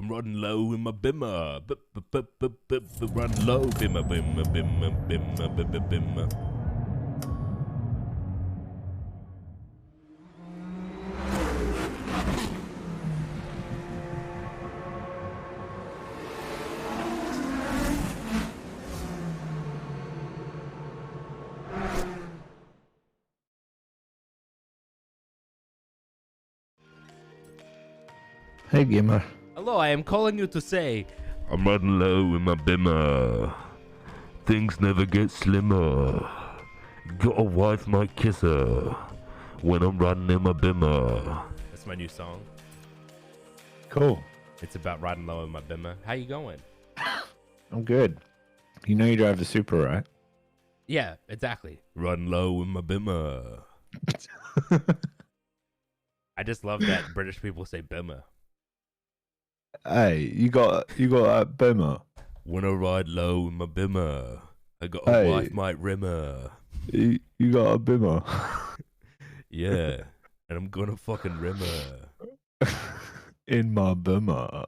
I'm running low in my bimmer. Run low, bimmer, bimmer, bimmer, bimmer, bimmer, bimmer. Hey, gamer. Hello, I am calling you to say I'm running low in my bimmer. Things never get slimmer. Got a wife, might kiss her when I'm running in my bimmer. That's my new song. Cool. It's about riding low in my bimmer. How you going? I'm good. You know you drive the Super, right? Yeah, exactly. Run low in my bimmer. I just love that British people say bimmer. Hey, you got a bimmer. When I ride low in my bimmer, I got a wife, might rimmer. You got a bimmer. Yeah, and I'm gonna fucking rimmer. In my bimmer.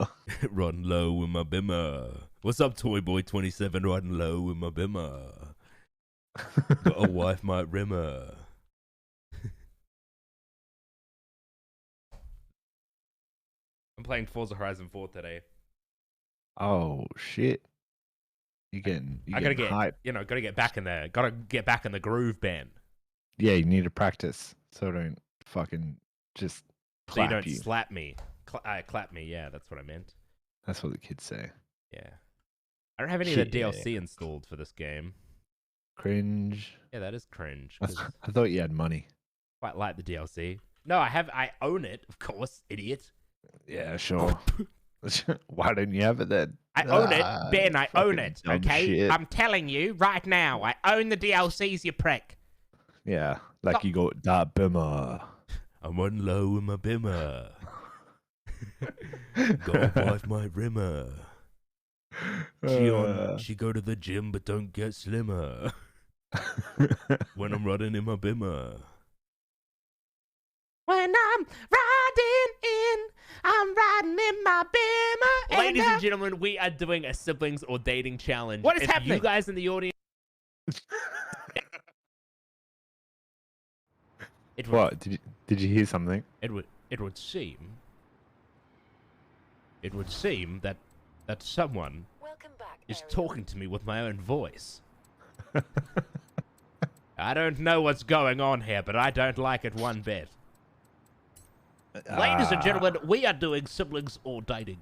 Run low in my bimmer. What's up, Toy Boy 27? Riding low in my bimmer. Got a wife, might rimmer. I'm playing Forza Horizon 4 today. Oh shit! You getting hype? Gotta get back in there. Gotta get back in the groove, Ben. Yeah, you need to practice so don't fucking just clap so you don't you. slap me. Clap me. Yeah, that's what I meant. That's what the kids say. Yeah. I don't have any of the DLC installed for this game. Cringe. Yeah, that is cringe. I thought you had money. Quite like the DLC. No, I own it, of course, idiot. Yeah, sure. Why don't you have it then? I own it, Ben. I own it. Dumb Okay, shit. I'm telling you right now. I own the DLCs, you prick. Yeah, like you got that bimmer. I'm running low in my bimmer. Got a wife, my rimmer. She go to the gym but don't get slimmer. When I'm running in my bimmer. When I'm riding in my bimmer. Ladies and gentlemen, we are doing a siblings or dating challenge. What is happening? You guys in the audience. What? Did you hear something? It would seem that someone is talking to me with my own voice. I don't know what's going on here, but I don't like it one bit. Ladies and gentlemen, we are doing siblings or dating.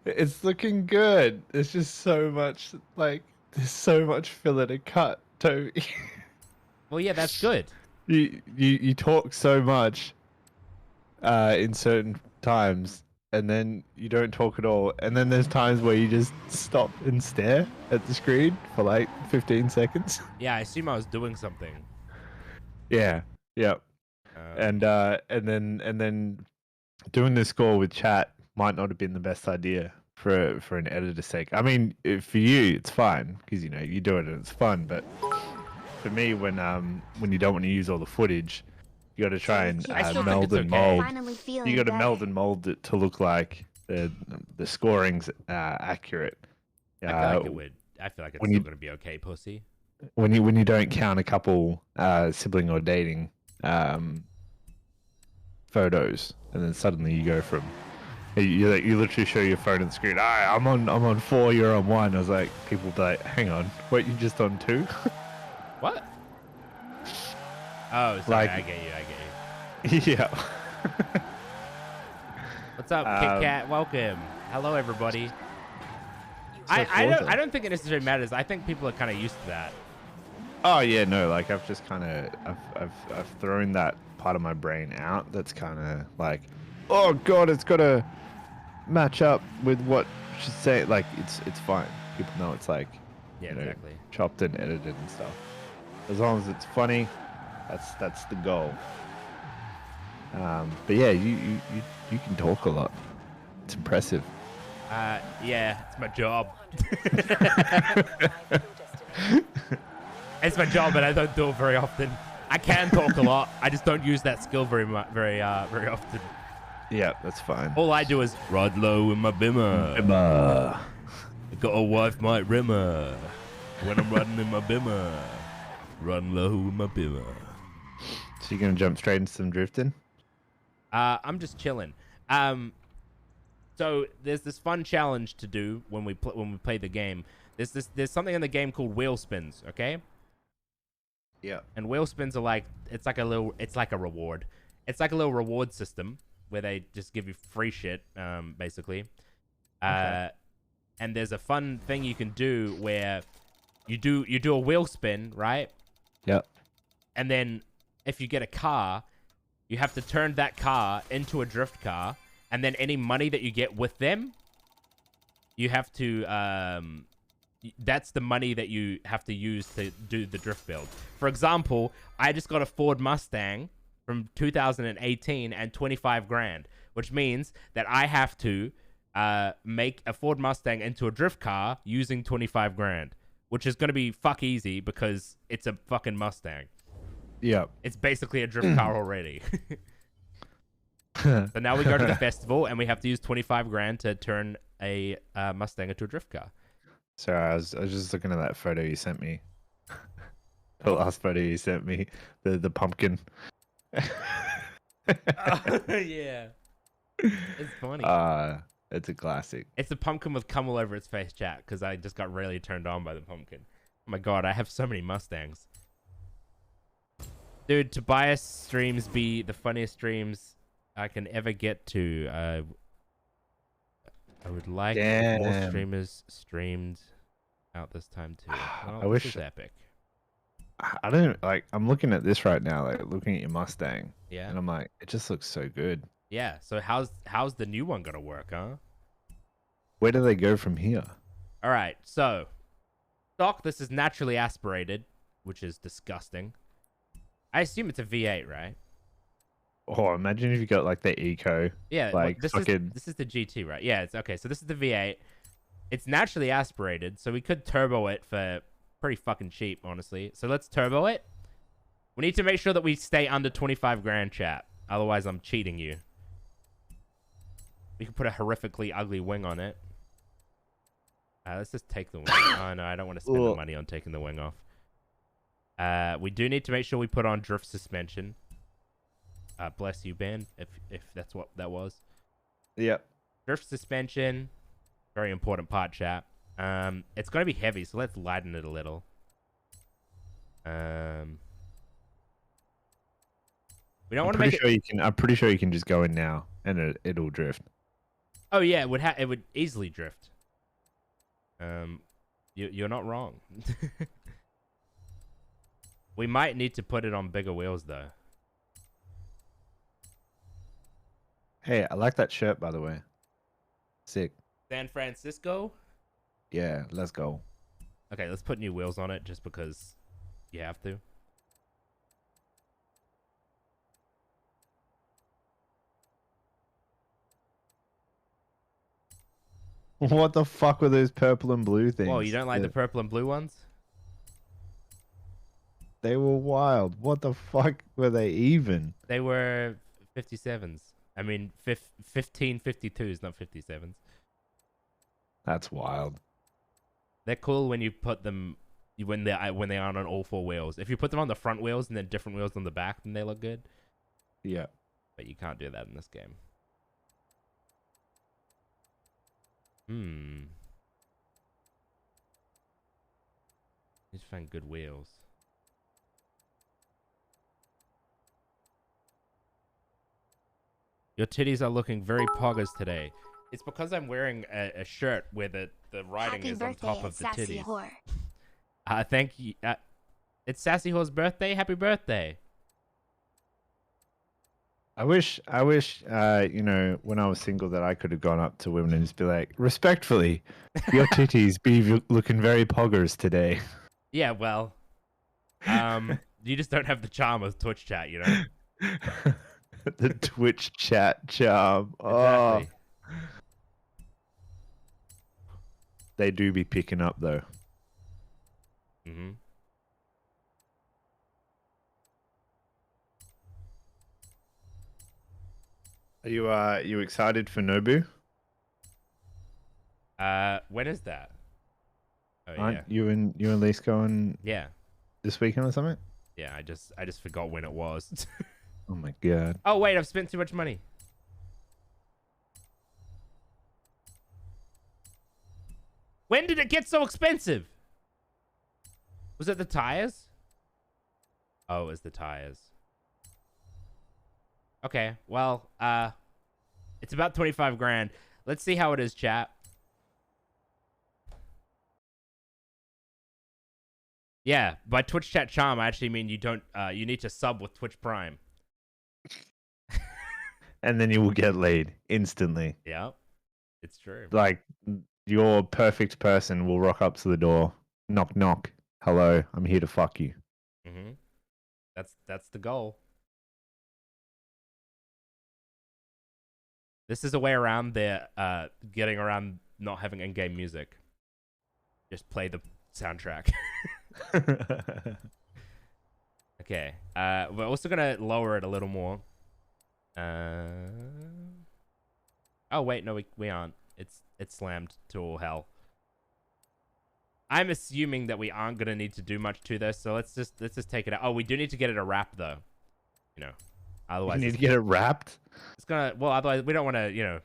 It's looking good. There's just so much, there's so much filler to cut, Toby. Well, yeah, that's good. You talk so much in certain times, and then you don't talk at all. And then there's times where you just stop and stare at the screen for like 15 seconds. Yeah, I assume I was doing something. Yeah. Yep. And then doing this score with chat might not have been the best idea for an editor's sake. I mean, for you, it's fine because you do it and it's fun. But for me, when you don't want to use all the footage, you got to try and meld and mold. You got to meld and mold it to look like the scoring's accurate. I feel like it's still gonna be okay, pussy. When you don't count a couple sibling or dating photos, and then suddenly you go from you literally show your phone on the screen. I'm on 4, you're on 1. I was like, people be like, hang on, wait, you just on 2? What? Oh, sorry, I get you. Yeah. What's up, Kit Kat? Welcome. Hello, everybody. I don't think it necessarily matters. I think people are kind of used to that. Oh yeah, no, like I've just kind of I've thrown that part of my brain out. That's kind of like, oh god, it's got to match up with what she's saying. Like it's fine. People know it's like, exactly, chopped and edited and stuff. As long as it's funny, that's the goal. But yeah, you can talk a lot. It's impressive. Yeah, it's my job. It's my job, but I don't do it very often. I can talk a lot. I just don't use that skill very often. Yeah, that's fine. All I do is ride low in my bimmer. I got a wife might rimmer. When I'm riding in my bimmer. Run low in my bimmer. So you're gonna jump straight into some drifting? I'm just chilling. So there's this fun challenge to do when we play the game. There's something in the game called wheel spins, okay? Yeah. And wheel spins are like it's like a reward. It's like a little reward system where they just give you free shit, basically. Okay. And there's a fun thing you can do where you do a wheel spin, right? Yep. And then if you get a car, you have to turn that car into a drift car, and then any money that you get with them, you have to that's the money that you have to use to do the drift build. For example, I just got a Ford Mustang from 2018 and 25 grand, which means that I have to make a Ford Mustang into a drift car using 25 grand, which is going to be fuck easy because it's a fucking Mustang. Yeah. It's basically a drift car already. So now we go to the festival and we have to use 25 grand to turn a Mustang into a drift car. Sorry, I was just looking at that photo you sent me. The last photo you sent me, the pumpkin. Yeah. It's funny. It's a classic. It's a pumpkin with cum all over its face, chat, because I just got really turned on by the pumpkin. Oh my god, I have so many Mustangs. Dude, Tobias streams be the funniest streams I can ever get to. I would like more streamers streamed out this time too. Well, I wish this is epic. I don't like. I'm looking at this right now, like looking at your Mustang. Yeah. And I'm like, it just looks so good. Yeah. So how's the new one gonna work, huh? Where do they go from here? All right. So, stock. This is naturally aspirated, which is disgusting. I assume it's a V8, right? Oh, imagine if you got like the eco. Yeah, like this is the GT, right? Yeah, it's okay. So this is the V8. It's naturally aspirated, so we could turbo it for pretty fucking cheap, honestly. So let's turbo it. We need to make sure that we stay under 25 grand, chat. Otherwise, I'm cheating you. We can put a horrifically ugly wing on it. Let's just take the wing. Oh no, I don't want to spend the money on taking the wing off. We do need to make sure we put on drift suspension. Bless you, Ben, if that's what that was. Yep. Drift suspension, very important part, chat. It's going to be heavy, so let's lighten it a little. We don't want to make it... I'm pretty sure you can just go in now, and it'll drift. Oh yeah, it would easily drift. You're not wrong. We might need to put it on bigger wheels though. Hey, I like that shirt, by the way. Sick. San Francisco? Yeah, let's go. Okay, let's put new wheels on it just because you have to. What the fuck were those purple and blue things? Oh, you don't like the purple and blue ones? They were wild. What the fuck were they even? They were 57s. I mean, 1552s, not 57s. That's wild. They're cool when you put them when they aren't on all four wheels. If you put them on the front wheels and then different wheels on the back, then they look good. Yeah. But you can't do that in this game. Need to find good wheels. Your titties are looking very poggers today. It's because I'm wearing a shirt where the writing is on top of the titties. Whore. Thank you. It's Sassy Whore's birthday. Happy birthday. I wish, you know, when I was single that I could have gone up to women and just be like, respectfully, your titties be looking very poggers today. Yeah, well, you just don't have the charm of Twitch chat, you know? The Twitch chat charm. Exactly. Oh. They do be picking up though. Mm-hmm. you excited for Nobu? When is that? Oh yeah. Aren't you and Lise going Yeah. this weekend or something? Yeah, I just forgot when it was. Oh my god. Oh wait, I've spent too much money. When did it get so expensive? Was it the tires? Oh, it was the tires. Okay, well, it's about 25 grand. Let's see how it is, chat. Yeah, by Twitch chat charm, I actually mean you don't, you need to sub with Twitch Prime. And then you will get laid instantly. Yeah, it's true. Like your perfect person will rock up to the door, knock knock. Hello, I'm here to fuck you. Mm-hmm. That's the goal. This is a way around their getting around not having in-game music. Just play the soundtrack. Okay. We're also gonna lower it a little more. Oh wait, no, we aren't. It's slammed to all hell. I'm assuming that we aren't gonna need to do much to this, so let's just take it out. Oh, we do need to get it a wrap though. You know, otherwise you need to get it wrapped. It's gonna. Well, otherwise we don't want to. You know.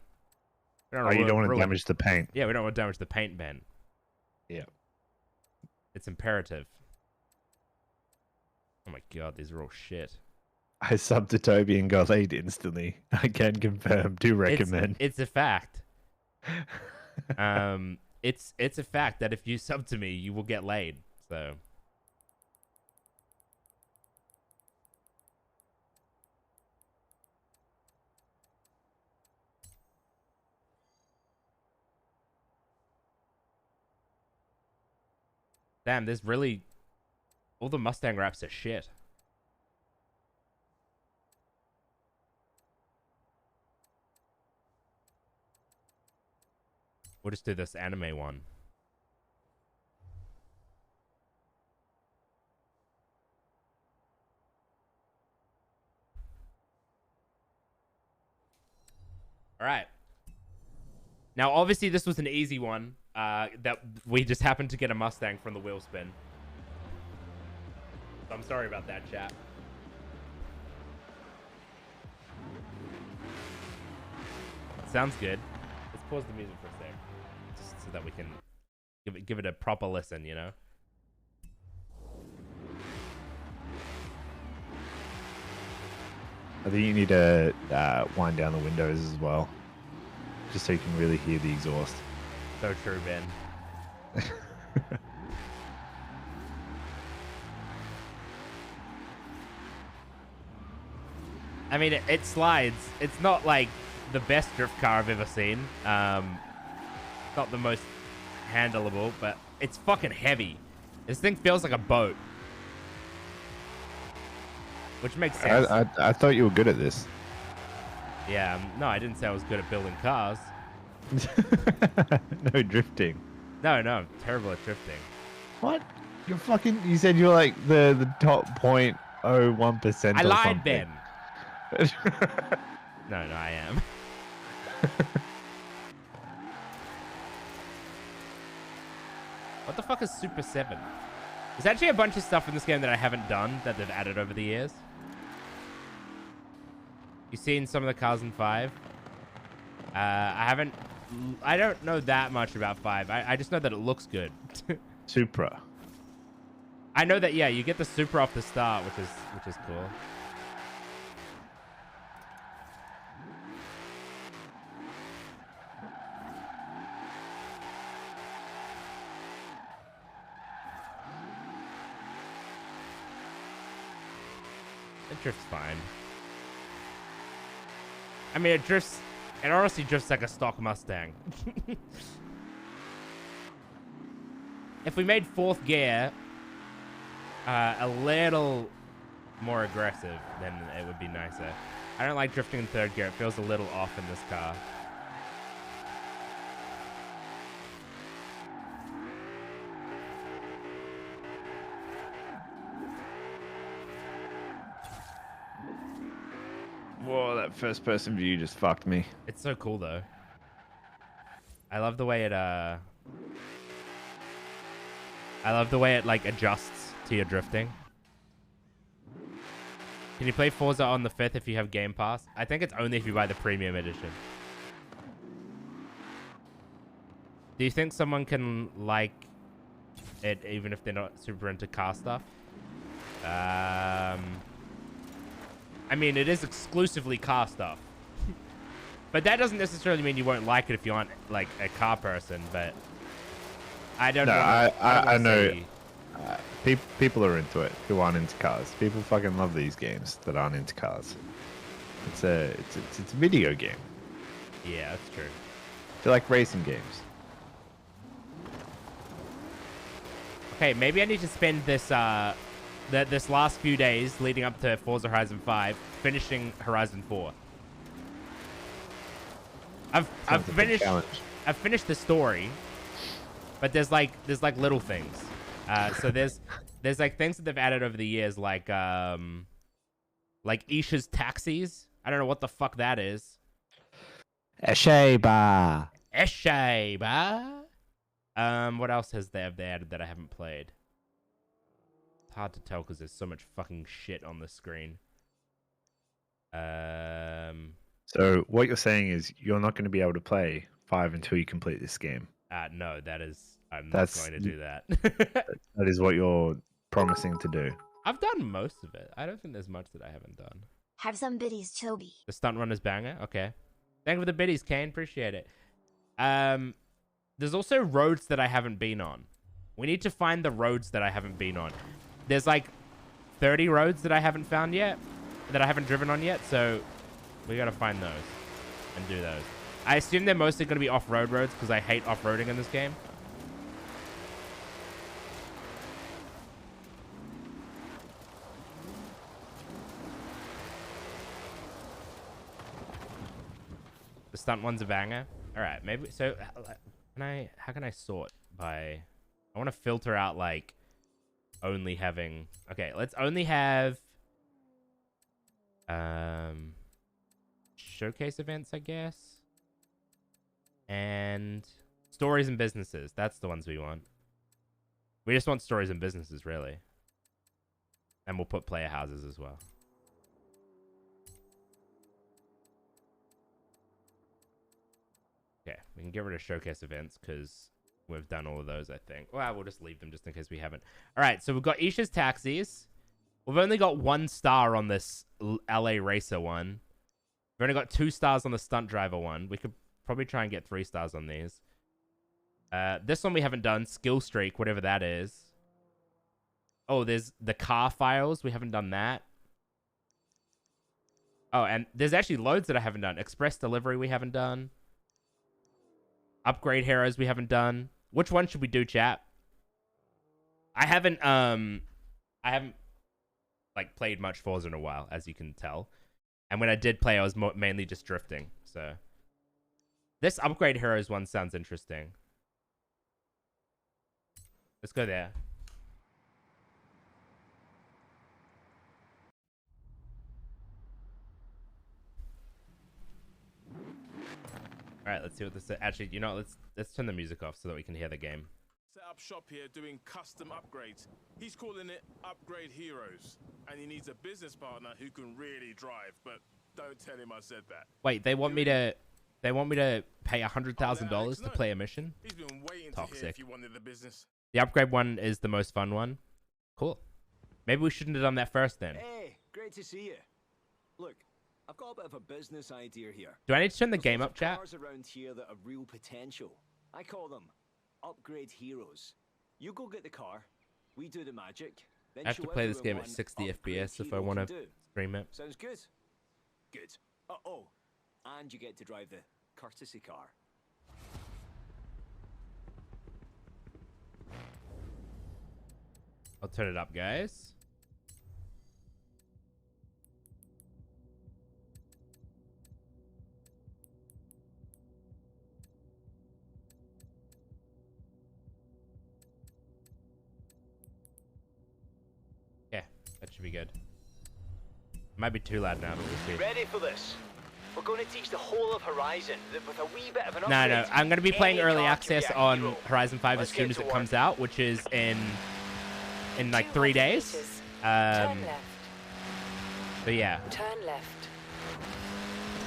You don't want to damage the paint. Yeah, we don't want to damage the paint, Ben. Yeah. It's imperative. Oh my god, these are all shit. I subbed to Toby and got laid instantly. I can confirm. Do recommend. It's a fact. It's a fact that if you sub to me, you will get laid. So. Damn, there's really... All the Mustang wraps are shit. We'll just do this anime one. All right. Now, obviously, this was an easy one. That we just happened to get a Mustang from the wheel spin. So I'm sorry about that, chat. Sounds good. Let's pause the music for a sec, just so that we can give it a proper listen. You know. I think you need to wind down the windows as well, just so you can really hear the exhaust. So true, Ben. I mean, it slides. It's not like the best drift car I've ever seen. Not the most handleable, but it's fucking heavy. This thing feels like a boat. Which makes sense. I thought you were good at this. Yeah, no, I didn't say I was good at building cars. No drifting. No, I'm terrible at drifting. What? You're fucking... You said you're like the top 0.01%. I lied, Ben. No, I am. What the fuck is Super 7? There's actually a bunch of stuff in this game that I haven't done that they've added over the years. You seen some of the cars in 5? I don't know that much about 5. I just know that it looks good. Supra. I know that, yeah, you get the Supra off the start, which is cool. It drifts fine. I mean, it honestly drifts like a stock Mustang. If we made 4th gear a little more aggressive, then it would be nicer. I don't like drifting in 3rd gear. It feels a little off in this car. Whoa, that first person view just fucked me. It's so cool though. I love the way it like adjusts to your drifting. Can you play Forza on the 5th if you have Game Pass? I think it's only if you buy the premium edition. Do you think someone can like it even if they're not super into car stuff? I mean, it is exclusively car stuff. But that doesn't necessarily mean you won't like it if you aren't like a car person, but I don't know. I know people are into it who aren't into cars. People fucking love these games that aren't into cars. It's a video game. Yeah, that's true. They're like racing games. Okay, maybe I need to spend this this last few days leading up to Forza Horizon 5 finishing Horizon 4. I've finished the story, but there's like little things. So there's like things that they've added over the years, like Isha's taxis. I don't know what the fuck that is. Esheba. What else has they added that I haven't played? It's hard to tell because there's so much fucking shit on the screen. So what you're saying is you're not going to be able to play 5 until you complete this game. No, I'm not going to do that. That is what you're promising to do. I've done most of it. I don't think there's much that I haven't done. Have some biddies, Toby. The stunt runner's banger? Okay. Thank you for the biddies, Kane. Appreciate it. There's also roads that I haven't been on. We need to find the roads that I haven't been on. There's like 30 roads that I haven't found yet, that I haven't driven on yet, so we gotta find those and do those. I assume they're mostly gonna be off-road roads because I hate off-roading in this game. The stunt one's a banger. All right, maybe so. How can I sort by? I want to filter out like only having. Okay, let's only have showcase events, I guess, and stories and businesses. That's the ones we want. We just want stories and businesses, really, and we'll put player houses as well. Okay, we can get rid of showcase events because we've done all of those, I think. Well, we'll just leave them just in case we haven't. All right, so we've got Isha's taxis. We've only got 1 star on this LA Racer one. We've only got 2 stars on the stunt driver one. We could probably try and get 3 stars on these. This one we haven't done. Skill streak, whatever that is. Oh, there's the car files. We haven't done that. Oh, and there's actually loads that I haven't done. Express delivery we haven't done. Upgrade heroes we haven't done. Which one should we do, chat? I haven't like played much Forza in a while, as you can tell. And when I did play, I was mainly just drifting. So this upgrade heroes one sounds interesting. Let's go there. All right, let's see what this is. Actually, you know, let's turn the music off so that we can hear the game. Set up shop here doing custom upgrades. He's calling it Upgrade Heroes, and he needs a business partner who can really drive. But don't tell him I said that. Wait, they want me to pay $100,000 to play a mission? He's been waiting Toxic. to hear if you wanted the business. The upgrade one is the most fun one. Cool. Maybe we shouldn't have done that first then. Hey, great to see you. Look, I've got a bit of a business idea here. Do I need to turn the game up, chat? Cars around here that have real potential. I call them Upgrade Heroes. You go get the car, we do the magic. Then I have to play this game at 60 FPS if I want to stream it. Sounds good. Good. Oh, and you get to drive the courtesy car. I'll turn it up, guys. Yeah, that should be good. Might be too loud now, but we'll see. Ready for this? We're going to teach the whole of Horizon with a wee bit of an No, upgrade. no. I'm going to be playing Any early car can access be a on hero. Horizon 5 Let's as soon get as to it work. comes out, which is in like 3 200 days. meters, turn left. But yeah. Turn left.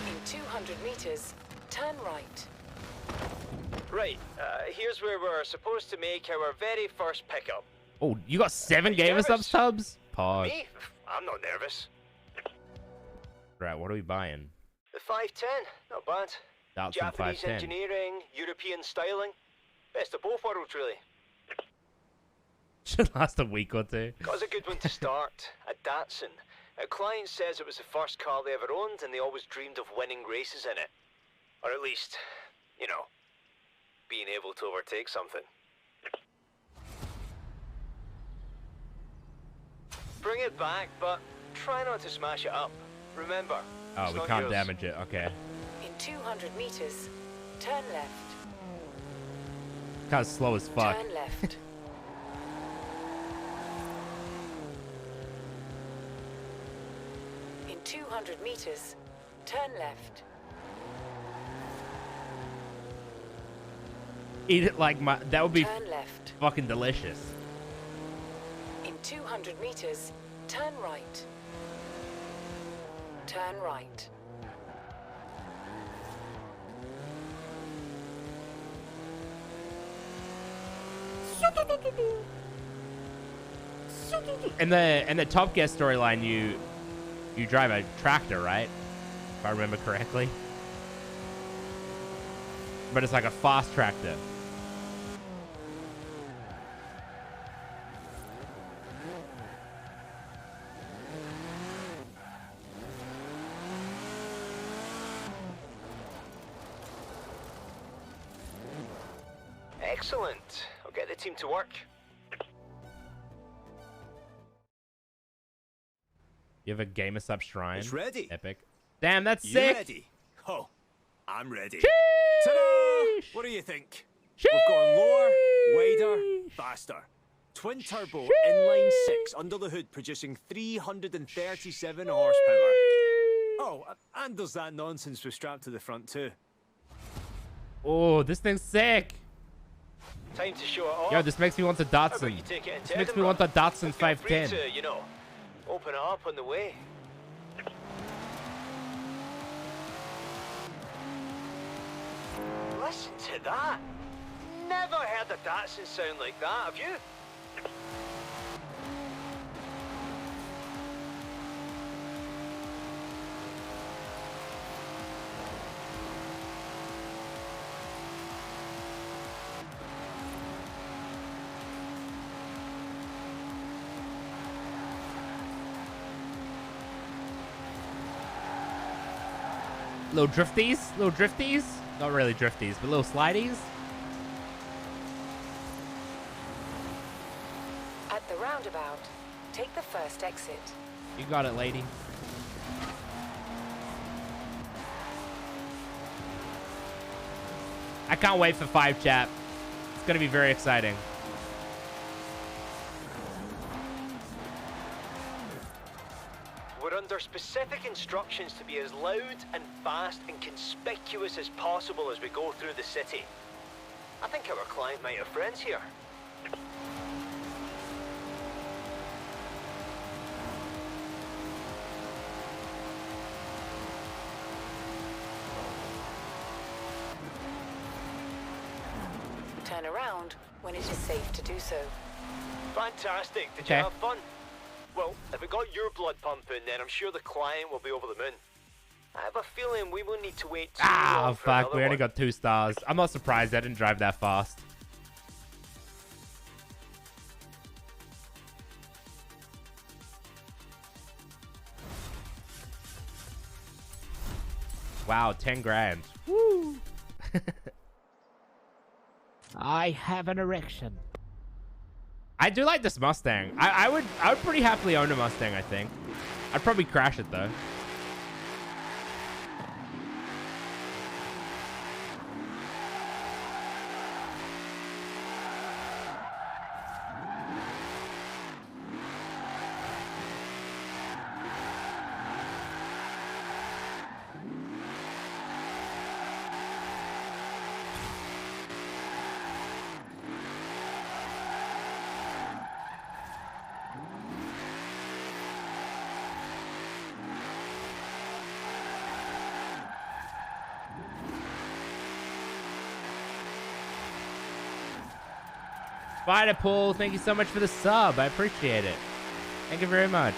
In 200 meters, turn right. Right, here's where we're supposed to make our very first pickup. Oh, you got 7 you gamer nervous? subs, Tubbs? Pause. Me? I'm not nervous. Right, what are we buying? The 510, not bad. Datsun Japanese 510. engineering, European styling. Best of both worlds, really. Should last a week or two. Got us a good one to start. A Datsun. A client says it was the first car they ever owned and they always dreamed of winning races in it. Or at least, you know, being able to overtake something. Bring it back, but try not to smash it up. Remember, Oh, it's we not can't yours. damage it. Okay. In 200 meters, turn left. Car's slow as fuck. Turn left. In 200 meters, turn left. Eat it like my... That would be Turn left. fucking delicious. In 200 meters, turn right. Turn right. In the Top Gear storyline, you drive a tractor, right? If I remember correctly. But it's like a fast tractor. Excellent. I'll get the team to work. You have a gamer sub shrine. It's ready. Epic. Damn, that's You sick. ready? Oh, I'm ready. Sheesh. Ta-da! What do you think? We've gone lower, wider, Sheesh. faster. Twin turbo inline 6 under the hood producing 337 horsepower. Oh, and there's that nonsense we strapped to the front too. Oh, this thing's sick. Time to show it off. Yo, this makes me want a How about Datsun. you take it into This makes me Edinburgh? want a Datsun Feel free 510. to, you know, open it up on the way. Listen to that. Never heard a Datsun sound like that, have you? Little drifties? Little drifties? Not really drifties, but little slideys? At the roundabout, take the first exit. You got it, lady. I can't wait for 5 chat. It's gonna be very exciting. We're under specific instructions to be as loud and fast and conspicuous as possible as we go through the city. I think our client might have friends here. Turn around when it is safe to do so. Fantastic. Did Okay. you have fun? Well, if it got your blood pumping, then I'm sure the client will be over the moon. I have a feeling we will need to wait too Ah, long for fuck. another We only one. got 2 stars. I'm not surprised I didn't drive that fast. Wow, 10 grand. Woo! I have an erection. I do like this Mustang. I would pretty happily own a Mustang, I think. I'd probably crash it though. Spider Pool, thank you so much for the sub. I appreciate it. Thank you very much.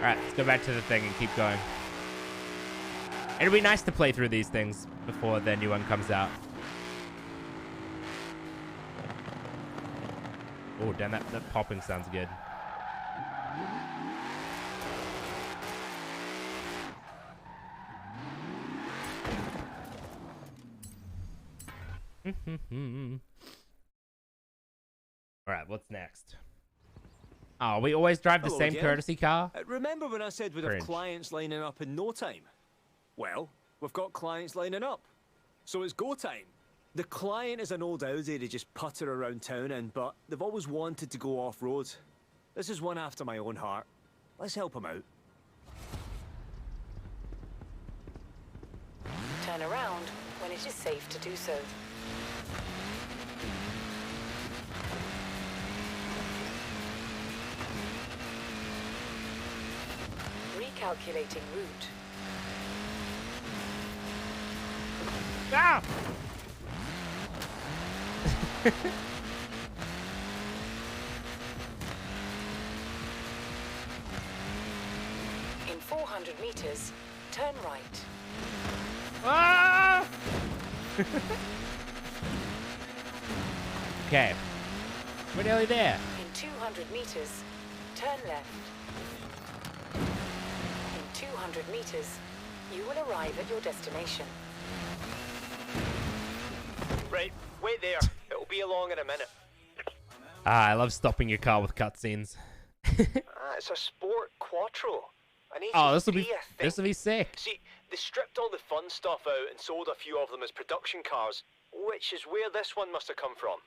Alright, let's go back to the thing and keep going. It'll be nice to play through these things before the new one comes out. Oh, damn, that popping sounds good. Alright, what's next? Oh, we always drive the same courtesy car? Remember when I said we'd have clients lining up in no time? Well, we've got clients lining up. So it's go time. The client is an old Audi to just putter around town in, but they've always wanted to go off-road. This is one after my own heart. Let's help them out. Turn around when it is safe to do so. Recalculating route. Ah! In 400 meters, turn right. Ah! Okay. We're nearly there. In 200 meters, turn left. In 200 meters, you will arrive at your destination. Right, wait there. It'll be along in a minute. Ah, I love stopping your car with cutscenes. It's a Sport Quattro. Oh, this will be sick. See, they stripped all the fun stuff out and sold a few of them as production cars, which is where this one must have come from.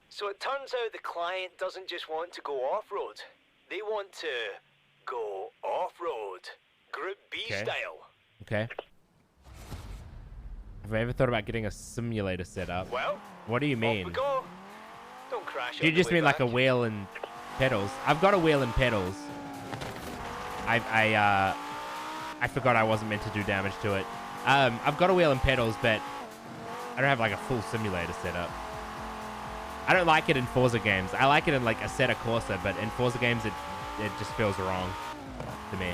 So it turns out the client doesn't just want to go off-road. They want to go off-road. Group B style. Okay. Have I ever thought about getting a simulator set up? Well, what do you mean? off we go. Don't crash. Do you just mean like a wheel and pedals? I've got a wheel and pedals. I forgot I wasn't meant to do damage to it. I've got a wheel and pedals, but I don't have like a full simulator set up. I don't like it in Forza games. I like it in like Assetto Corsa, but in Forza games it just feels wrong to me.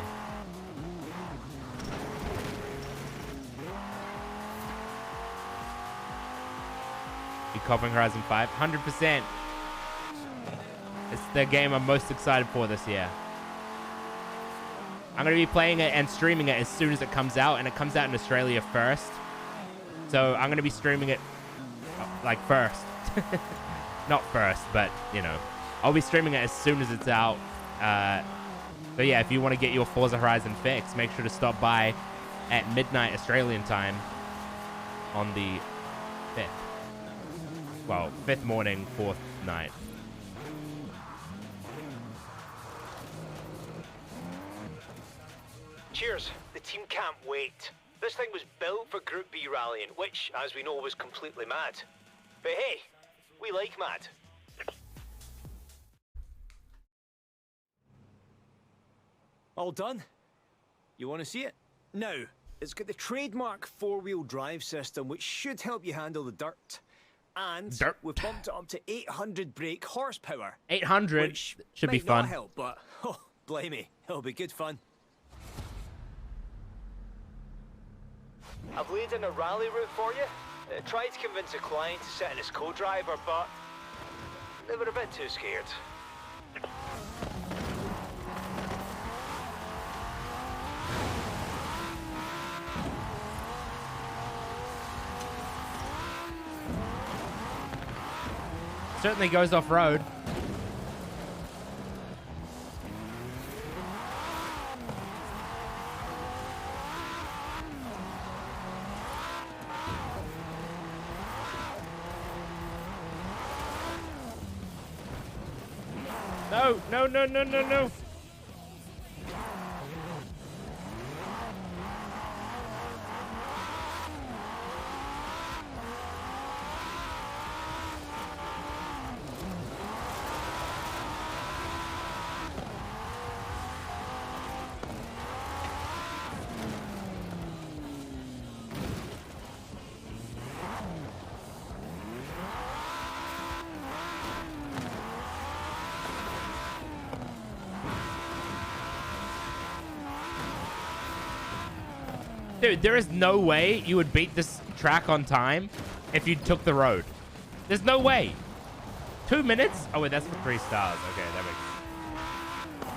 You copying Horizon 5? 100%. It's the game I'm most excited for this year. I'm going to be playing it and streaming it as soon as it comes out, and it comes out in Australia first. So I'm going to be streaming it like first. Not first, but, you know. I'll be streaming it as soon as it's out. So yeah, if you want to get your Forza Horizon fix, make sure to stop by at midnight Australian time on the 5th. Well, 5th morning, 4th night. Cheers. The team can't wait. This thing was built for Group B rallying, which, as we know, was completely mad. But hey, we like mad. All done? You want to see it? Now, it's got the trademark four-wheel drive system, which should help you handle the dirt. And we've bumped it up to 800 brake horsepower. 800 which should be might fun. Not help, but oh, blame me, it'll be good fun. I've laid in a rally route for you. Tried to convince a client to sit in his co-driver, but they were a bit too scared. Certainly goes off-road. No, no, no, no, no, no. Dude, there is no way you would beat this track on time if you took the road. There's no way. 2 minutes? Oh, wait, that's for 3 stars. Okay, that makes sense.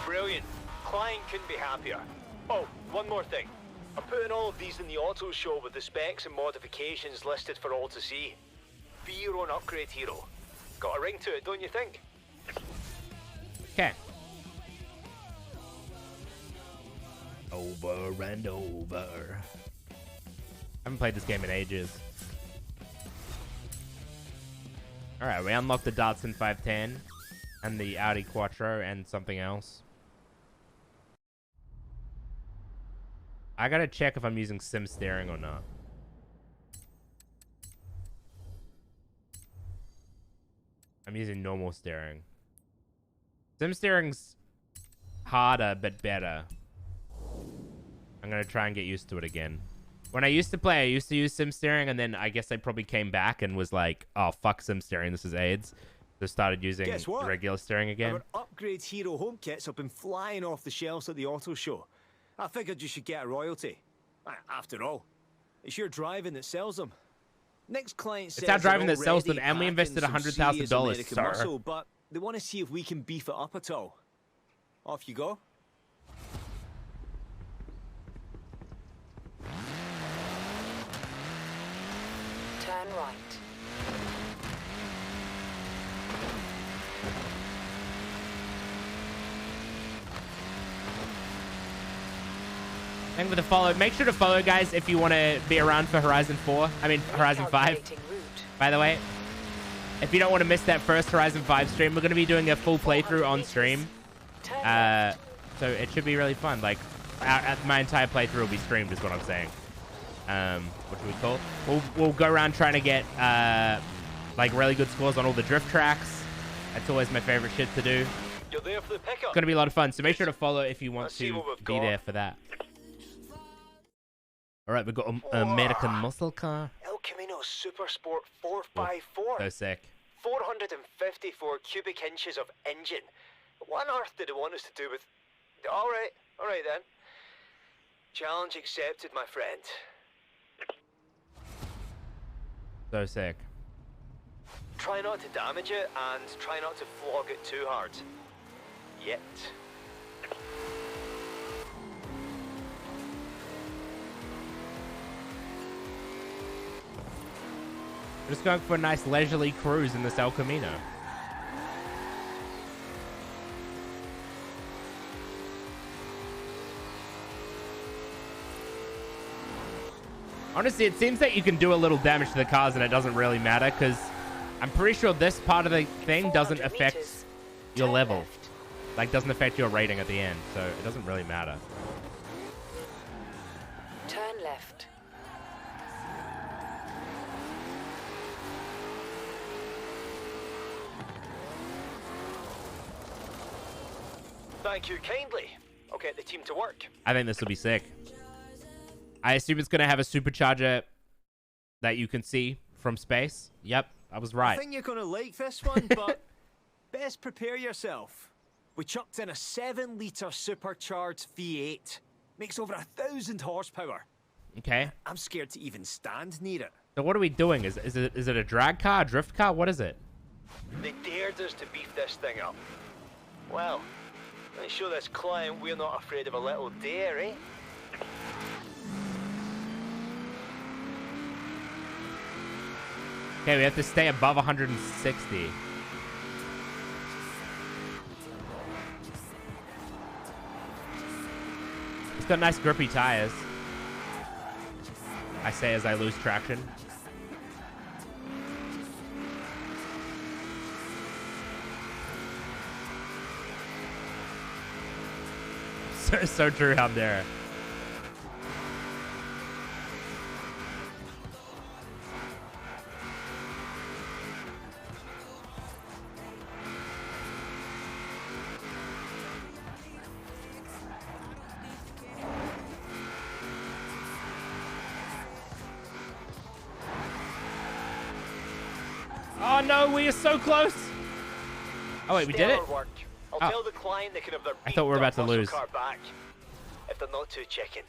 Brilliant. Client couldn't be happier. Oh, one more thing. I'm putting all of these in the auto show with the specs and modifications listed for all to see. Be your own upgrade hero. Got a ring to it, don't you think? Okay. Over and over. I haven't played this game in ages. Alright, we unlocked the Datsun 510 and the Audi Quattro and something else. I gotta check if I'm using sim steering or not. I'm using normal steering. Sim steering's harder but better. I'm gonna try and get used to it again. When I used to play, I used to use sim steering, and then I guess I probably came back and was like, oh, fuck sim steering, this is AIDS. So started using regular steering again. Our upgrade hero home kits have been flying off the shelves at the auto show. I figured you should get a royalty. After all, it's your driving that sells them. Next client says it's our driving that sells them, and we invested $100,000, sir. Muscle, but they want to see if we can beef it up at all. Off you go. Turn right. Thank you for the follow. Make sure to follow, guys, if you want to be around for Horizon 4. I mean, Horizon 5. By the way, if you don't want to miss that first Horizon 5 stream, we're going to be doing a full playthrough on stream. So it should be really fun. Like, my entire playthrough will be streamed, is what I'm saying. What should we call? We'll go around trying to get like really good scores on all the drift tracks. That's always my favorite shit to do. You're there for the pickup. It's gonna be a lot of fun. So make sure to follow if you want to be there for that. All right, we've got an American muscle car. El Camino Super Sport 454. So sick. 454 cubic inches of engine. What on earth did it want us to do with? All right then. Challenge accepted, my friend. So sick. Try not to damage it and try not to flog it too hard. Yet. We're just going for a nice leisurely cruise in this El Camino. Honestly, it seems that you can do a little damage to the cars and it doesn't really matter, because I'm pretty sure this part of the thing doesn't affect your level. Like, doesn't affect your rating at the end, so it doesn't really matter. Turn left. Thank you kindly. I'll get the team to work. I think this will be sick. I assume it's going to have a supercharger that you can see from space. Yep, I was right. I think you're going to like this one, but best prepare yourself. We chucked in a 7-litre supercharged V8. Makes over 1,000 horsepower. Okay. I'm scared to even stand near it. So what are we doing? Is it a drag car, a drift car? What is it? They dared us to beef this thing up. Well, let's show this client we're not afraid of a little dare, eh? Okay, we have to stay above 160. It's got nice grippy tires. I say as I lose traction. So true out there. Oh no, we are so close. Oh wait, we did it? I'll tell the client they can have their I thought we were about to lose. car back, if they're not too chicken.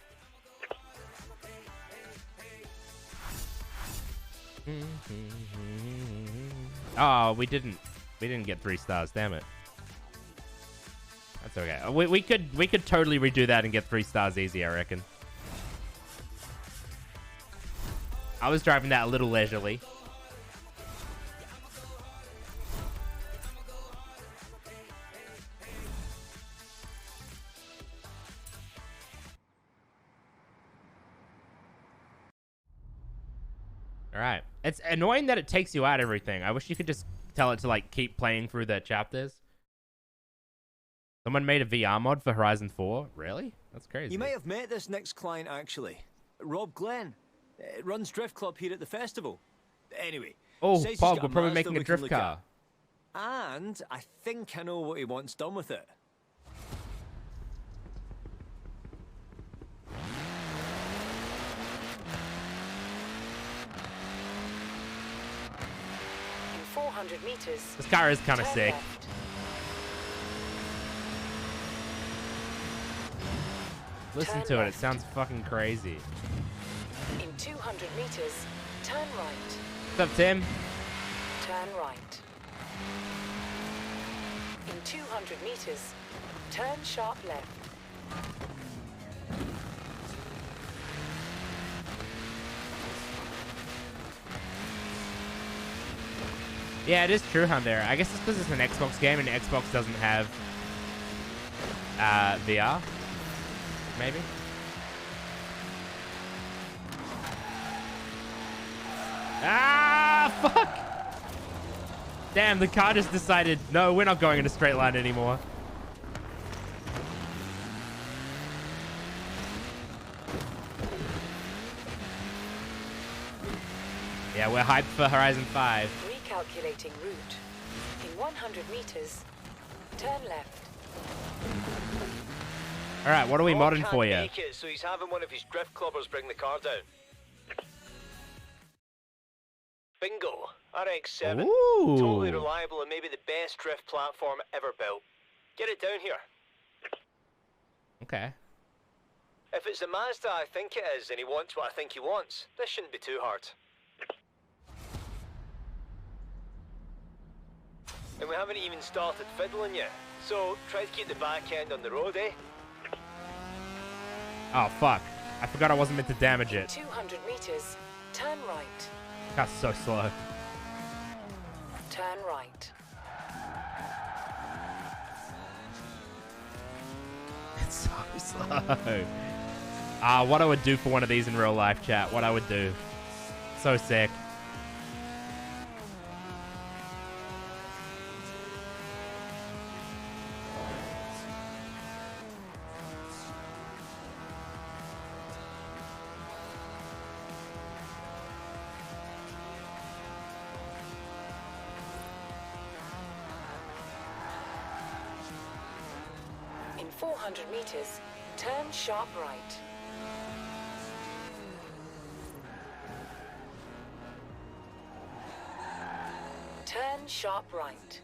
Oh, we didn't get 3 stars. Damn it. That's okay. We could totally redo that and get 3 stars easy, I reckon. I was driving that a little leisurely. All right. It's annoying that it takes you out everything. I wish you could just tell it to like keep playing through the chapters. Someone made a VR mod for Horizon 4? Really? That's crazy. You may have met this next client actually. Rob Glenn. Runs Drift Club here at the festival. Anyway. Oh, says he's Pog, got we're probably Mazda making a we can drift look car. at. And I think I know what he wants done with it. In 400 meters. This car is kind of turn sick. left. Listen Turn to it. It left. sounds fucking crazy. In 200 meters, turn right. What's up, Tim? Turn right. In 200 meters, turn sharp left. Yeah, it is true, Hunter. I guess it's because it's an Xbox game and Xbox doesn't have VR. Maybe. Ah, fuck! Damn, the car just decided, no, we're not going in a straight line anymore. Yeah, we're hyped for Horizon 5. Recalculating route. In 100 meters, turn left. All right, what are we Rob modding can't for you? make it, so he's having one of his drift clubbers bring the car down. Bingo. RX-7. Ooh. Totally reliable and maybe the best drift platform ever built. Get it down here. Okay. If it's the Mazda I think it is and he wants what I think he wants, this shouldn't be too hard. And we haven't even started fiddling yet, so try to keep the back end on the road, eh? Oh, fuck. I forgot I wasn't meant to damage In it. 200 meters, turn right. That's so slow. Turn right. It's so slow. What I would do for one of these in real life, chat. What I would do. So sick. In 400 meters, turn sharp right. Turn sharp right.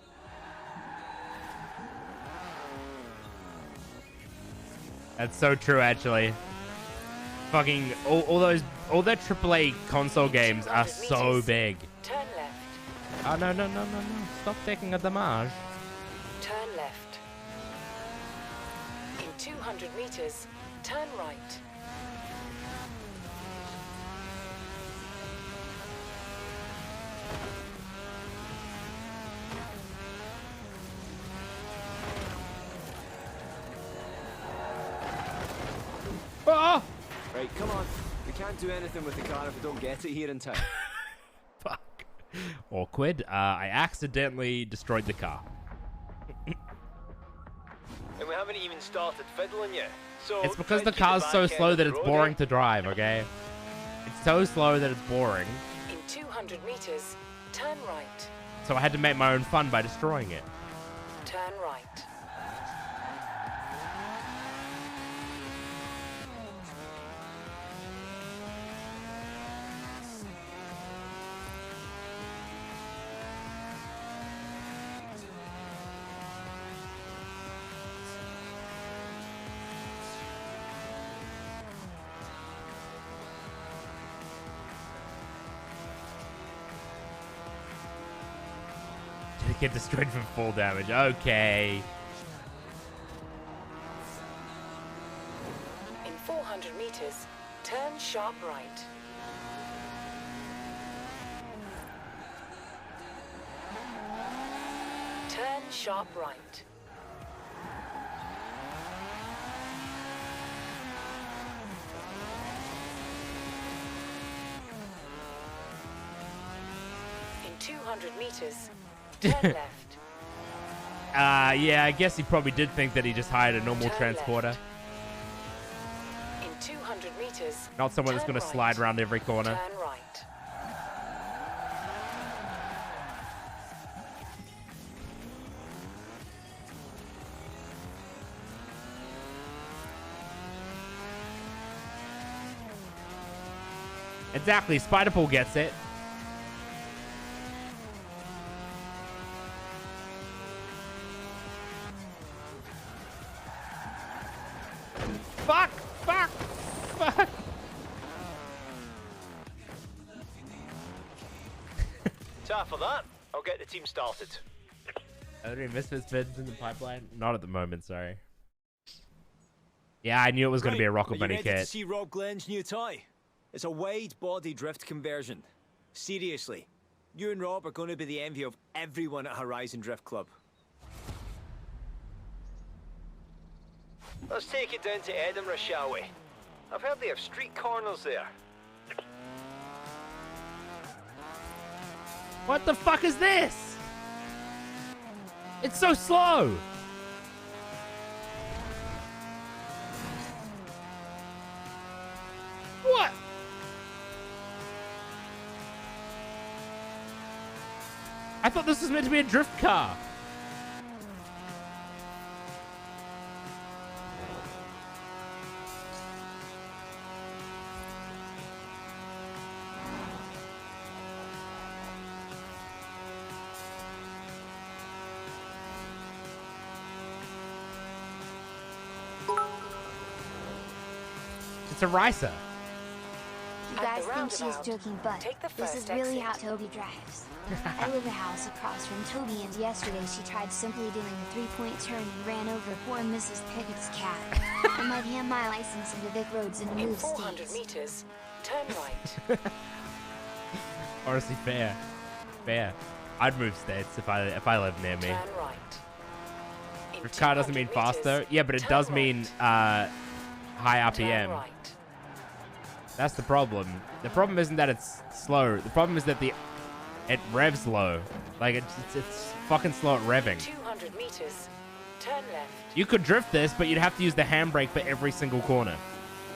That's so true, actually. Fucking all their AAA console games are so big. Turn left. Oh no! Stop taking a damage. Turn left. In 200 meters, turn right. Oh! Right, come on. We can't do anything with the car if we don't get it here in time. Fuck. Awkward. I accidentally destroyed the car. And we haven't even started fiddling yet. So It's because try the and keep car's back so end slow of that the it's road, boring eh? to drive, okay? It's so slow that it's boring. In 200 meters, turn right. So I had to make my own fun by destroying it. Turn right. Get destroyed from full damage. Okay. In 400 meters, turn sharp right. Turn sharp right. In 200 meters, turn left. Yeah, I guess he probably did think that he just hired a normal Turn transporter. left. In 200 meters, Not someone that's turn going to right. slide around every corner. Turn right. Exactly, Spiderpool gets it. Fuck! Fuck! Fuck! Ta for that. I'll get the team started. Are there any Misfits bids in the pipeline? Not at the moment, sorry. Yeah, I knew it was going to be a Rocket Are you Bunny ready to kit. see Rob Glenn's new toy? It's a wide body drift conversion. Seriously, you and Rob are going to be the envy of everyone at Horizon Drift Club. Let's take it down to Edinburgh, shall we? I've heard they have street corners there. What the fuck is this? It's so slow. What? I thought this was meant to be a drift car. It's a Risa. You At guys the think she's roundabout, joking, but take the this is first really how exit. Toby drives. I live a house across from Toby, and yesterday she tried simply doing a three-point turn and ran over poor Mrs. Pickett's cat. I might hand my license into Vic Roads and In move 400 states. meters, turn right. Honestly, fair. Fair. I'd move states if I lived near me. Turn right. In Drift car doesn't 200 mean meters, faster. Yeah, but it turn does right. mean high Turn RPM. right. That's the problem. The problem isn't that it's slow. The problem is that it revs low. Like it's fucking slow at revving. 200 meters, turn left. You could drift this, but you'd have to use the handbrake for every single corner.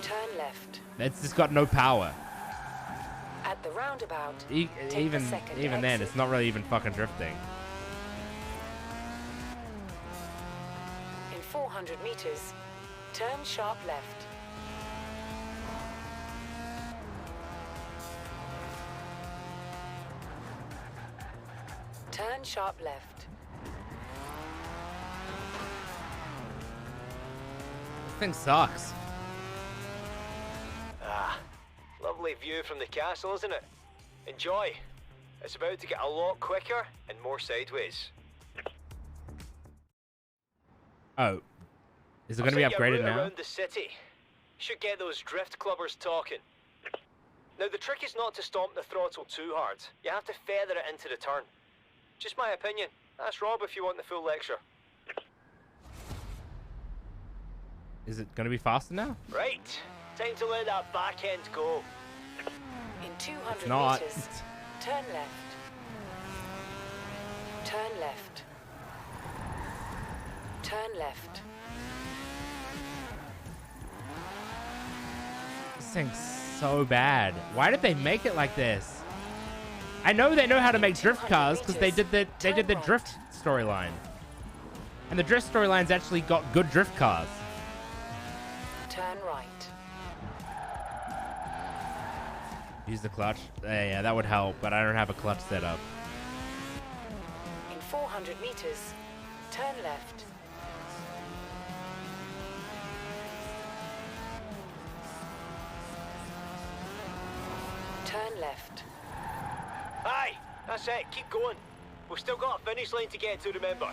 Turn left. It's just got no power. At the roundabout, take the Even second then, exit. it's not really even fucking drifting. In 400 meters, turn sharp left. Turn sharp left. This thing sucks. Ah, lovely view from the castle, isn't it? Enjoy. It's about to get a lot quicker and more sideways. Oh. Is it I'll going to be send you a upgraded route now? around the city. Should get those drift clubbers talking. Now the trick is not to stomp the throttle too hard. You have to feather it into the turn. Just my opinion. Ask Rob if you want the full lecture. Is it going to be faster now? Right. Time to let that back end go. In 200 not. meters, turn left. Turn left. Turn left. racing so bad. Why did they make it like this? I know they know how to make drift cars because they did the drift storyline. And the drift storyline's actually got good drift cars. Turn right. Use the clutch. Yeah, that would help, but I don't have a clutch set up. In 400 meters, turn left. Turn left. Aye, that's it. Keep going. We've still got a finish line to get to, remember.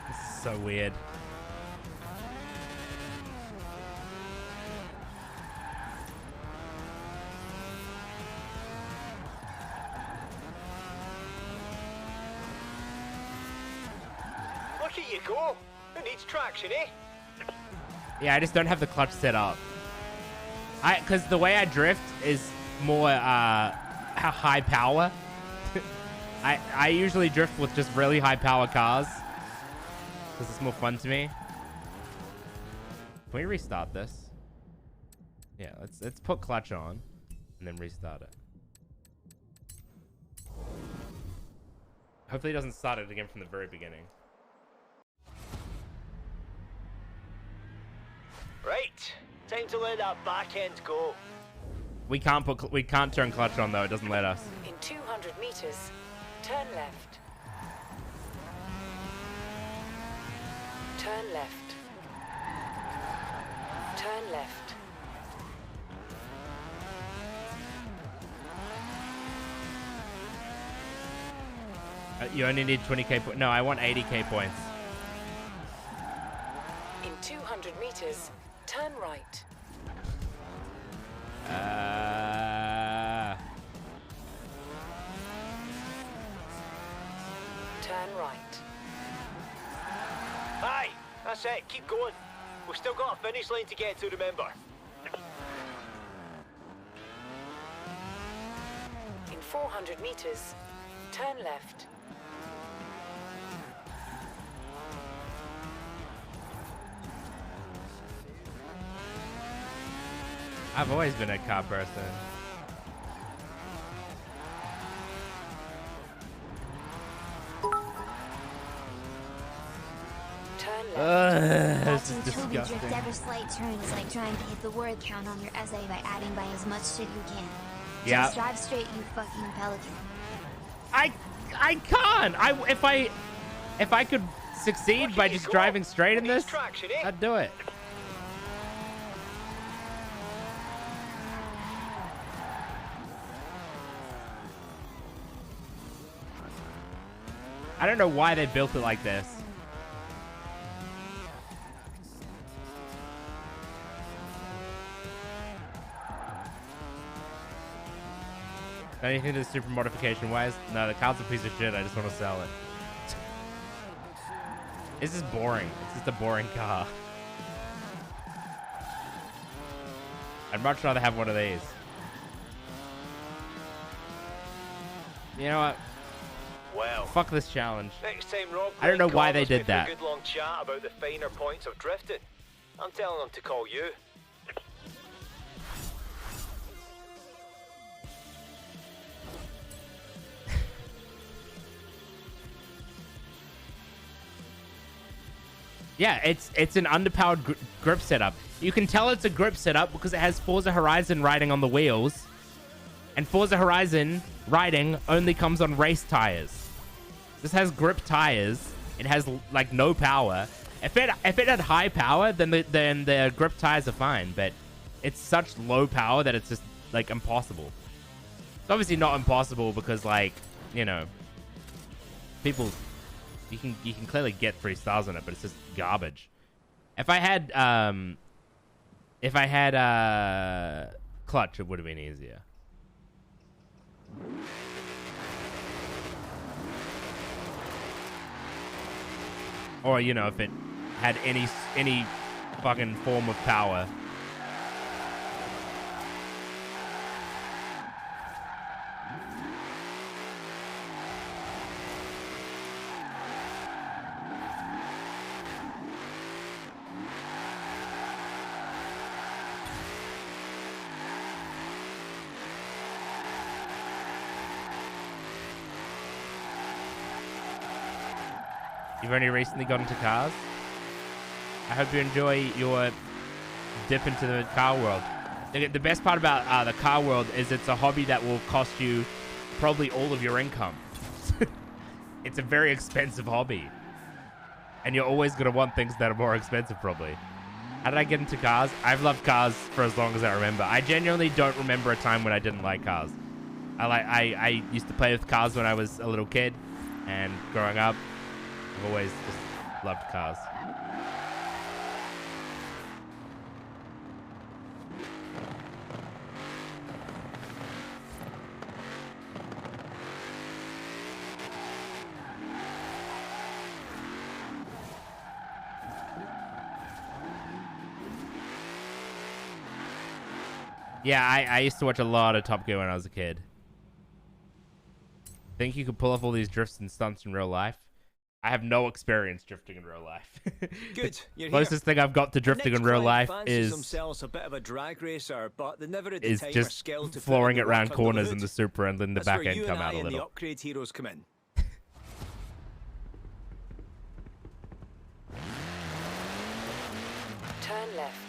This is so weird. Look at you go. Who needs traction, eh? Yeah, I just don't have the clutch set up. Because the way I drift is more high power. I usually drift with just really high power cars because it's more fun to me. Can we restart this? Yeah, let's put clutch on and then restart it. Hopefully it doesn't start it again from the very beginning. Right, time to let that back end go. We can't turn clutch on though. It doesn't let us. In 200 meters, turn left. Turn left. Turn left. You only need 20k points. No, I want 80k points. In 200 meters, turn right. Turn right. Aye, that's it. Keep going. We've still got a finish line to get to, remember. In 400 meters, turn left. I've always been a car person. Turn left. This is Watching Toby disgusting. drift every slight turn is like trying to hit the word count on your essay by adding by as much shit you can. Yeah. Just drive straight, you fucking pelican. I can't. If I could succeed by just driving straight in this, Traction, eh? I'd do it. I don't know why they built it like this. Anything to the super modification wise? No, the car's a piece of shit. I just want to sell it. This is boring. It's just a boring car. I'd much rather have one of these. You know what? Well, Fuck this challenge. next time Rob I don't know why they calls me did for a that. good long chat about the finer points of drifting. I'm telling him to call you. Yeah, it's an underpowered grip setup. You can tell it's a grip setup because it has Forza Horizon riding on the wheels. And Forza Horizon riding only comes on race tires. This has grip tires. It has like no power. If it had high power, then the grip tires are fine, but it's such low power that it's just like impossible. It's obviously not impossible because, like, you know, people, you can clearly get 3 stars on it, but it's just garbage. If I had clutch, it would have been easier. Or, you know, if it had any fucking form of power. You've only recently got into cars? I hope you enjoy your dip into the car world. The best part about the car world is it's a hobby that will cost you probably all of your income. It's a very expensive hobby. And you're always going to want things that are more expensive, probably. How did I get into cars? I've loved cars for as long as I remember. I genuinely don't remember a time when I didn't like cars. I used to play with cars when I was a little kid. And growing up, I've always just loved cars. Yeah, I used to watch a lot of Top Gear when I was a kid. Think you could pull off all these drifts and stunts in real life? I have no experience drifting in real life. Good. Closest thing I've got to drifting in real life is a bit of a drag racer, but they never had the is time or just skill to flooring fit it the around work corners under in the the hood. Supra and then the That's back where end you come and out a I and the little. upgrade heroes come in. Turn left.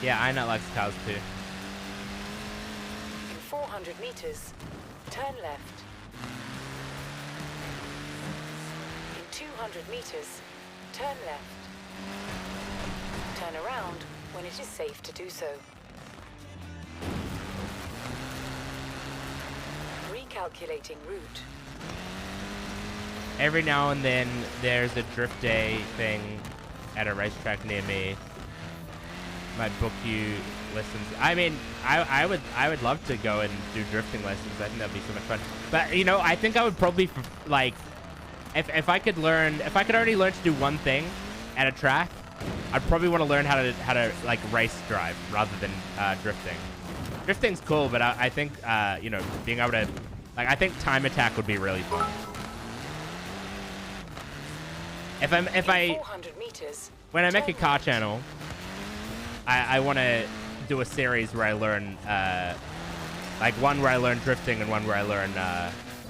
Yeah, I not like cars too. In 400 meters, turn left. In 200 meters, turn left. Turn around when it is safe to do so. Recalculating route. Every now and then there's a drift day thing at a racetrack near me. Might book you lessons. I mean, I would love to go and do drifting lessons. I think that'd be so much fun. But you know, I think I would probably like if I could only learn to do one thing at a track, I'd probably want to learn how to like race drive rather than drifting. Drifting's cool, but I think you know, being able to like I think time attack would be really fun. If I 400 meters, when I make a car channel, I want to do a series where I learn, like one where I learn drifting and one where I learn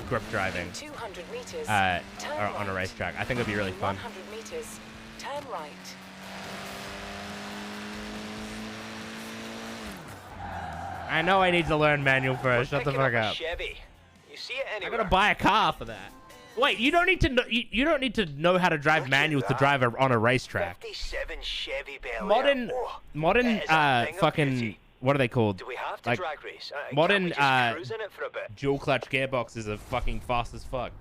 grip driving 200 meters, on a racetrack. I think it'd be really fun. 100 meters, turn right. I know I need to learn manual first. Shut the fuck up. Chevy. You see it I anywhere. gotta buy a car for that. Wait, you don't need to know. You don't need to know how to drive manual to drive on a racetrack. 57 Chevy Bel Air. Modern That is a thing of fucking beauty. what are they called? Do we have to Like drag race? modern can't we just cruise in it for a bit? dual clutch gearboxes are fucking fast as fuck.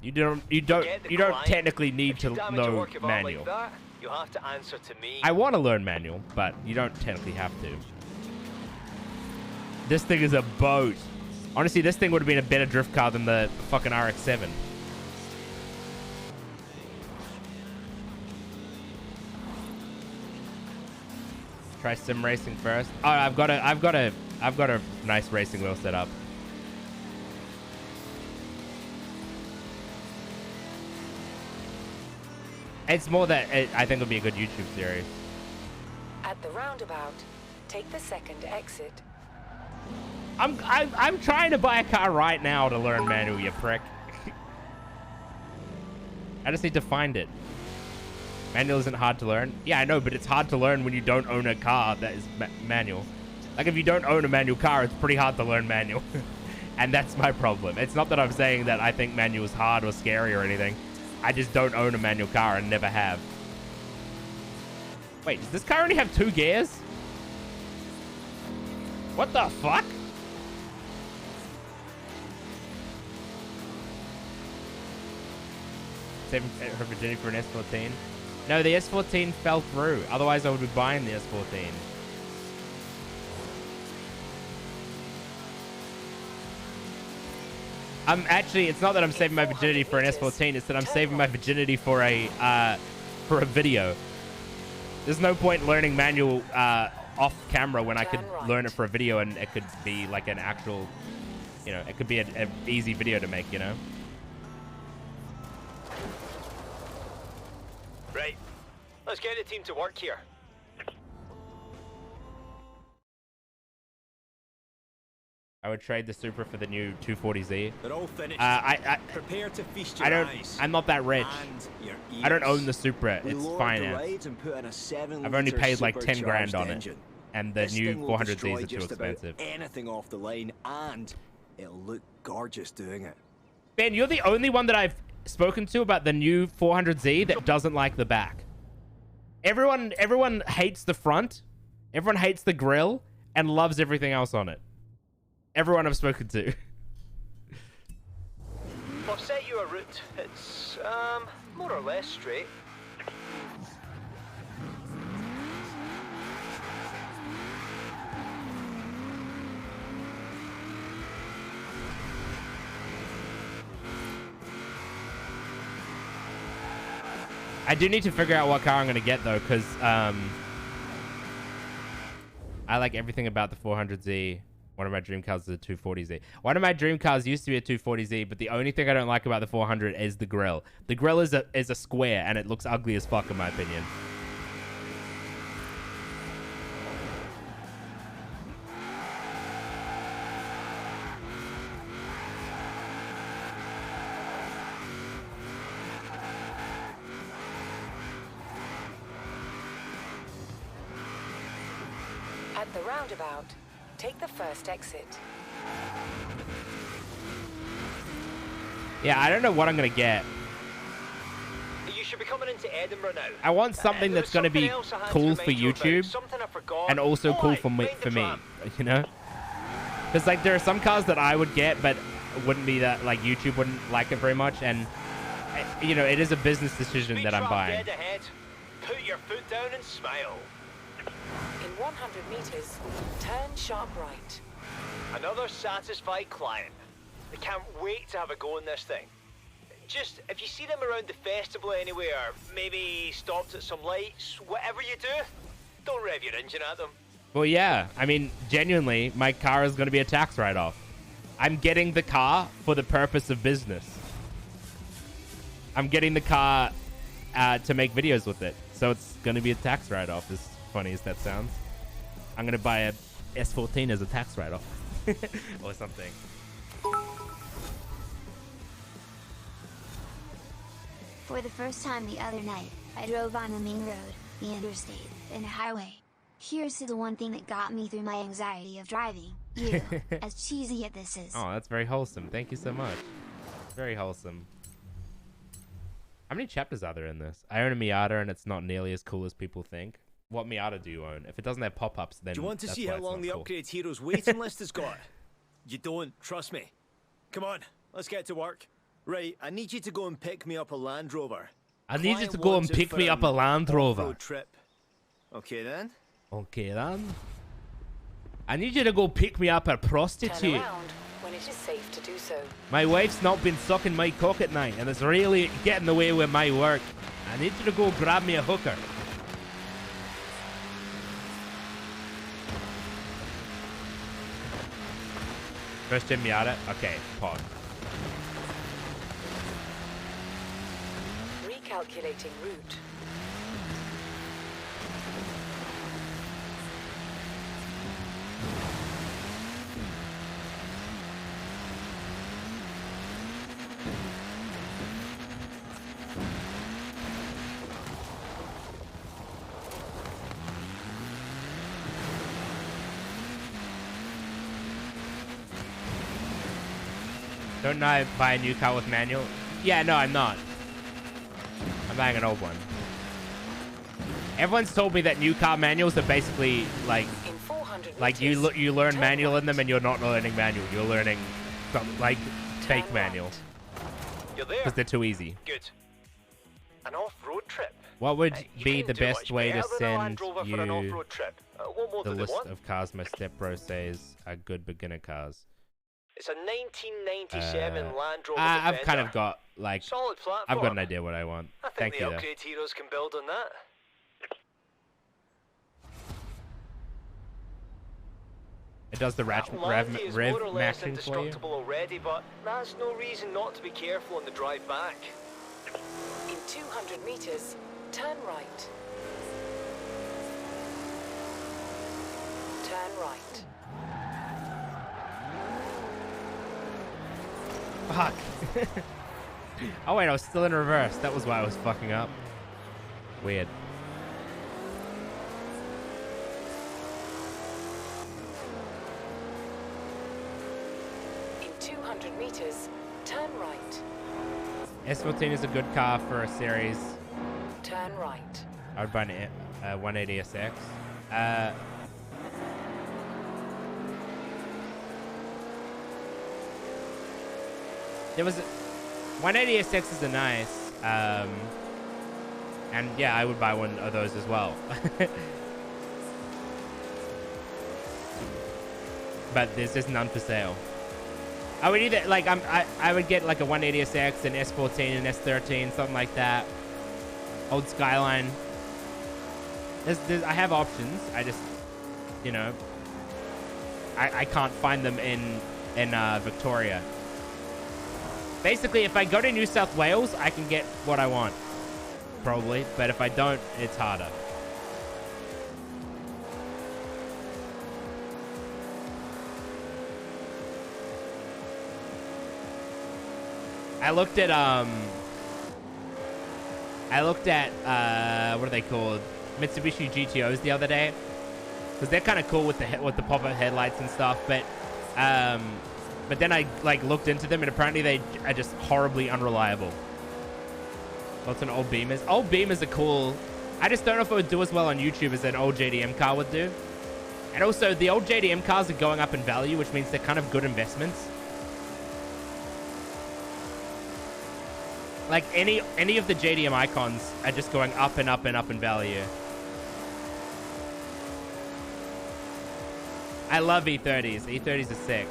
You don't Forget the client. technically need If to you damage a know work of art manual. Like that, you'll have to answer to me. I want to learn manual, but you don't technically have to. This thing is a boat. Honestly, this thing would have been a better drift car than the fucking RX-7. Try sim racing first. Oh, I've got a nice racing wheel set up. It's more that I think it'll be a good YouTube series. At the roundabout, take the second exit. I'm trying to buy a car right now to learn manual, you prick. I just need to find it. Manual isn't hard to learn. Yeah, I know, but it's hard to learn when you don't own a car that is manual. Like, if you don't own a manual car, it's pretty hard to learn manual. And that's my problem. It's not that I'm saying that I think manual is hard or scary or anything. I just don't own a manual car and never have. Wait, does this car only have 2 gears? What the fuck? Saving her virginity for an S14. No, the S14 fell through. Otherwise, I would be buying the S14. Actually, it's not that I'm saving my virginity for an S14. It's that I'm saving my virginity for a video. There's no point learning manual off camera when I could learn it for a video, and it could be like an actual, you know, it could be an easy video to make, you know. Right, Let's get the team to work here. I would trade the Supra for the new 240Z. They're all finished. Prepare to feast your eyes. I'm not that rich. I don't own the Supra. It's financed. I've only paid like 10 grand on it. And the new 400Zs are too expensive. Anything off the line, and it'll look gorgeous doing it. Ben, you're the only one that I've spoken to about the new 400Z that doesn't like the back. Everyone hates the front. Everyone hates the grille and loves everything else on it. Everyone I've spoken to. I've set you a route. It's, more or less straight. I do need to figure out what car I'm going to get, though, because I like everything about the 400Z. One of my dream cars is a 240Z. One of my dream cars used to be a 240Z, but the only thing I don't like about the 400 is the grille. The grille is a square, and it looks ugly as fuck, in my opinion. At the roundabout, take the first exit. Yeah, I don't know what I'm going to get. You should be coming into Edinburgh now. I want something that's going to be cool for YouTube and also cool for me, you know? Because, like, there are some cars that I would get, but wouldn't be that, like, YouTube wouldn't like it very much. And, you know, it is a business decision that I'm buying. Put your foot down and smile. In 100 meters, turn sharp right. Another satisfied client. They can't wait to have a go in this thing. Just, if you see them around the festival anywhere, maybe stopped at some lights, whatever you do, don't rev your engine at them. Well, yeah. I mean, genuinely, my car is going to be a tax write-off. I'm getting the car for the purpose of business. I'm getting the car to make videos with it. So it's going to be a tax write-off, as funny as that sounds. I'm going to buy a S14 as a tax write-off. Or something. For the first time the other night, I drove on the main road, the interstate, and a highway. Here's to the one thing that got me through my anxiety of driving. You, as cheesy as this is. Oh, that's very wholesome. Thank you so much. Very wholesome. How many chapters are there in this? I own a Miata and it's not nearly as cool as people think. What Miata do you own? If it doesn't have pop-ups, then do you want to that's see why how it's long not the cool. Upgrade Heroes waiting list has got? You don't, trust me. Come on, let's get to work. Right, I need you to go and pick me up a Land Rover. I need you to go and pick me up a Land Rover. Trip. Okay then? Okay then. I need you to go pick me up a prostitute. Turn around when it is safe to do so. My wife's not been sucking my cock at night and it's really getting in the way with my work. I need you to go grab me a hooker. First in Miata? Okay, pause. Recalculating route. Don't I buy a new car with manual? Yeah, no, I'm not. I'm buying an old one. Everyone's told me that new car manuals are basically like you learn manual in them and you're not learning manual. You're learning some, like fake manual. You're there. Because they're too easy. Good. An off-road trip. What would be the best way to send you the list of cars my stepbro says are good beginner cars? It's a 1997 Land Rover I've Defender. kind of got like Solid platform. I've got an idea what I want. I think Thank the you though. Upgrade Heroes can build on that. It does the rev matching for you. Already, but that's no reason not to be careful on the drive back. In 200 meters, turn right. Turn right. Fuck. Oh wait, I was still in reverse. That was why I was fucking up. Weird. In 200 meters, turn right. S14 is a good car for a series. Turn right. I would buy a 180 SX. There was 180 SXs are nice, and yeah, I would buy one of those as well. But there's just none for sale. I would either like I would get like a 180 SX, an S14, and S13, something like that. Old Skyline. I have options. I just, you know, I can't find them in Victoria. Basically, if I go to New South Wales, I can get what I want, probably. But if I don't, it's harder. I looked at what are they called? Mitsubishi GTOs the other day, because they're kind of cool with the pop-up headlights and stuff. But then I like looked into them, and apparently they are just horribly unreliable. What's an old Beamers? Old Beamers are cool. I just don't know if it would do as well on YouTube as an old JDM car would do. And also, the old JDM cars are going up in value, which means they're kind of good investments. Like any of the JDM icons are just going up and up and up in value. I love E30s. E30s are sick.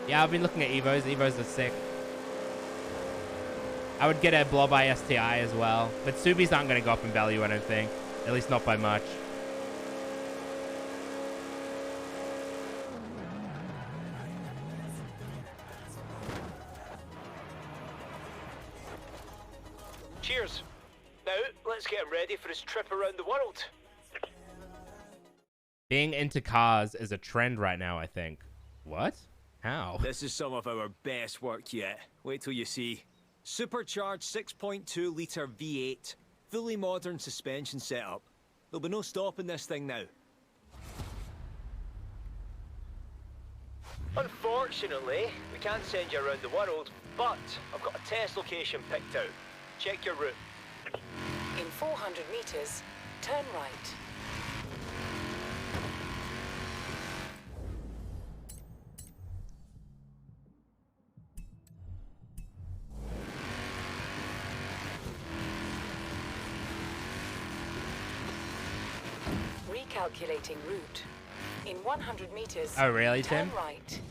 Yeah, I've been looking at Evos. Evos are sick. I would get a Blob Eye STI as well. But Subis aren't going to go up in value, I don't think. At least not by much. Cheers. Now, let's get him ready for his trip around the world. Being into cars is a trend right now, I think. What? How? This is some of our best work yet. Wait till you see. Supercharged 6.2 litre V8. Fully modern suspension setup. There'll be no stopping this thing now. Unfortunately, we can't send you around the world, but I've got a test location picked out. Check your route. In 400 meters, turn right. Recalculating route. In 100 meters, Oh, really, turn Tim? right.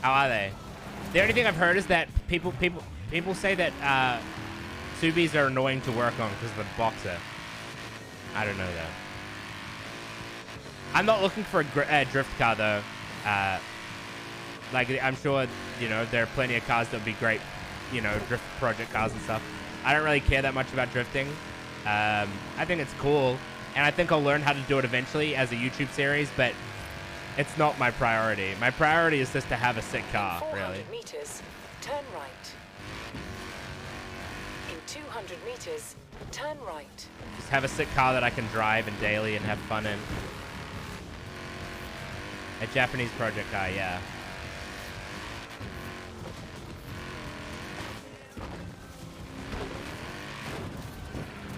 How are they? The only thing I've heard is that people say that Subis are annoying to work on because of the boxer. I don't know though. I'm not looking for a drift car though. Like I'm sure you know there are plenty of cars that would be great, you know, drift project cars and stuff. I don't really care that much about drifting. I think it's cool, and I think I'll learn how to do it eventually as a YouTube series, but it's not my priority. My priority is just to have a sick car, In 400 really. meters, turn right. In 200 meters, turn right. Just have a sick car that I can drive in daily and have fun in. A Japanese project car, yeah.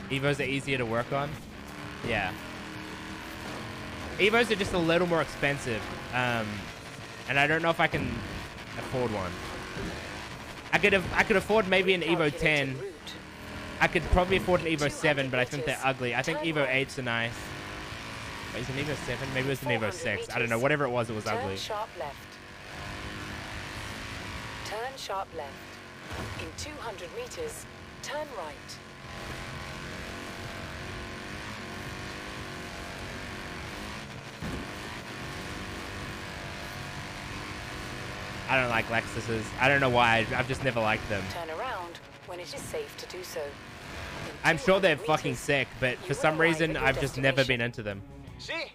Evos are easier to work on? Yeah. Evos are just a little more expensive. And I don't know if I can afford one. I could afford maybe an Evo 10. I could probably afford an Evo 7, but I think they're ugly. I think Evo 8s are nice. Wait, is it an Evo 7? Maybe it was an Evo 6. I don't know. Whatever it was ugly. Turn sharp left. Turn sharp left. In 200 meters, turn right. I don't like Lexuses. I don't know why. I've just never liked them. Turn around when it is safe to do so. In I'm sure they're fucking sick, but for some reason, I've just never been into them. See?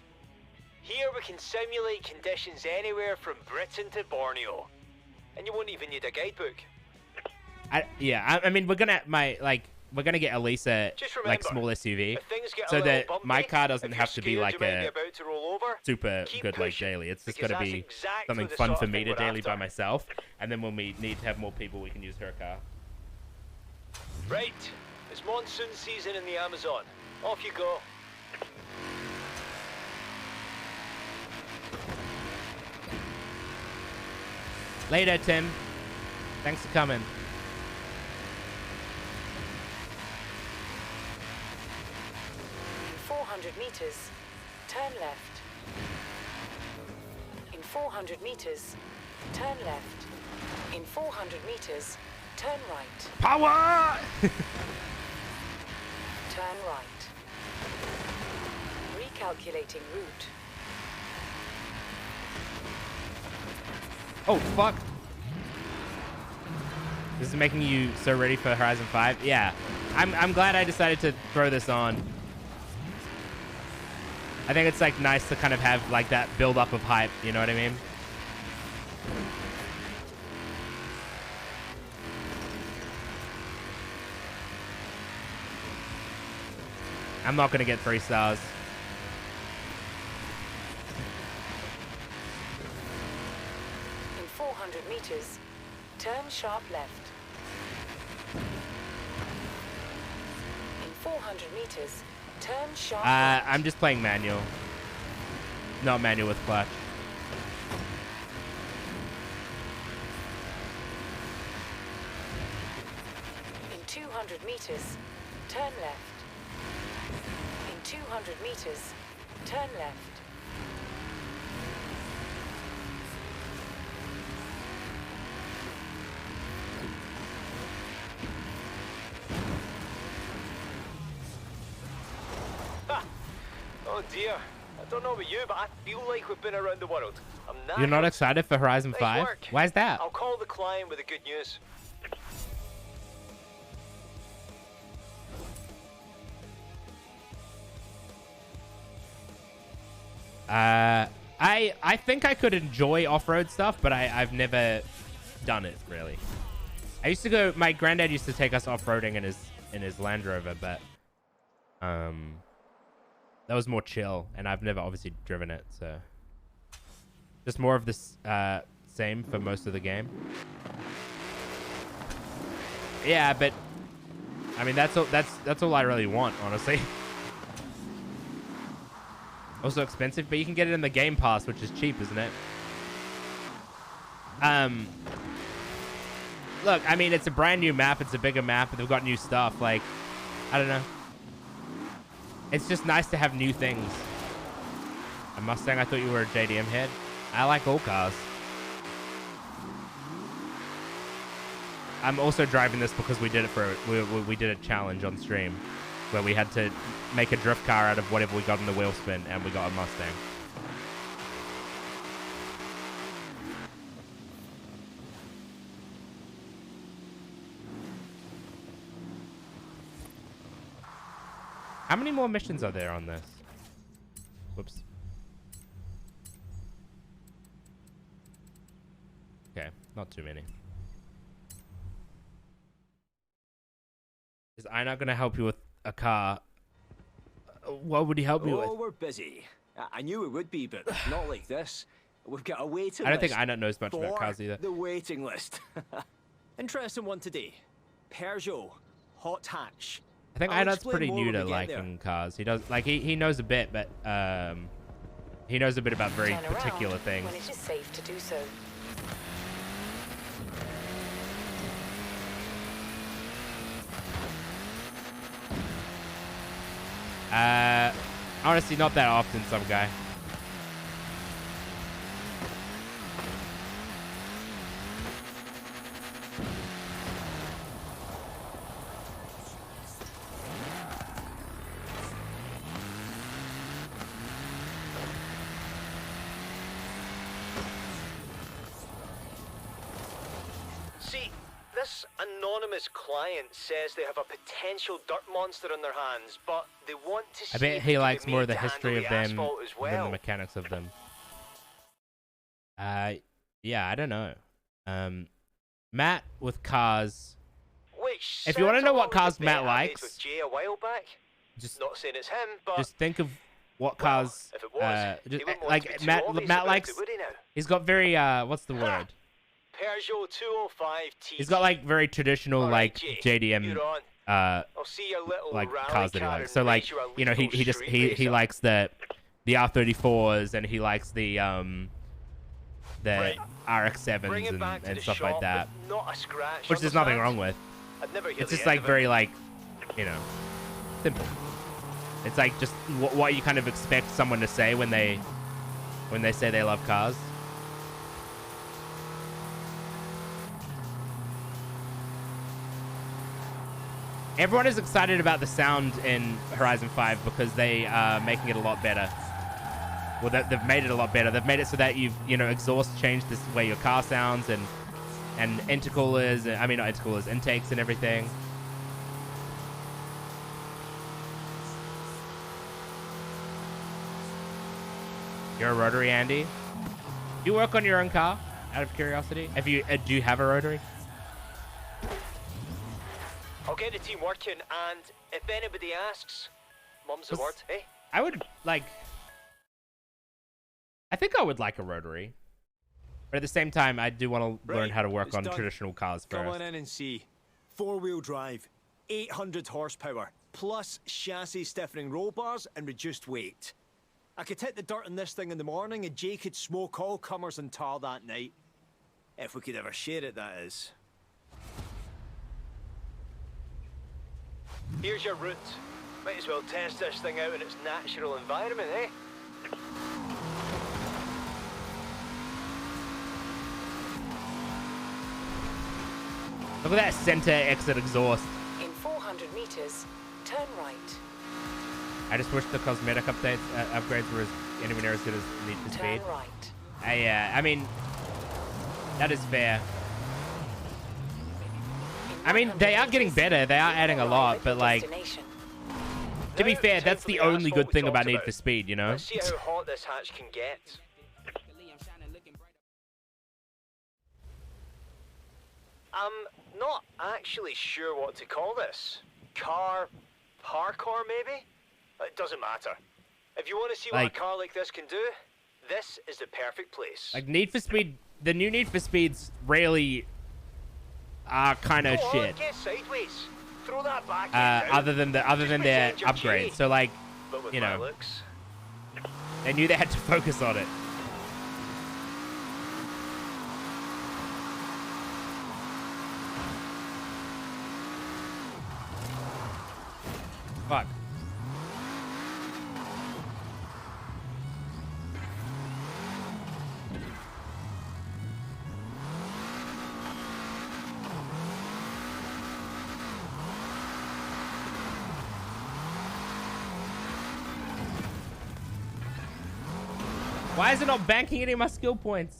Here we can simulate conditions anywhere from Britain to Borneo. And you won't even need a guidebook. I mean, we're gonna get Elisa like small SUV, so that my car doesn't have to be like a super good like daily. It's just gonna be something fun for me to daily by myself, and then when we need to have more people, we can use her car. Right, it's monsoon season in the Amazon. Off you go. Later, Tim. Thanks for coming. In 400 meters, turn left. In 400 meters, turn left. In 400 meters, turn right. Power! Turn right. Recalculating route. Oh, fuck. This is making you so ready for Horizon 5? Yeah. I'm glad I decided to throw this on. I think it's like nice to kind of have like that build up of hype, you know what I mean? I'm not gonna get 3 stars. In 400 meters, turn sharp left. In 400 meters, turn sharp left. I'm just playing manual. Not manual with clutch. In 200 meters, turn left. In 200 meters, turn left. Oh dear, I don't know about you, but I feel like we've been around the world. You're not excited for Horizon 5? Why is that? I'll call the client with the good news. I think I could enjoy off-road stuff, but I've never done it really. I used to go. My granddad used to take us off-roading in his Land Rover, but that was more chill, and I've never obviously driven it, so just more of this same for most of the game. Yeah, but I mean that's all I really want, honestly. Also expensive, but you can get it in the Game Pass, which is cheap, isn't it? Look, I mean, it's a brand new map. It's a bigger map. They've got new stuff. Like, I don't know. It's just nice to have new things. A Mustang, I thought you were a JDM head. I like all cars. I'm also driving this because we did it for we did a challenge on stream where we had to make a drift car out of whatever we got in the wheel spin, and we got a Mustang. How many more missions are there on this? Whoops. Okay, not too many. Is I not going to help you with a car? What would he help me with? Oh, we're busy. I knew it would be, but not like this. We've got a waiting list. I don't think I knows much about cars either. The waiting list. Interesting one today. Peugeot Hot Hatch. I think Inut's pretty new to liking cars. He does like he knows a bit, but he knows a bit about very particular things. When it is safe to do so. Honestly, not that often, some guy. anonymous client says they have a potential dirt monster on their hands, but they want to see I bet if he they can likes be more made of the to history of handle the them asphalt as than the well. mechanics of them. Yeah, I don't know. Matt with cars. Which If you want to sounds know a what lot like cars the Matt bet I made likes, with Jay a while back. just Not saying it's him, but just think of what well, cars. if it was, he Just, wouldn't want to be like too Matt obvious Matt about likes. it, would he now? He's got very what's the word? Peugeot 205 T. He's got like very traditional All right, like Jay, JDM you're on. uh I'll see your little like rally cars that he car likes. and So like race you a you know he lethal just street he racer. likes the R34s and he likes the Right. RX-7s Bring it back to and the stuff shop, like that, but not a scratch. which there's nothing understand? wrong with. I'd never hear It's the just end like of it. very like, you know, simple. It's like just what you kind of expect someone to say when they say they love cars. Everyone is excited about the sound in Horizon 5 because they are making it a lot better. Well, they've made it a lot better. They've made it so that exhaust changed this way your car sounds and intercoolers. I mean, not intercoolers, intakes and everything. You're a rotary, Andy? Do you work on your own car? Out of curiosity, if you do you have a rotary? I'll get the team working, and if anybody asks, mum's the word, eh? I would like. I think I would like a rotary, but at the same time, I do want to learn how to work on traditional cars first. Come on in and see. 4-wheel drive, 800 horsepower, plus chassis stiffening roll bars and reduced weight. I could hit the dirt on this thing in the morning, and Jay could smoke all comers and tar that night. If we could ever share it, that is. Here's your route. Might as well test this thing out in its natural environment, eh? Look at that center exit exhaust. In 400 meters, turn right. I just wish the cosmetic upgrades were anywhere near as good as Need for Speed. Turn right. I mean, that is fair. I mean, they are getting better. They are adding a lot, but like, to be fair, that's the only good thing about Need for Speed, you know? Let's see how hot this hatch can get. I'm not actually sure what to call this. Car parkour, maybe? It doesn't matter. If you want to see what a car like this can do, this is the perfect place. Like Need for Speed, the new Need for Speeds rarely are kind of shit. Get sideways. Throw that back other than their upgrades. So like, you know, looks. they knew they had to focus on it. Fuck. Why is it not banking any of my skill points?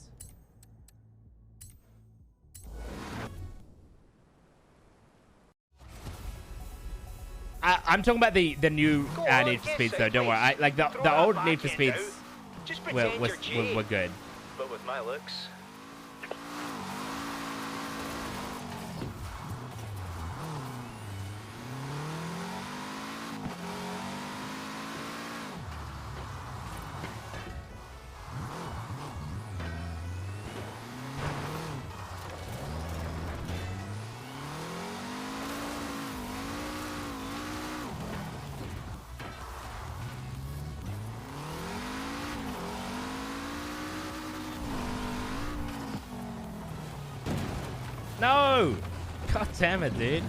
I'm talking about the new Need for Speeds though. Don't worry. Like the old Need for Speeds were good. But with my looks. No! God damn it, dude.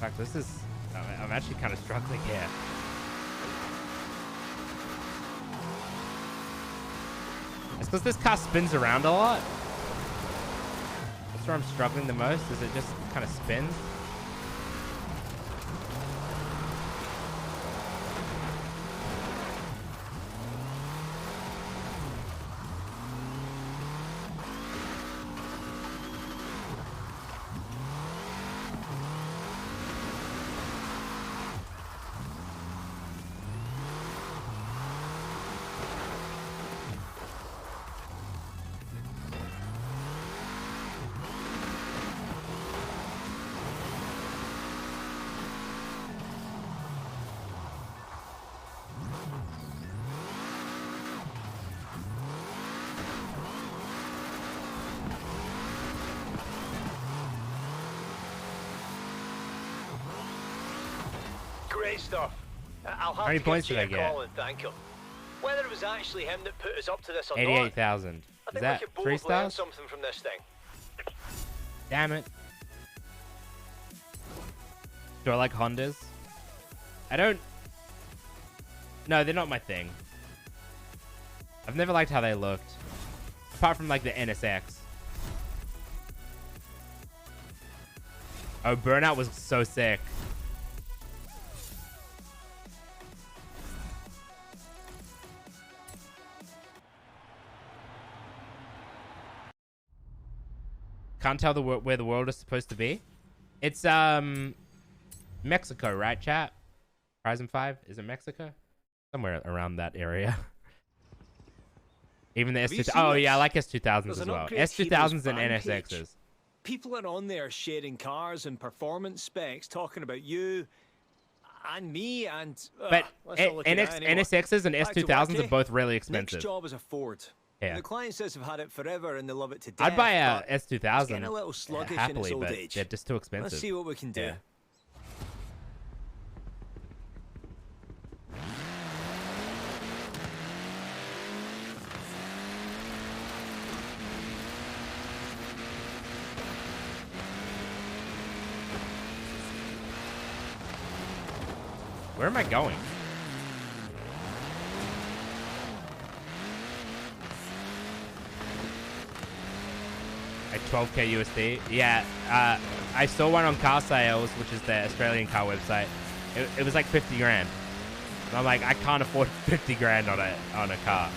Fuck, this is... I'm actually kind of struggling here. It's because this car spins around a lot. That's where I'm struggling the most, is it just kind of spins. Great stuff. I'll have How many to points give did I Jay a get? call and thank him. Whether it was actually him that put us up to this or not, 88,000. I Is think that we could 3 both learn stars? something from this thing. Damn it. Do I like Hondas? I don't... No, they're not my thing. I've never liked how they looked. Apart from, like, the NSX. Oh, Burnout was so sick. Can't tell where the world is supposed to be. It's Mexico, right, chat? Horizon 5, is it Mexico? Somewhere around that area. Even the S2000s. Oh yeah, I like S2000s as well. S2000s and NSXs. People are on there sharing cars and performance specs, talking about you and me and. But NSXs and S2000s are both really expensive. Next job is a Ford. Yeah. The client says they've had it forever and they love it to death. I'd buy a it's S2000 getting a little sluggish happily, in its old but age. they're just too expensive. Let's see what we can do. Yeah. Where am I going? At 12k USD? Yeah, I saw one on Car Sales, which is the Australian car website. It was like 50 grand. And I'm like, I can't afford 50 grand on a car.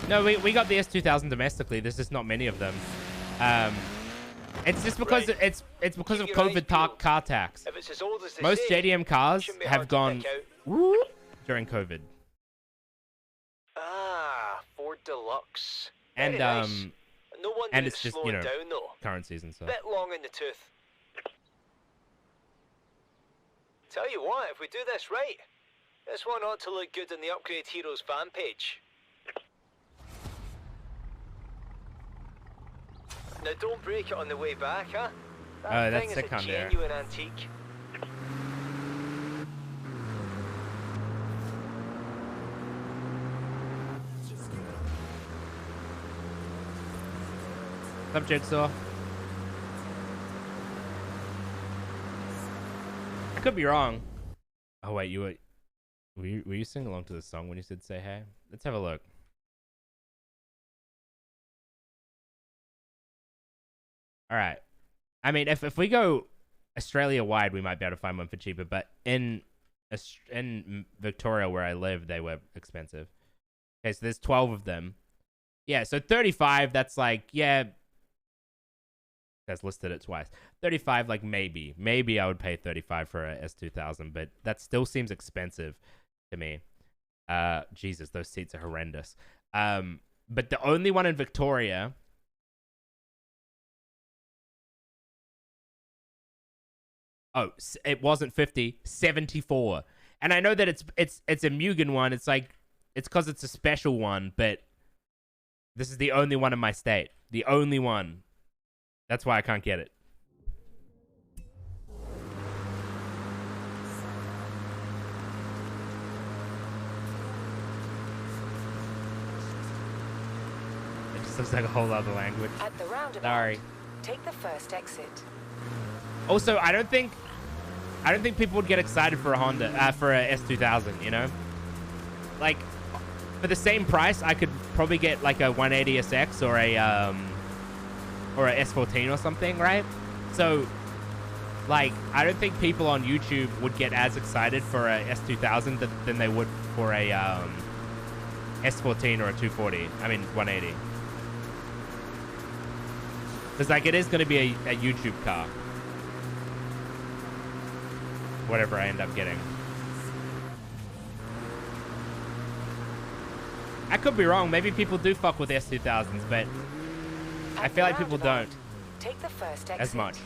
No, we got the S2000 domestically. There's just not many of them. It's just because it's because of COVID car tax. Most JDM cars have gone during COVID. Ah, Ford Deluxe. And nice. No wonder and it's just, you know, down, though. currencies and stuff. Bit long in the tooth. Tell you what, if we do this right, this one ought to look good on the Upgrade Heroes fan page. Now don't break it on the way back, huh? That that's thing is sick a on there. genuine antique. What's up, Jigsaw? I could be wrong. Oh wait, were you singing along to the song when you said say hey? Let's have a look. All right. I mean, if we go Australia wide, we might be able to find one for cheaper. But in Victoria, where I live, they were expensive. Okay, so there's 12 of them. Yeah, so 35. That's like, yeah. That's listed it twice. 35, like maybe I would pay 35 for a S2000, but that still seems expensive to me. Jesus, those seats are horrendous. But the only one in Victoria. Oh, it wasn't 50, 74. And I know that it's a Mugen one. It's like, it's because it's a special one, but this is the only one in my state. The only one. That's why I can't get it. Looks like a whole other language. At the roundabout, Sorry. take the first exit. Also, I don't think people would get excited for a Honda, for a S2000, you know? Like, for the same price, I could probably get like a 180SX or a S14 or something, right? So, like, I don't think people on YouTube would get as excited for a S2000 than they would for a S14 or a 240. I mean, 180. Because, like, it is going to be a YouTube car. Whatever I end up getting. I could be wrong. Maybe people do fuck with S2000s, but I feel like people don't take the first exit. as much.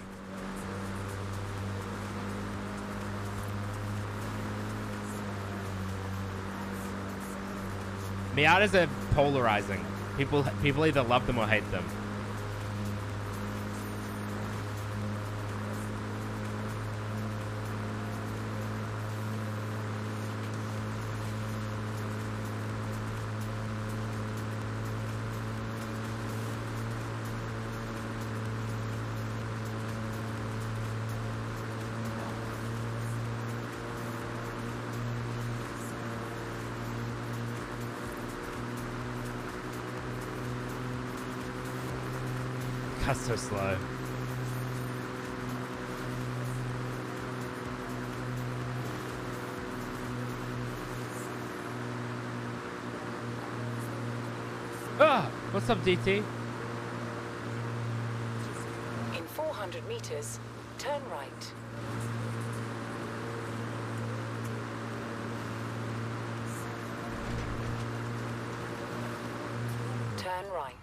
Miatas are polarizing. People either love them or hate them. That's so slow. Ah, what's up, DT? In 400 meters, turn right. Turn right.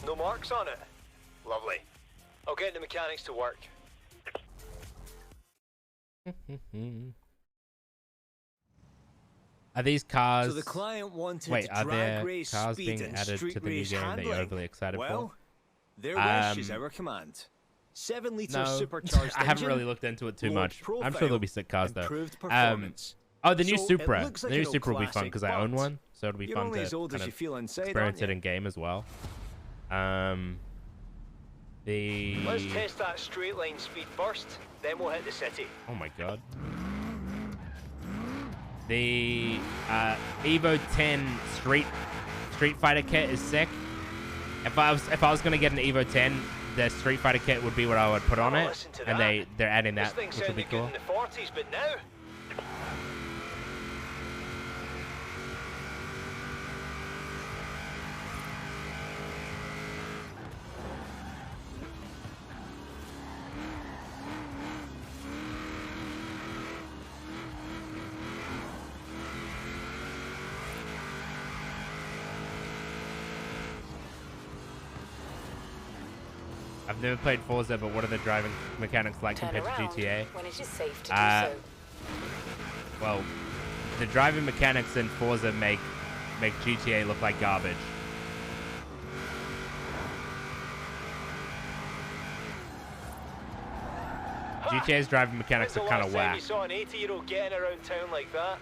No marks on it? Lovely. I'll get the mechanics to work. Are these cars... So the client wanted Wait, to are there drag race cars speed being and added street to the new race game that you're handling. overly excited Well, for? their wish is our command. 7-litre No, supercharged I haven't engine, really looked into it too low much. I'm sure profile, there'll be sick cars though. improved performance. Oh, the new So it Supra. looks The like new an old Supra will be fun classic, because I own but one, so it'll be you're fun only to as old as kind you of feel inside, experience aren't it you? in game as well. Let's test that straight line speed first, then we'll hit the city. Oh my god. The Evo 10 Street Fighter kit is sick. If I was gonna get an Evo 10, the Street Fighter kit would be what I would put on it, and they're adding that, which would be cool. This thing sounded good in the 40s, but now I've never played Forza, but what are the driving mechanics like Turn compared to around GTA? when it is safe to do so. Well, the driving mechanics in Forza make GTA look like garbage. GTA's driving mechanics are kind of whack. you saw an 80-year-old getting around town like that.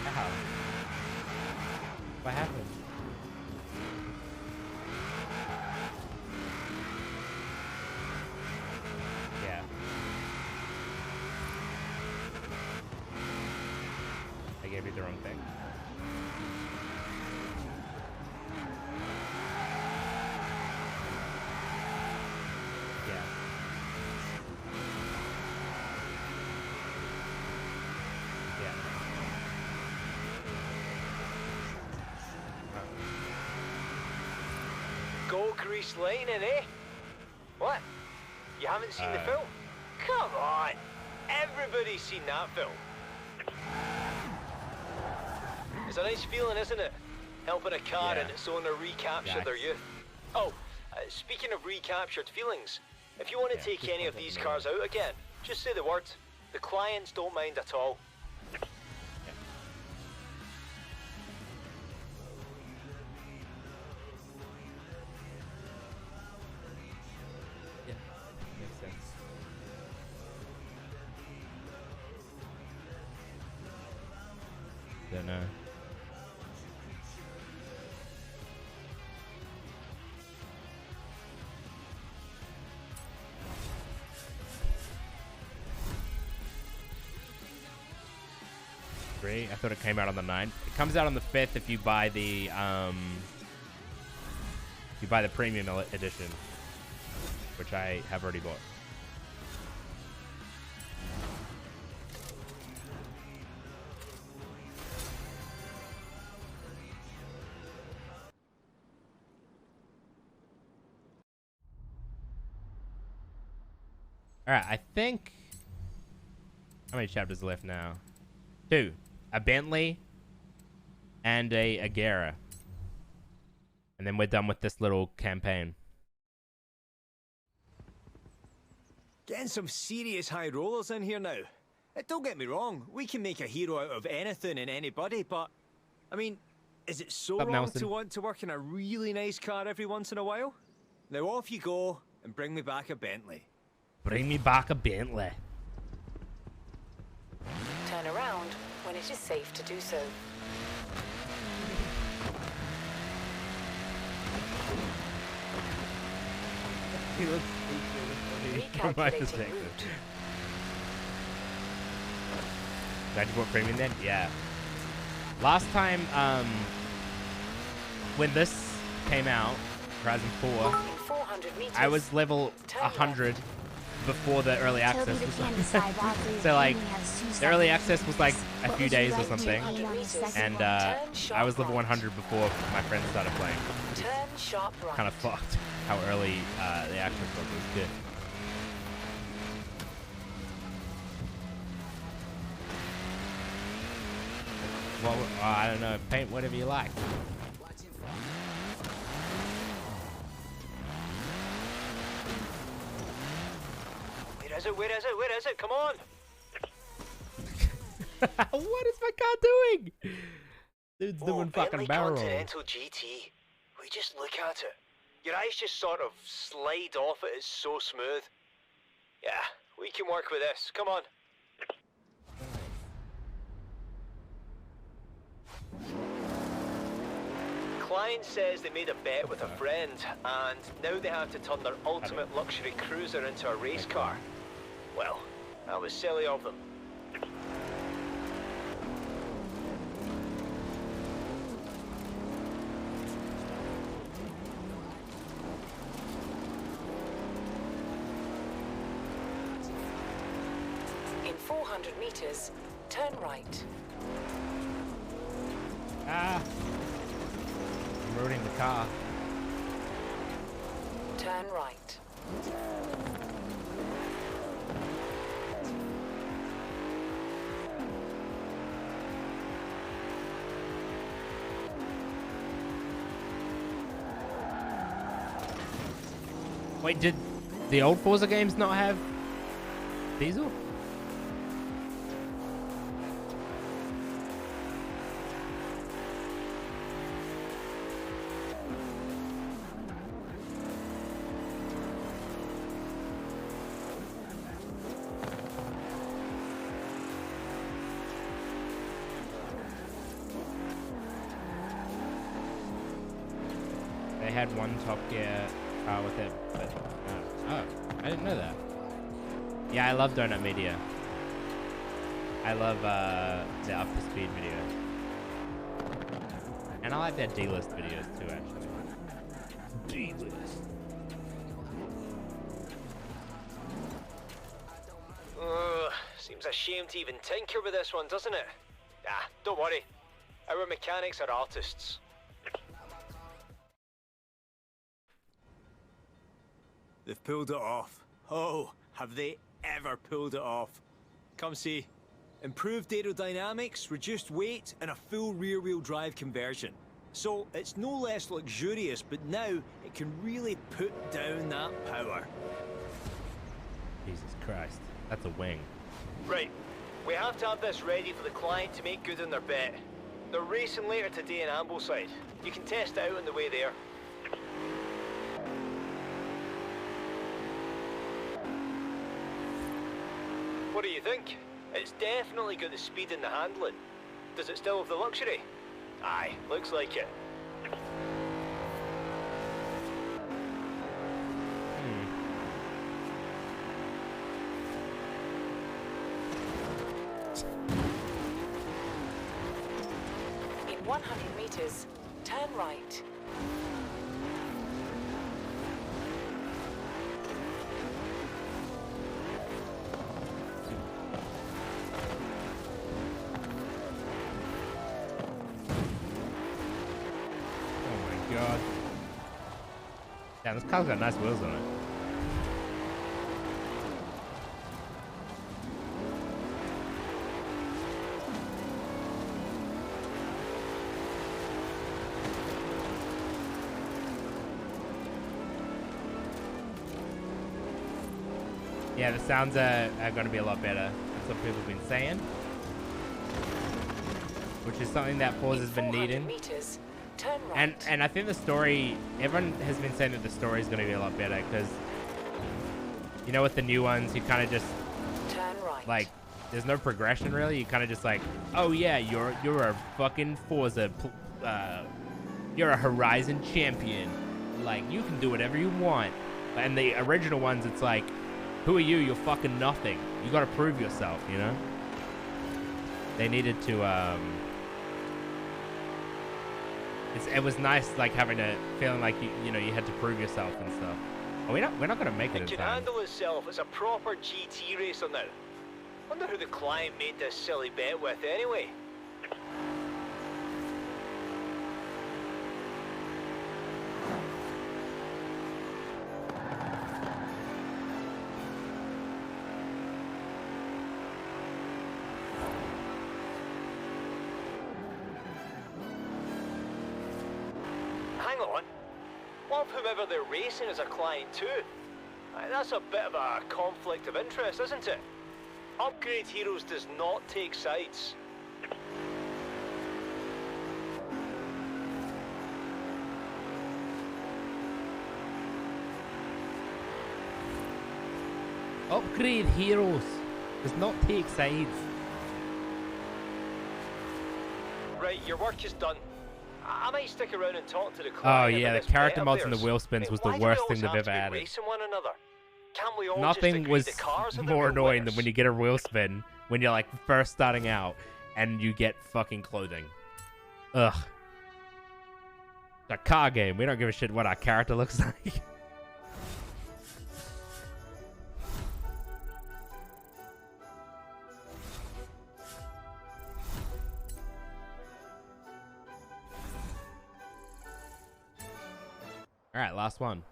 How? What happened? Yeah. I gave you the wrong thing. Yeah. Yeah. Go Grease Lightning, eh? What? You haven't seen the film? Come on! Everybody's seen that film. It's a nice feeling, isn't it? Helping a car Yeah. and its owner recapture their youth. Oh, speaking of recaptured feelings, if you want to take any of these cars out again, just say the word. The clients don't mind at all. Yeah, makes sense. Don't know. I thought it came out on the 9th. It comes out on the 5th if you buy the premium edition, which I have already bought. All right, I think how many chapters left now? 2. A Bentley and a Agera. And then we're done with this little campaign. Getting some serious high rollers in here now. Don't get me wrong, we can make a hero out of anything and anybody, but I mean, is it so Up, wrong Nelson. to want to work in a really nice car every once in a while? Now off you go and bring me back a Bentley. Bring me back a Bentley. Turn around when it is safe to do so. He looks from my Recalculating perspective. route. Glad you bought premium then? Yeah. Last time, when this came out, Horizon 4, In 400 meters, I was level turn 100 before the early access Toby the was Candy Side Walker So like, has two the early seconds. access was like a What few would you days or like to something, aim on the second and one? I was level 100 before my friends started playing. turn sharp right. Kind of fucked how early the access was. It was good. Well, I don't know. Paint whatever you like. Where is it? Where is it? Where is it? Come on! What is my car doing? Dude's doing fucking Bentley barrel rolls. Continental GT. We just look at it. Your eyes just sort of slide off it. It's so smooth. Yeah, we can work with this. Come on. Client says they made a bet with a friend, and now they have to turn their ultimate luxury cruiser into a race car. Well, that was silly of them. In 400 meters, turn right. Ah! I'm ruining the car. Turn right. Wait, did the old Forza games not have diesel? They had one Top Gear car with it, but oh, I didn't know that. Yeah, I love Donut Media. I love the Up to Speed video, and I like their D-list videos too, actually. D-list. Seems a shame to even tinker with this one, doesn't it? Ah, don't worry. Our mechanics are artists. They've pulled it off. Oh, have they ever pulled it off? Come see. Improved aerodynamics, reduced weight, and a full rear-wheel drive conversion. So it's no less luxurious, but now it can really put down that power. Jesus Christ, that's a wing. Right, we have to have this ready for the client to make good on their bet. They're racing later today in Ambleside. You can test it out on the way there. What do you think? It's definitely got the speed and the handling. Does it still have the luxury? Aye, looks like it. In 100 meters, turn right. God. Yeah, this car's got nice wheels on it. Yeah, the sounds are going to be a lot better. That's what people have been saying. Which is something that Forza's been needing. Meters. Turn right. And I think the story, everyone has been saying that the story is going to be a lot better because, you know, with the new ones, you kind of just turn right. Like, there's no progression really. You kind of just like, oh yeah, you're a fucking Forza, you're a Horizon champion. Like, you can do whatever you want. And the original ones, it's like, who are you? You're fucking nothing. You got to prove yourself, you know. They needed to it was nice, like, having a feeling like you know you had to prove yourself and stuff. Oh, we're not gonna make it in It can time. handle itself as a proper GT racer now. Wonder who the client made this silly bet with anyway. Hang on. What if whomever they're racing is a client too? That's a bit of a conflict of interest, isn't it? Upgrade Heroes does not take sides. Upgrade Heroes does not take sides. Right, your work is done. I might stick around and talk to the client. Oh yeah, the about this character bet mods of and the theirs. wheel spins was the Why do we worst always thing they've have to ever be added. racing one another? Can't we all Nothing just agree was the cars are the more real annoying than winners? when you get a wheel spin when you're like first starting out and you get fucking clothing. Ugh. It's a car game. We don't give a shit what our character looks like. All right, last one.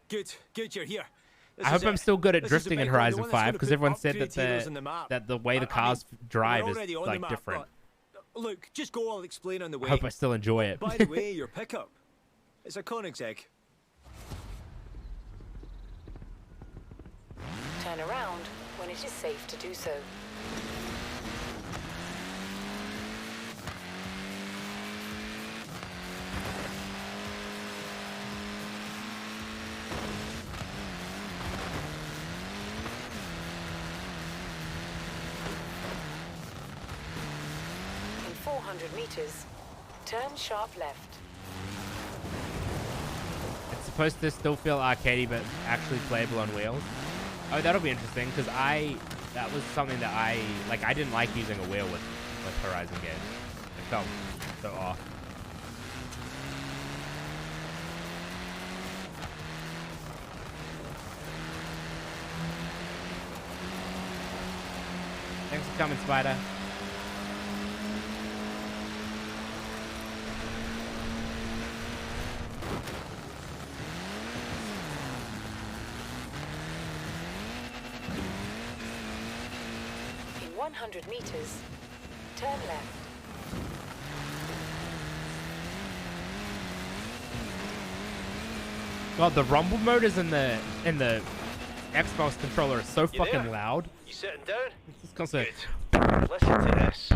Good, you're here. I hope I'm still good at drifting in Horizon 5 because everyone said upgrade heroes on the map. that the way the I cars mean, drive we're is already on the like map, different. but, look, just go. I'll explain on the way. I hope I still enjoy it. By the way, your pickup. It's a Koenigsegg. Turn around when it is safe to do so. In 400 meters, turn sharp left. It's supposed to still feel arcadey, but actually playable on wheels. Oh, that'll be interesting because that was something that I didn't like using a wheel with Horizon games. It felt so off. Thanks for coming, Spider. 100 meters, turn left. God, the rumble mode is in the Xbox controller is so fucking there? loud. You sitting down? It's just constant. Good. Listen to this.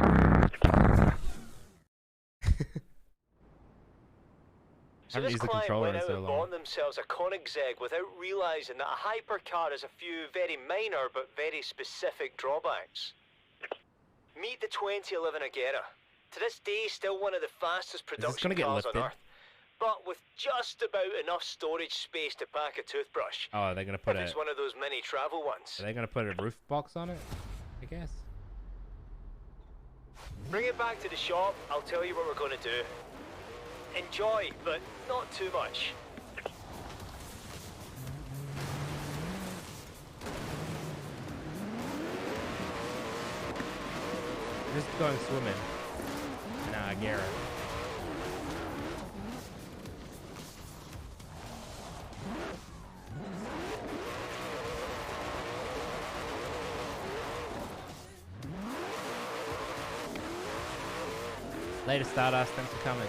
So haven't this used the client controller went in out so and long. bought themselves a Koenigsegg without realising that a hypercar has a few very minor but very specific drawbacks. Meet the 2011 Agera. To this day, still one of the fastest production cars on Earth, but with just about enough storage space to pack a toothbrush. Oh, are they gonna put it's one of those mini travel ones. Are they gonna put a roof box on it? I guess. Bring it back to the shop. I'll tell you what we're going to do. Enjoy, but not too much. Just going swimming. Nah, Garrett. Later, Stardust. Thanks for coming.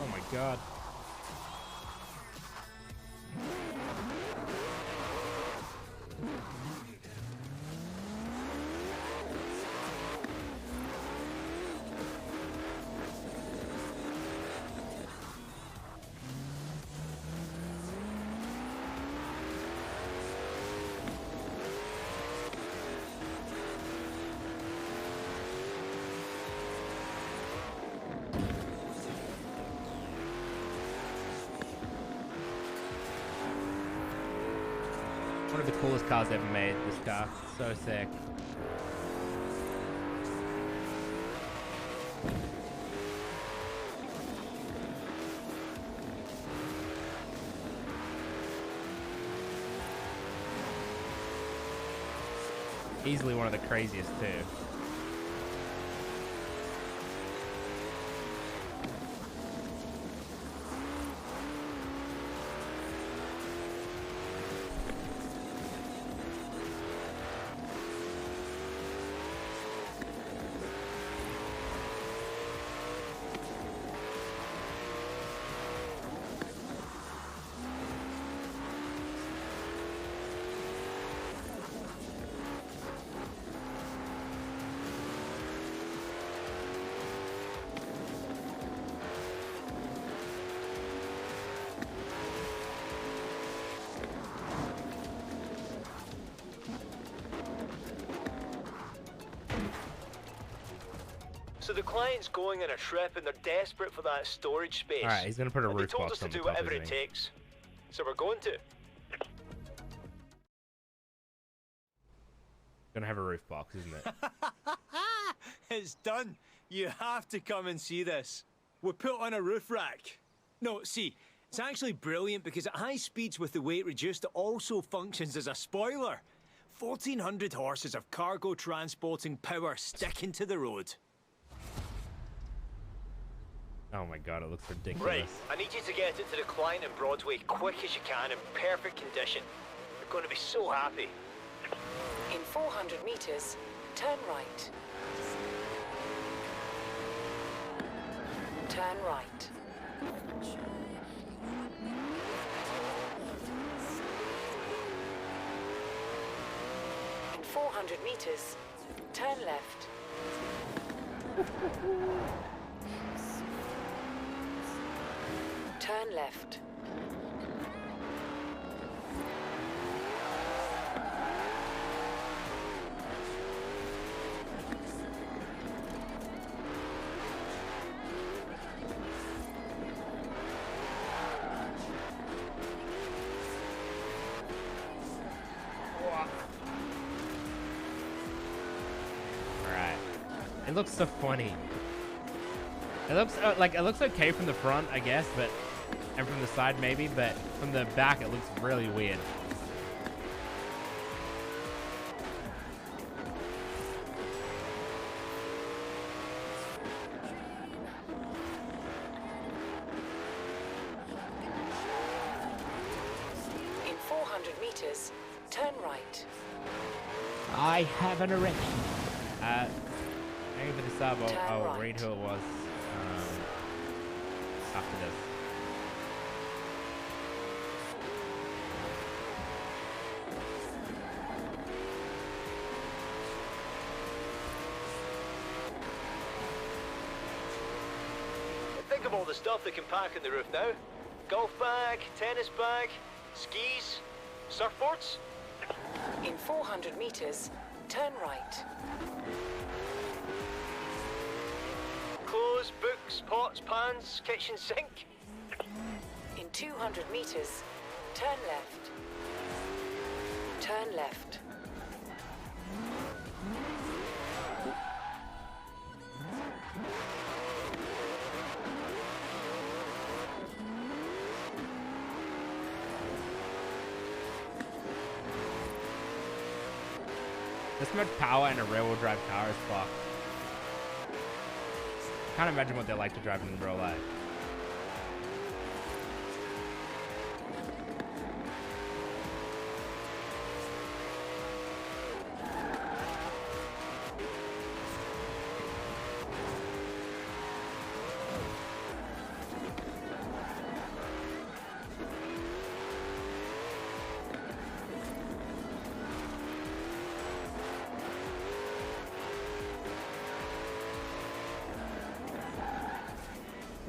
Oh my God. One of the coolest cars ever made, this car. So sick. Easily one of the craziest too. So the client's going on a trip and they're desperate for that storage space. All right, he's gonna put a roof box on the top. They told us to do whatever it takes, so we're going to. Gonna have a roof box, isn't it? It's done. You have to come and see this. We're put on a roof rack. No, see, it's actually brilliant because at high speeds with the weight reduced, it also functions as a spoiler. 1,400 horses of cargo transporting power sticking to the road. Oh my God, it looks ridiculous. Right, I need you to get it to the client in Broadway quick as you can in perfect condition. They're going to be so happy. In 400 meters, turn right. Turn right. In 400 meters, turn left. Turn left. It looks so funny. It looks like it looks okay from the front, I guess, but and from the side maybe, but from the back it looks really weird. I have an erection. Thank you for the sub. I'll read who it was after this. Think of all the stuff they can pack in the roof now. Golf bag, tennis bag, skis, surfboards. In 400 meters, turn right. Clothes, books, pots, pans, kitchen sink. In 200 meters, turn left. Turn left. This much power in a rear-wheel drive car is fucked. Can't imagine what they're like to drive in real life.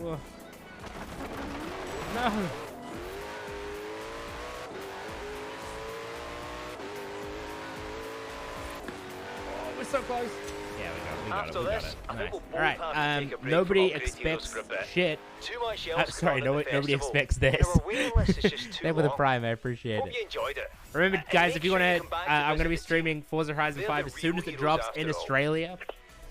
Whoa. No. Oh, we're so close. Yeah, we got it. After this, I think we'll both All right. have to take a break Nobody from Upgrade Heroes expects for a bit. shit. Too much else Sorry, going on at the nobody festival. expects this. Our waiting list is just too Thank you for the long. prime. I appreciate Hope it. you enjoyed it. Remember, guys, make if you sure want you to, come back to I'm going to be visit the streaming Forza Horizon They're 5 the as soon real as it heroes drops after in all. Australia,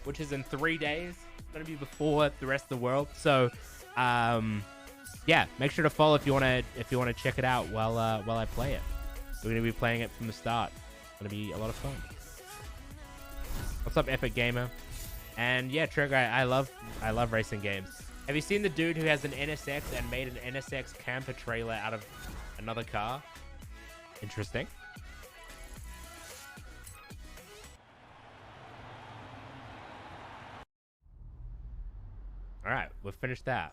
which is in 3 days. It's going to be before the rest of the world. So, yeah, make sure to follow if you want to check it out while I play it. We're going to be playing it from the start. It's going to be a lot of fun. What's up, Epic Gamer? And yeah, Trigger, I love racing games. Have you seen the dude who has an NSX and made an NSX camper trailer out of another car? Interesting. All right, we've finished that.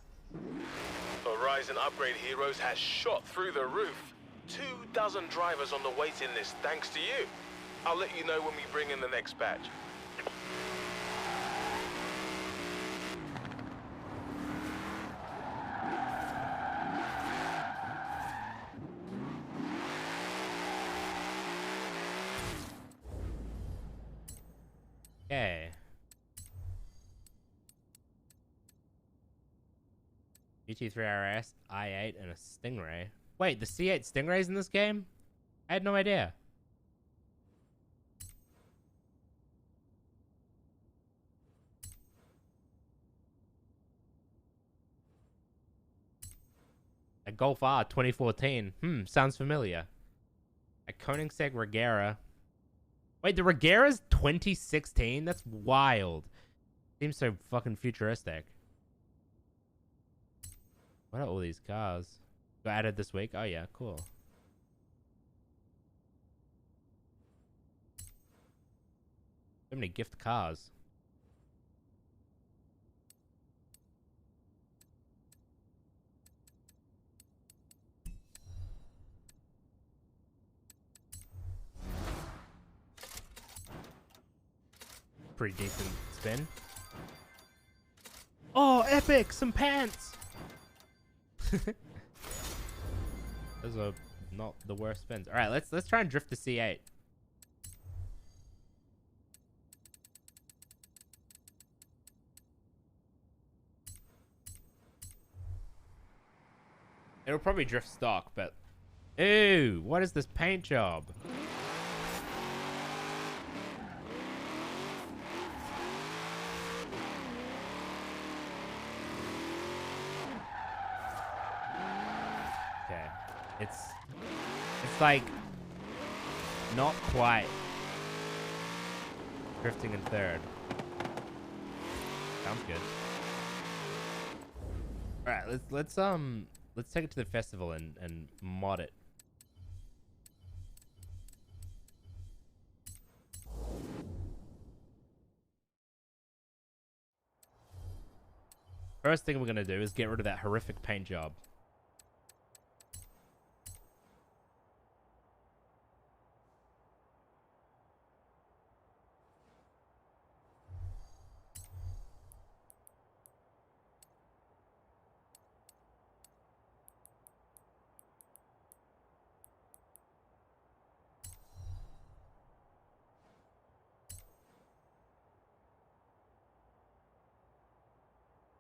Horizon Upgrade Heroes has shot through the roof. 24 drivers on the waiting list thanks to you. I'll let you know when we bring in the next batch. Okay. GT3 RS, i8, and a Stingray. Wait, the C8 Stingray's in this game? I had no idea. A Golf R 2014. Sounds familiar. A Koenigsegg Regera. Wait, the Regera's 2016? That's wild. Seems so fucking futuristic. What are all these cars? Got added this week? Oh yeah, cool. So many gift cars. Pretty decent spin. Oh, epic! Some pants! Those are not the worst spins. All right, let's try and drift the C8. It'll probably drift stock, but ew, what is this paint job? It's like not quite drifting in third. Sounds good. All right, let's take it to the festival and mod it. First thing we're going to do is get rid of that horrific paint job.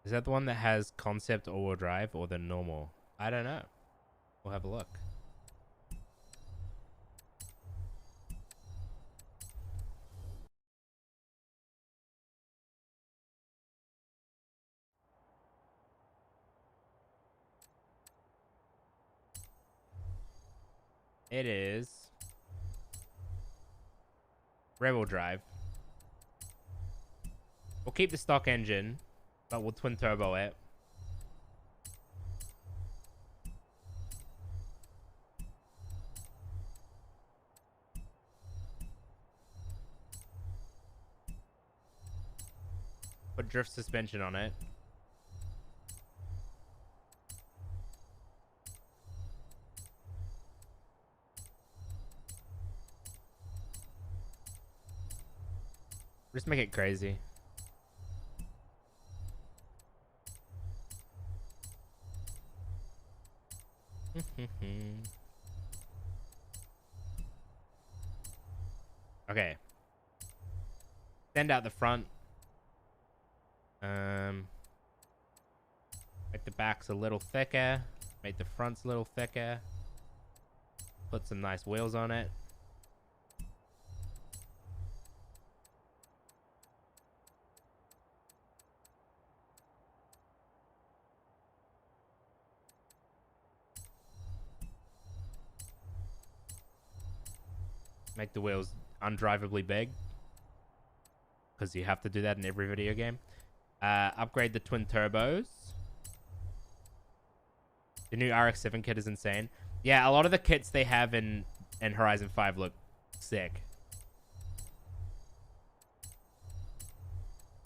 Is that the one that has concept all-wheel drive or the normal? I don't know. We'll have a look. It is rear-wheel drive. We'll keep the stock engine, but we'll twin turbo it. Put drift suspension on it. Just make it crazy. Okay. Send out the front. Make the backs a little thicker. Make the fronts a little thicker. Put some nice wheels on it. Make the wheels undrivably big, because you have to do that in every video game. Upgrade the twin turbos. The new RX-7 kit is insane. Yeah, a lot of the kits they have in Horizon 5 look sick.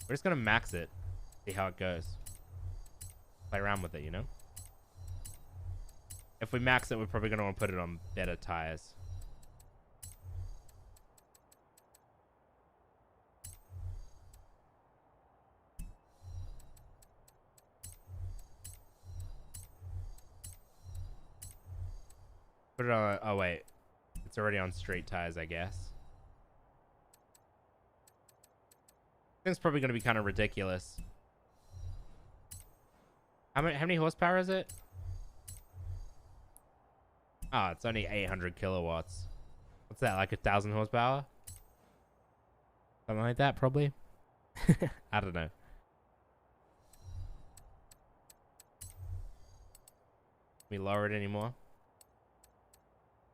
We're just gonna max it, see how it goes. Play around with it, you know? If we max it, we're probably gonna want to put it on better tires. Put it on. Oh wait, it's already on straight tires, I guess. I think it's probably going to be kind of ridiculous. How many horsepower is it? Oh, it's only 800 kilowatts. What's that, like 1,000 horsepower? Something like that, probably. I don't know. Can we lower it anymore?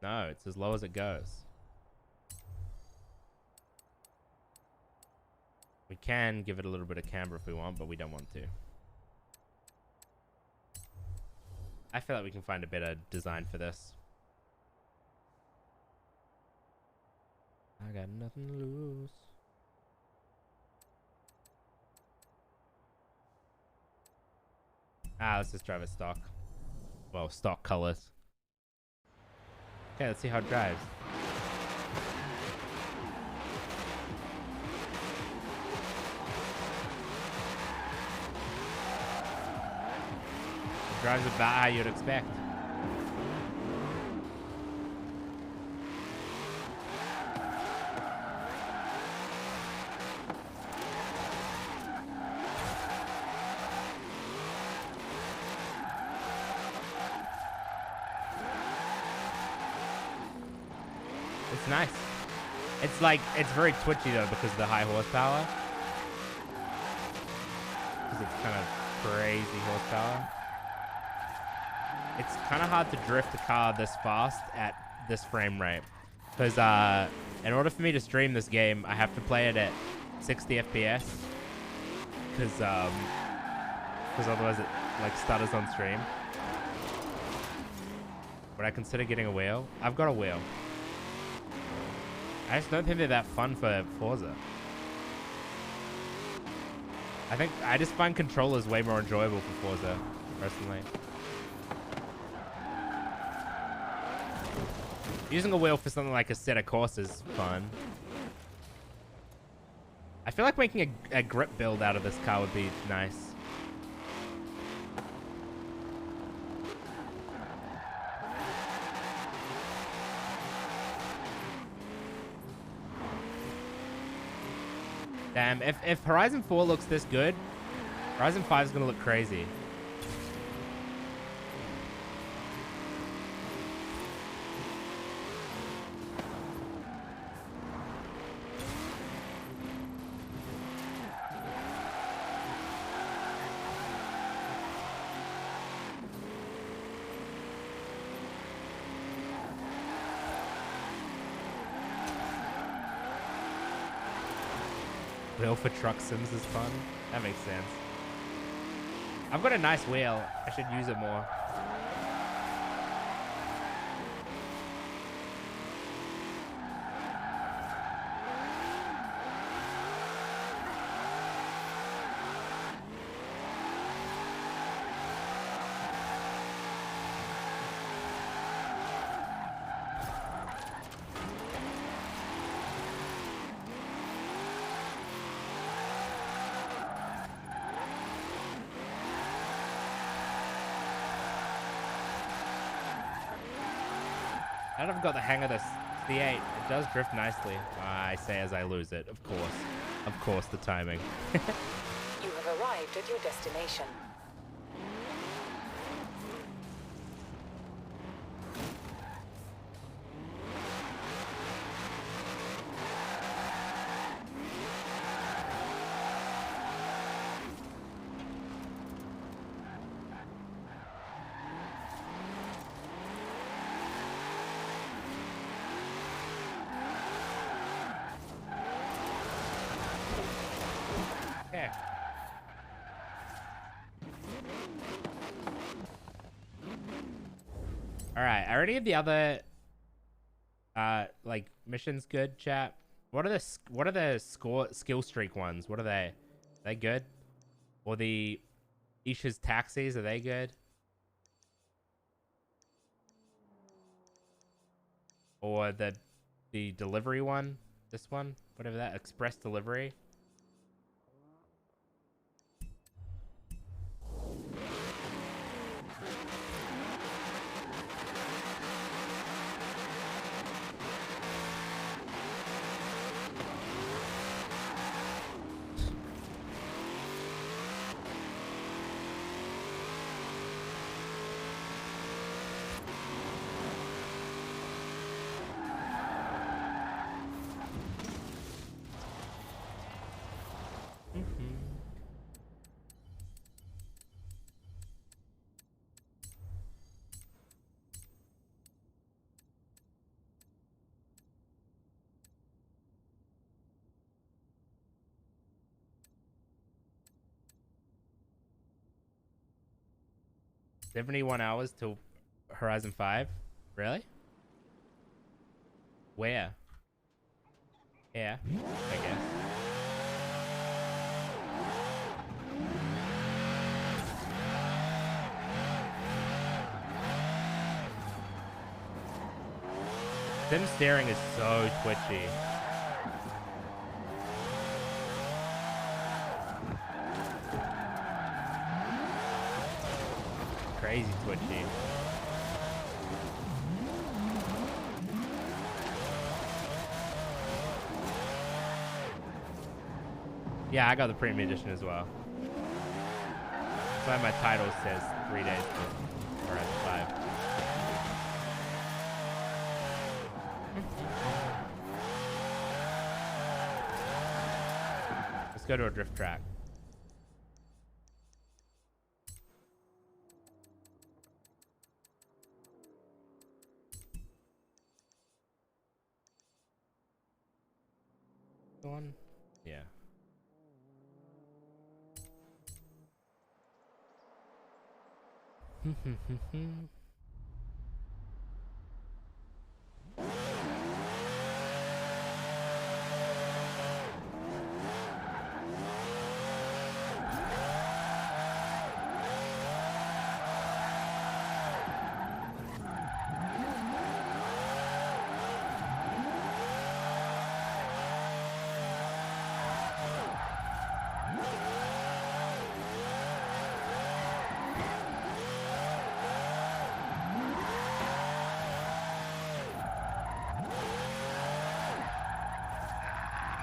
No, it's as low as it goes. We can give it a little bit of camber if we want, but we don't want to. I feel like we can find a better design for this. I got nothing to lose. Let's just drive it stock. Well, stock colors. Okay, let's see how it drives. It drives about how you'd expect. It's nice. It's like, it's very twitchy though because of the high horsepower. Because it's kind of crazy horsepower. It's kind of hard to drift a car this fast at this frame rate. Because in order for me to stream this game, I have to play it at 60 FPS. Because otherwise it like stutters on stream. Would I consider getting a wheel? I've got a wheel. I just don't think they're that fun for Forza. I think I just find controllers way more enjoyable for Forza, personally. Using a wheel for something like a set of course is fun. I feel like making a grip build out of this car would be nice. Damn, if Horizon 4 looks this good, Horizon 5 is gonna look crazy. Wheel for truck sims is fun. That makes sense. I've got a nice wheel. I should use it more. I've got the hang of this C8. It does drift nicely. I say as I lose it, of course. Of course, the timing. You have arrived at your destination. Alright, are any of the other like missions good, chat? What are the skill streak ones? What are they? Are they good? Or the Isha's taxis, are they good? Or the delivery one? This one? Whatever that, express delivery. $71 hours till Horizon 5? Really? Where? Yeah, I guess. Sim steering is so twitchy. Crazy twitchy. Yeah, I got the premium edition as well. That's why my title says 3 days for Horizon 5. Let's go to a drift track. One? Yeah.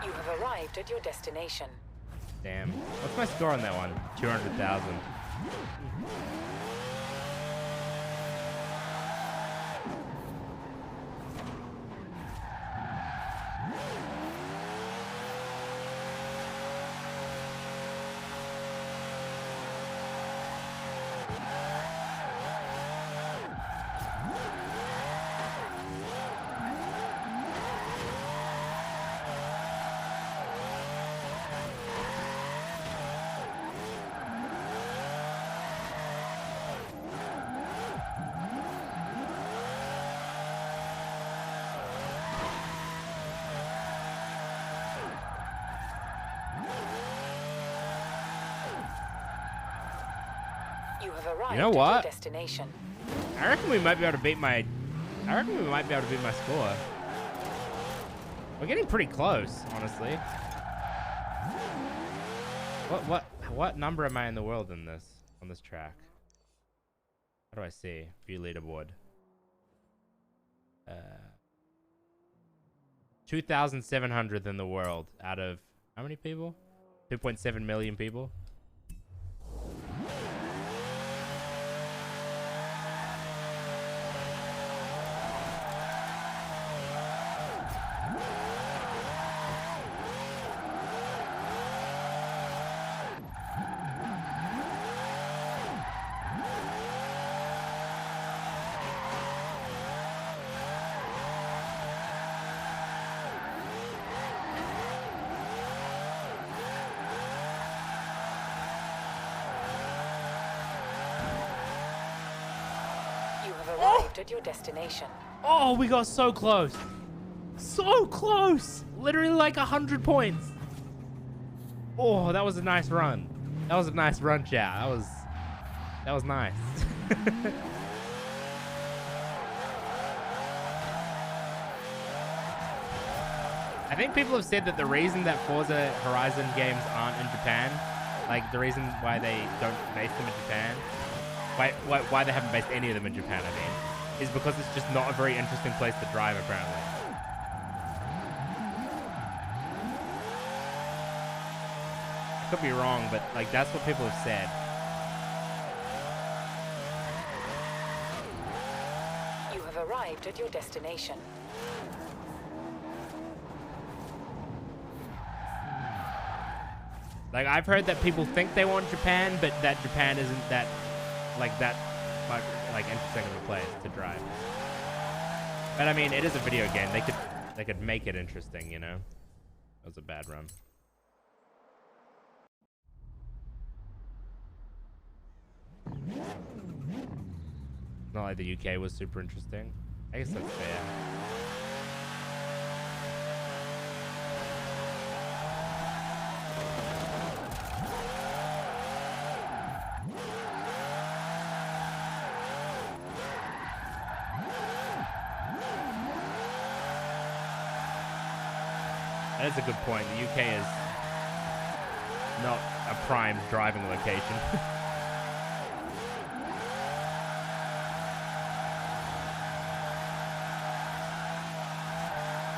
You have arrived at your destination. Damn. What's my score on that one? 200,000. You have arrived You know at what? your destination. I reckon we might be able to beat my... score. We're getting pretty close, honestly. What number am I in the world on this track? How do I see? View leaderboard. 2,700th in the world out of how many people? 2.7 million people. At your destination. Oh, we got so close. So close. Literally like 100 points. Oh, that was a nice run. That was a nice run, chat. That was nice. I think people have said that the reason that Forza Horizon games aren't in Japan, like the reason why they don't base them in Japan, why they haven't based any of them in Japan, I mean, is because it's just not a very interesting place to drive, apparently. I could be wrong, but like that's what people have said. You have arrived at your destination. Like I've heard that people think they want Japan, but that Japan isn't that interesting of a place to drive. But I mean, it is a video game. They could make it interesting, you know. That was a bad run. Not like the UK was super interesting. I guess that's fair. That's a good point. The UK is not a prime driving location.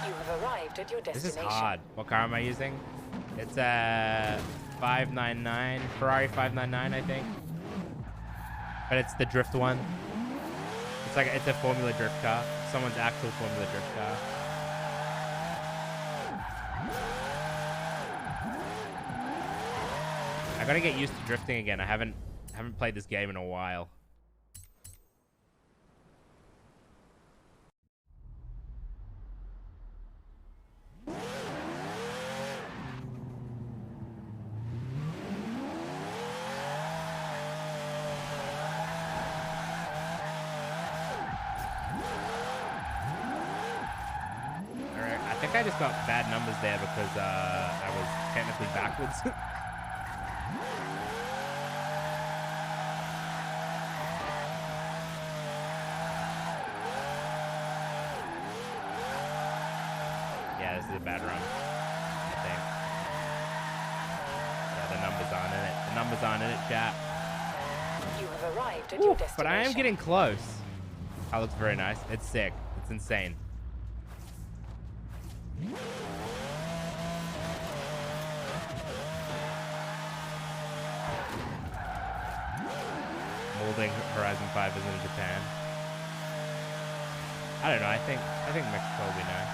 You have arrived at your destination. This is hard. What car am I using? It's a 599, Ferrari 599, I think. But it's the drift one. It's a Formula Drift car. Someone's actual Formula Drift car. I gotta get used to drifting again. I haven't played this game in a while. Alright, I think I just got bad numbers there because I was technically backwards. Yeah, this is a bad run, I think. Yeah, the numbers aren't in it. The numbers aren't in it, chat. You have arrived at your destination. But I am getting close. That looks very nice. It's sick. It's insane. building Horizon 5 isn't in Japan. I don't know. I think Mexico will be nice.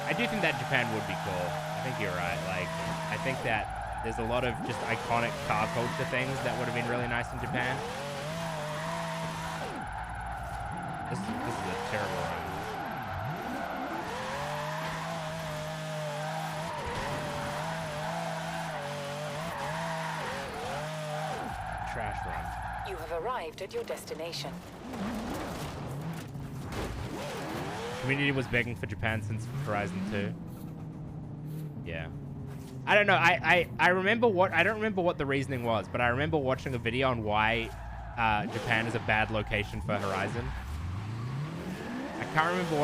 I do think that Japan would be cool. I think you're right. Like, I think that there's a lot of just iconic car culture things that would have been really nice in Japan. This is a terrible run. Trash run. You have arrived at your destination. Community was begging for Japan since Horizon 2. Yeah. I don't know. I remember what I don't remember what the reasoning was, but I remember watching a video on why Japan is a bad location for Horizon. I can't remember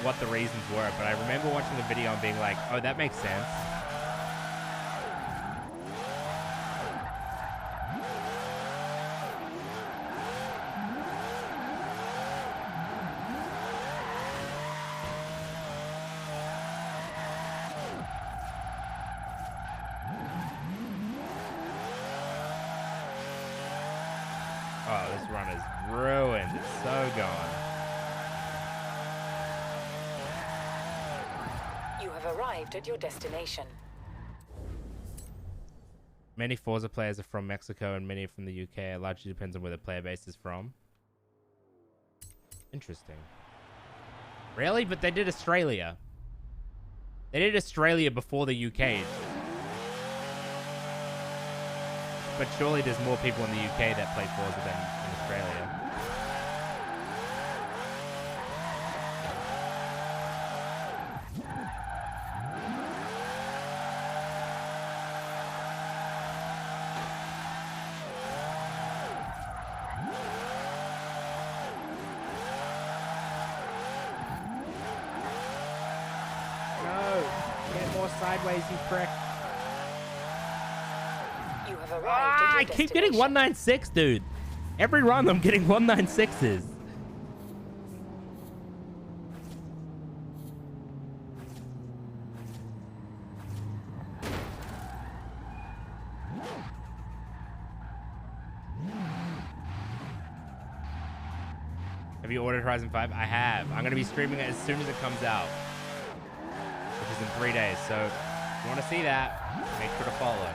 what the reasons were, but I remember watching the video and being like, "Oh, that makes sense." Oh, this run is ruined. It's so gone. You have arrived at your destination. Many Forza players are from Mexico and many are from the UK. It largely depends on where the player base is from. Interesting. Really? But they did Australia. They did Australia before the UK. But surely there's more people in the UK that play Forza than in Australia. No! Get more sideways, you prick. You have arrived at your I keep getting 196, dude. Every run I'm getting 196s. Have you ordered Horizon 5? I have. I'm going to be streaming it as soon as it comes out, which is in 3 days. So if you want to see that, make sure to follow.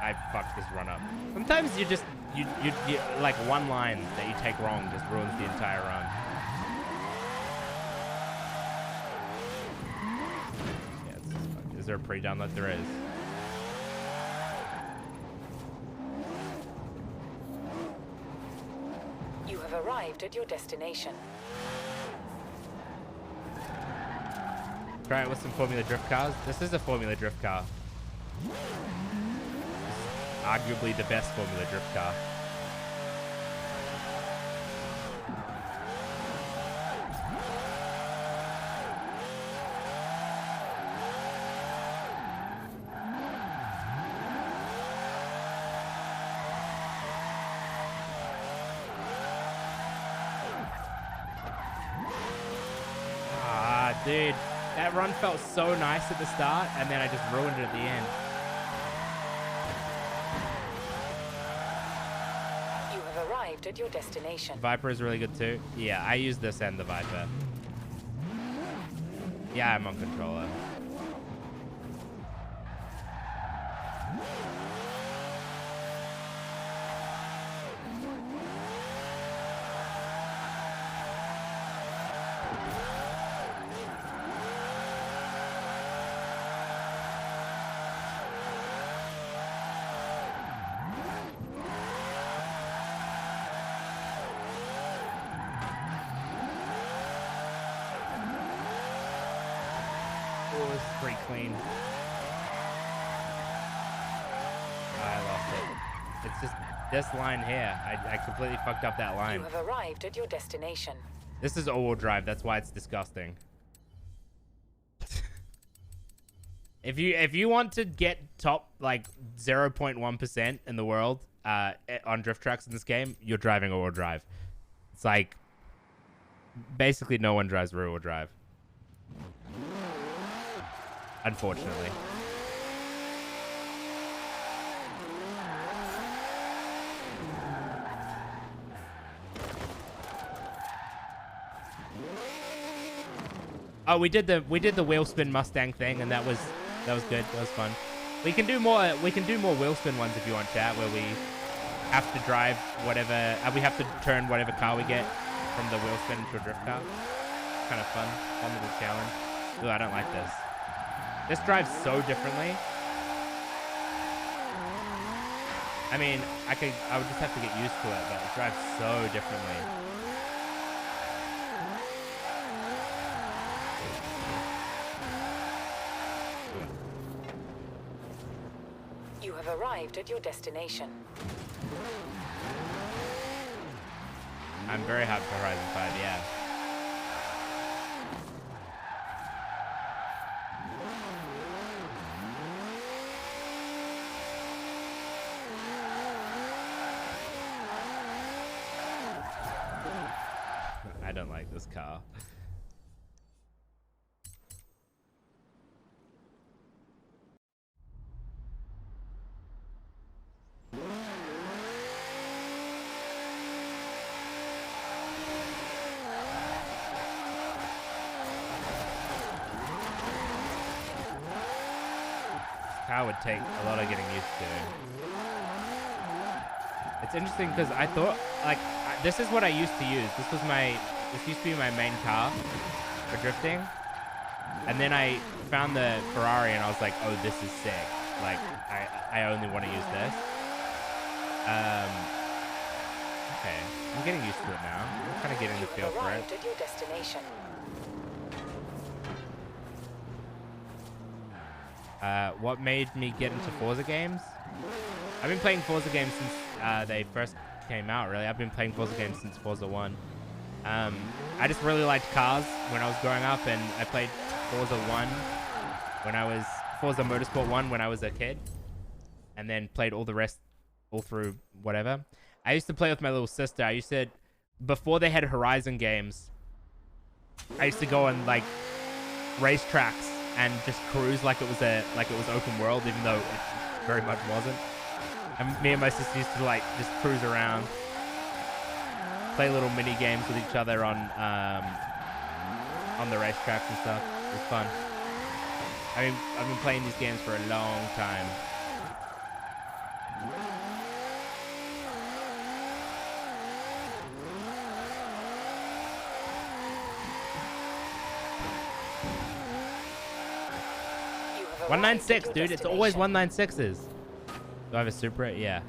I fucked this run up. Sometimes you just, you like one line that you take wrong just ruins the entire run. Yeah, it's just fucked. Is there a pre-download? There is. You have arrived at your destination. Try it with some Formula Drift cars. This is a Formula Drift car. Arguably the best Formula Drift car. Ah, dude. That run felt so nice at the start, and then I just ruined it at the end. At your destination. Viper is really good too. Yeah, I use this and the Viper. Yeah, I'm on controller. Pretty clean. I lost it. It's just this line here. I completely fucked up that line. You have arrived at your destination. This is all-wheel drive. That's why it's disgusting. If you want to get top like 0.1% in the world, on drift tracks in this game, you're driving all-wheel drive. It's like basically no one drives rear-wheel drive. Unfortunately. Oh, we did the wheel spin Mustang thing, and that was good. That was fun. We can do more wheel spin ones if you want, chat, where we have to drive whatever, we have to turn whatever car we get from the wheel spin into a drift car. Kind of fun little challenge. Ooh, I don't like this. This drives so differently. I mean, I would just have to get used to it, but it drives so differently. You have arrived at your destination. I'm very hyped for Horizon 5, yeah. I don't like this car. Car would take a lot of getting used to. It's interesting because I thought, like, this is what I used to use. This used to be my main car for drifting. And then I found the Ferrari and I was like, oh, this is sick. Like, I only want to use this. Okay, I'm getting used to it now. I'm kind of getting the feel for it. At your destination. What made me get into Forza games? I've been playing Forza games since they first came out, really. I've been playing Forza games since Forza 1. I just really liked cars when I was growing up, and I played Forza 1 when I was... Forza Motorsport 1 when I was a kid. And then played all the rest all through whatever. I used to play with my little sister. I used to... Before they had Horizon games, I used to go on, like, racetracks and just cruise like it was open world, even though it very much wasn't. And me and my sister used to like just cruise around, play little mini games with each other on the racetracks and stuff. It was fun. I mean, I've been playing these games for a long time. You have 196, dude. It's always 196s. Do I have a Supra? Yeah.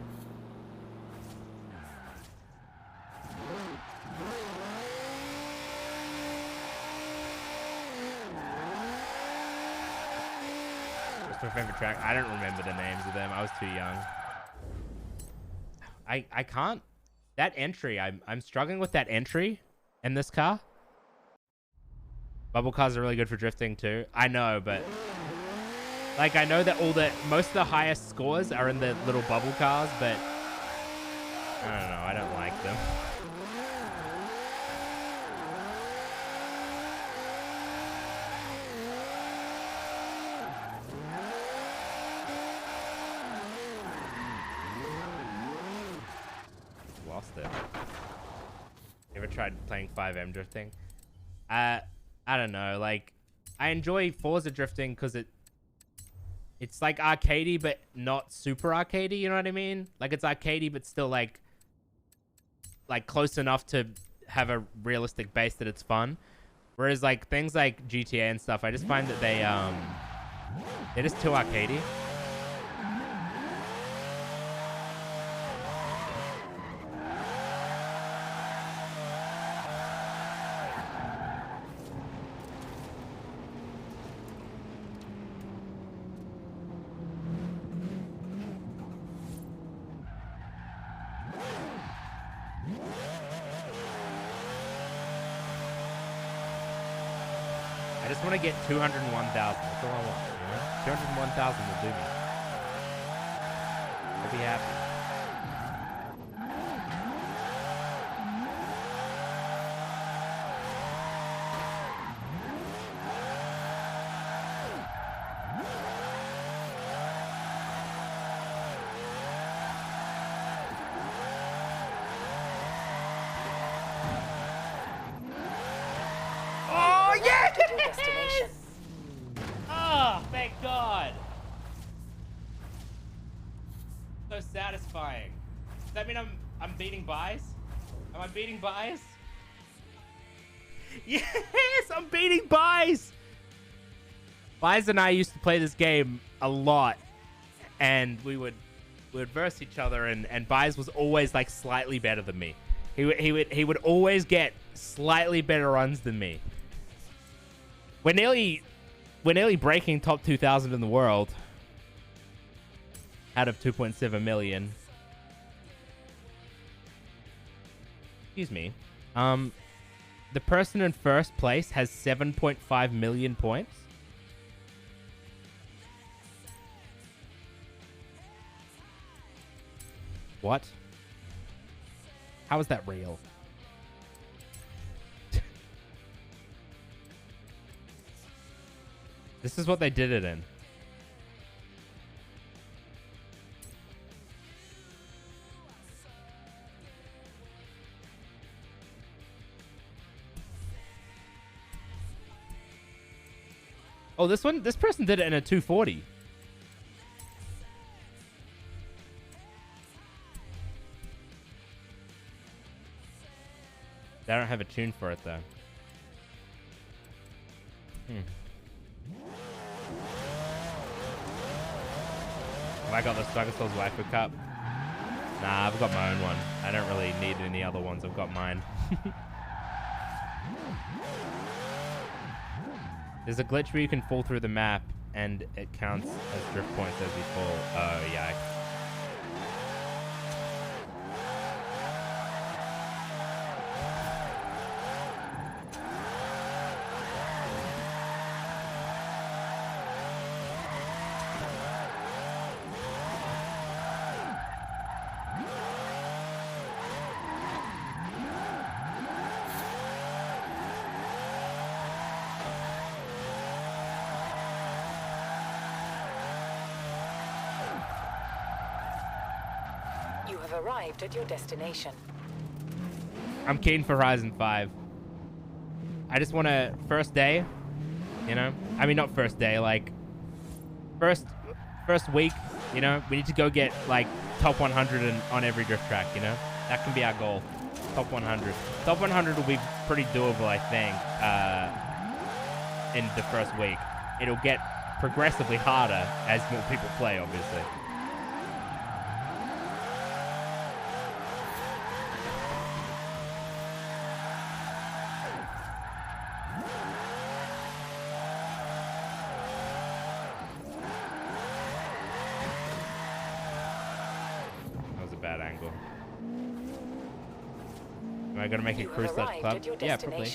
What's my favorite track? I don't remember the names of them. I was too young. I can't. That entry, I'm struggling with that entry in this car. Bubble cars are really good for drifting too. I know, but like I know that most of the highest scores are in the little bubble cars, but I don't know. I don't like them. Lost it. You ever tried playing 5M drifting? I don't know. Like, I enjoy Forza drifting because it's like arcadey, but not super arcadey. You know what I mean? Like it's arcadey, but still like close enough to have a realistic base that it's fun. Whereas like things like GTA and stuff, I just find that they're just too arcadey. I just want to get 201,000. That's all I want. You know? 201,000 will do me. I'll be happy. so satisfying. Does that mean I'm beating buys? Am I beating buys? Yes, I'm beating buys. Buys and I used to play this game a lot, and we would verse each other, and Buys was always like slightly better than me. He would always get slightly better runs than me. We're nearly breaking top 2,000 in the world out of 2.7 million. Excuse me. The person in first place has 7.5 million points. What? How is that real? This is what they did it in. Oh, this person did it in a 240. They don't have a tune for it, though. Have I got the Sluggersoul's Waifu Cup? Nah, I've got my own one. I don't really need any other ones. I've got mine. There's a glitch where you can fall through the map, and it counts as drift points as you fall. Oh, yeah. Arrived at your destination. I'm keen for Horizon 5. I just want to first day, you know? I mean, not first day, like first week, you know? We need to go get like top 100 on every drift track, you know? That can be our goal. Top 100. Top 100 will be pretty doable, I think, in the first week. It'll get progressively harder as more people play, obviously. Am I gonna make a cruise slash club? Yeah, probably.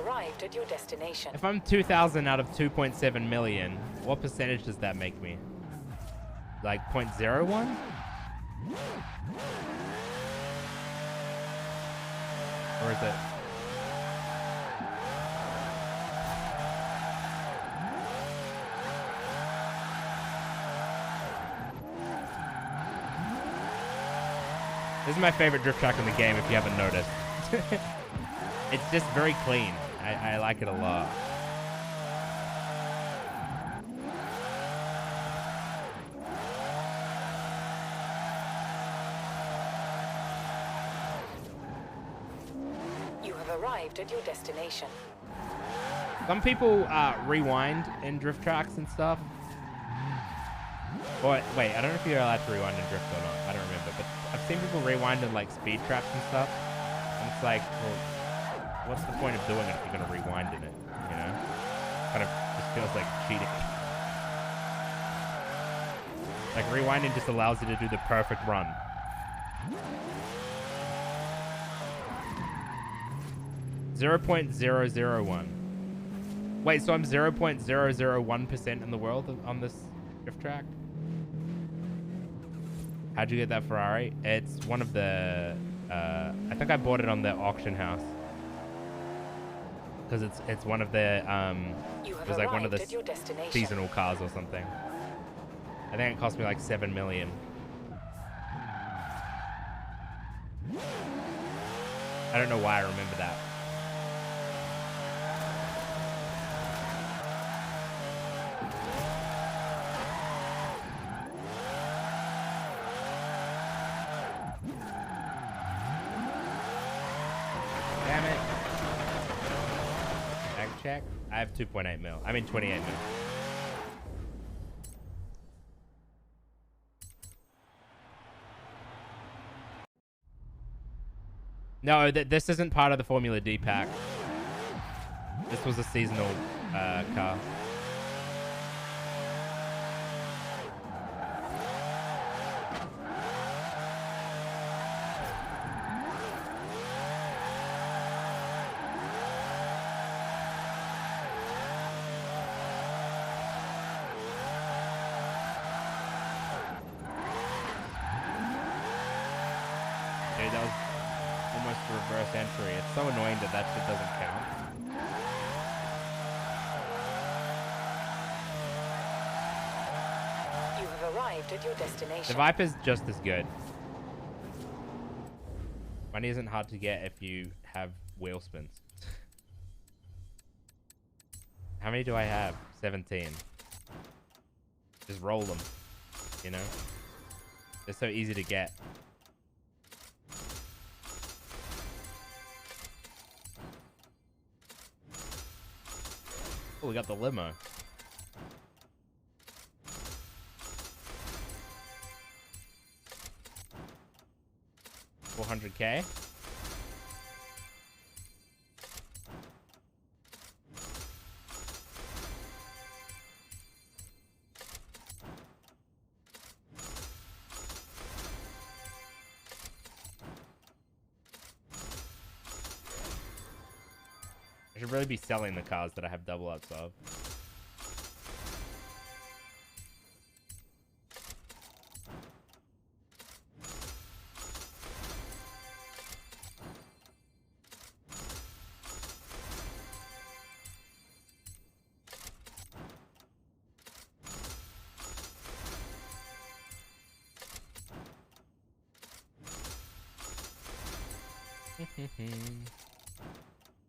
Arrived at your destination. If I'm 2,000 out of 2.7 million, what percentage does that make me? Like 0.01? Or is it? This is my favorite drift track in the game, if you haven't noticed. It's just very clean. I like it a lot. You have arrived at your destination. Some people rewind in drift tracks and stuff. Or, wait, I don't know if you're allowed to rewind in drift or not. I don't remember. But I've seen people rewind in like speed traps and stuff. And it's like, well, what's the point of doing it if you're going to rewind in it, you know? Kind of just feels like cheating. Like, rewinding just allows you to do the perfect run. .0.001. Wait, so I'm 0.001% in the world on this drift track? How'd you get that Ferrari? It's one of the... I think I bought it on the auction house. Because it's one of the... it was like one of the seasonal cars or something. I think it cost me like 7 million. I don't know why I remember that. Damn it. Back check. I have 2.8 mil. I mean 28 mil. No, this isn't part of the Formula D pack. This was a seasonal car. Dude, that was almost a reverse entry. It's so annoying that that shit doesn't count. You have arrived at your destination. The Viper's just as good. Money isn't hard to get if you have wheel spins. How many do I have? 17. Just roll them, you know? They're so easy to get. Oh, we got the limo. $400K. I should really be selling the cars that I have double ups of.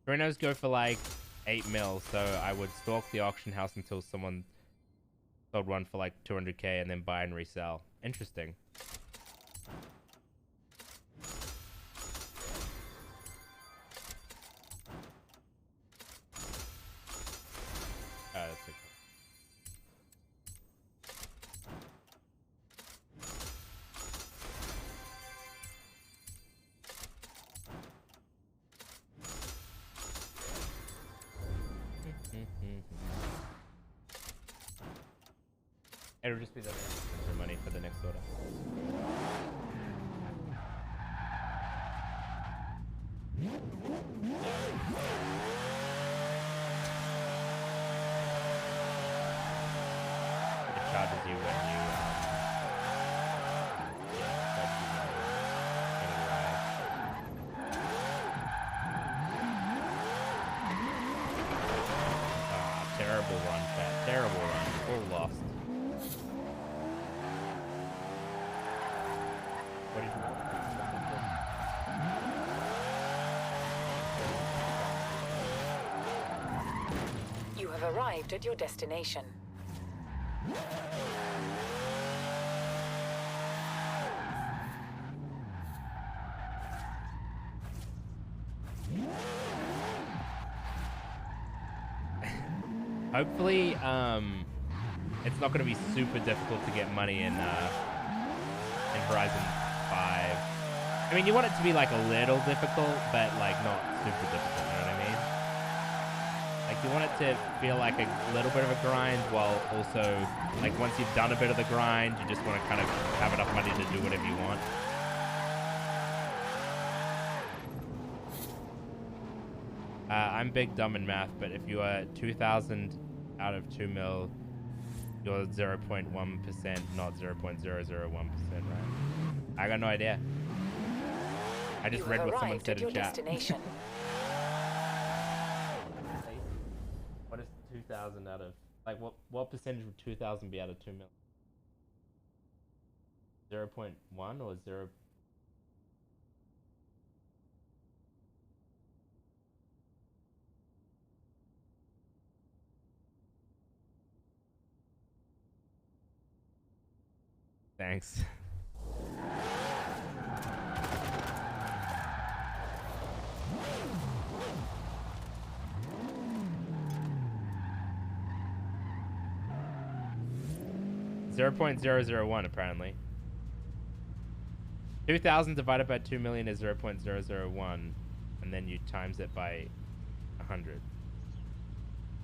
Renos go for like 8 mil, so I would stalk the auction house until someone sold one for like 200K and then buy and resell. Interesting. Oh, that's okay. It'll just be the money for the next order. It charges you when you terrible run, chat. Terrible run. Full lost. What did You have arrived at your destination. Hopefully, it's not going to be super difficult to get money in Horizon 5. I mean, you want it to be like a little difficult, but like not super difficult, you know what I mean? Like you want it to feel like a little bit of a grind, while also, like once you've done a bit of the grind, you just want to kind of have enough money to do whatever you want. I'm big dumb in math, but if you are 2,000 out of 2 mil, you're 0.1%, not 0.001%, right? I got no idea. I just read what someone said in chat. What is 2,000 out of, like, what percentage would 2,000 be out of 2 mil? 0.1 or 0? Thanks. 0.001 apparently. 2,000 divided by 2 million is 0.001, and then you times it by 100.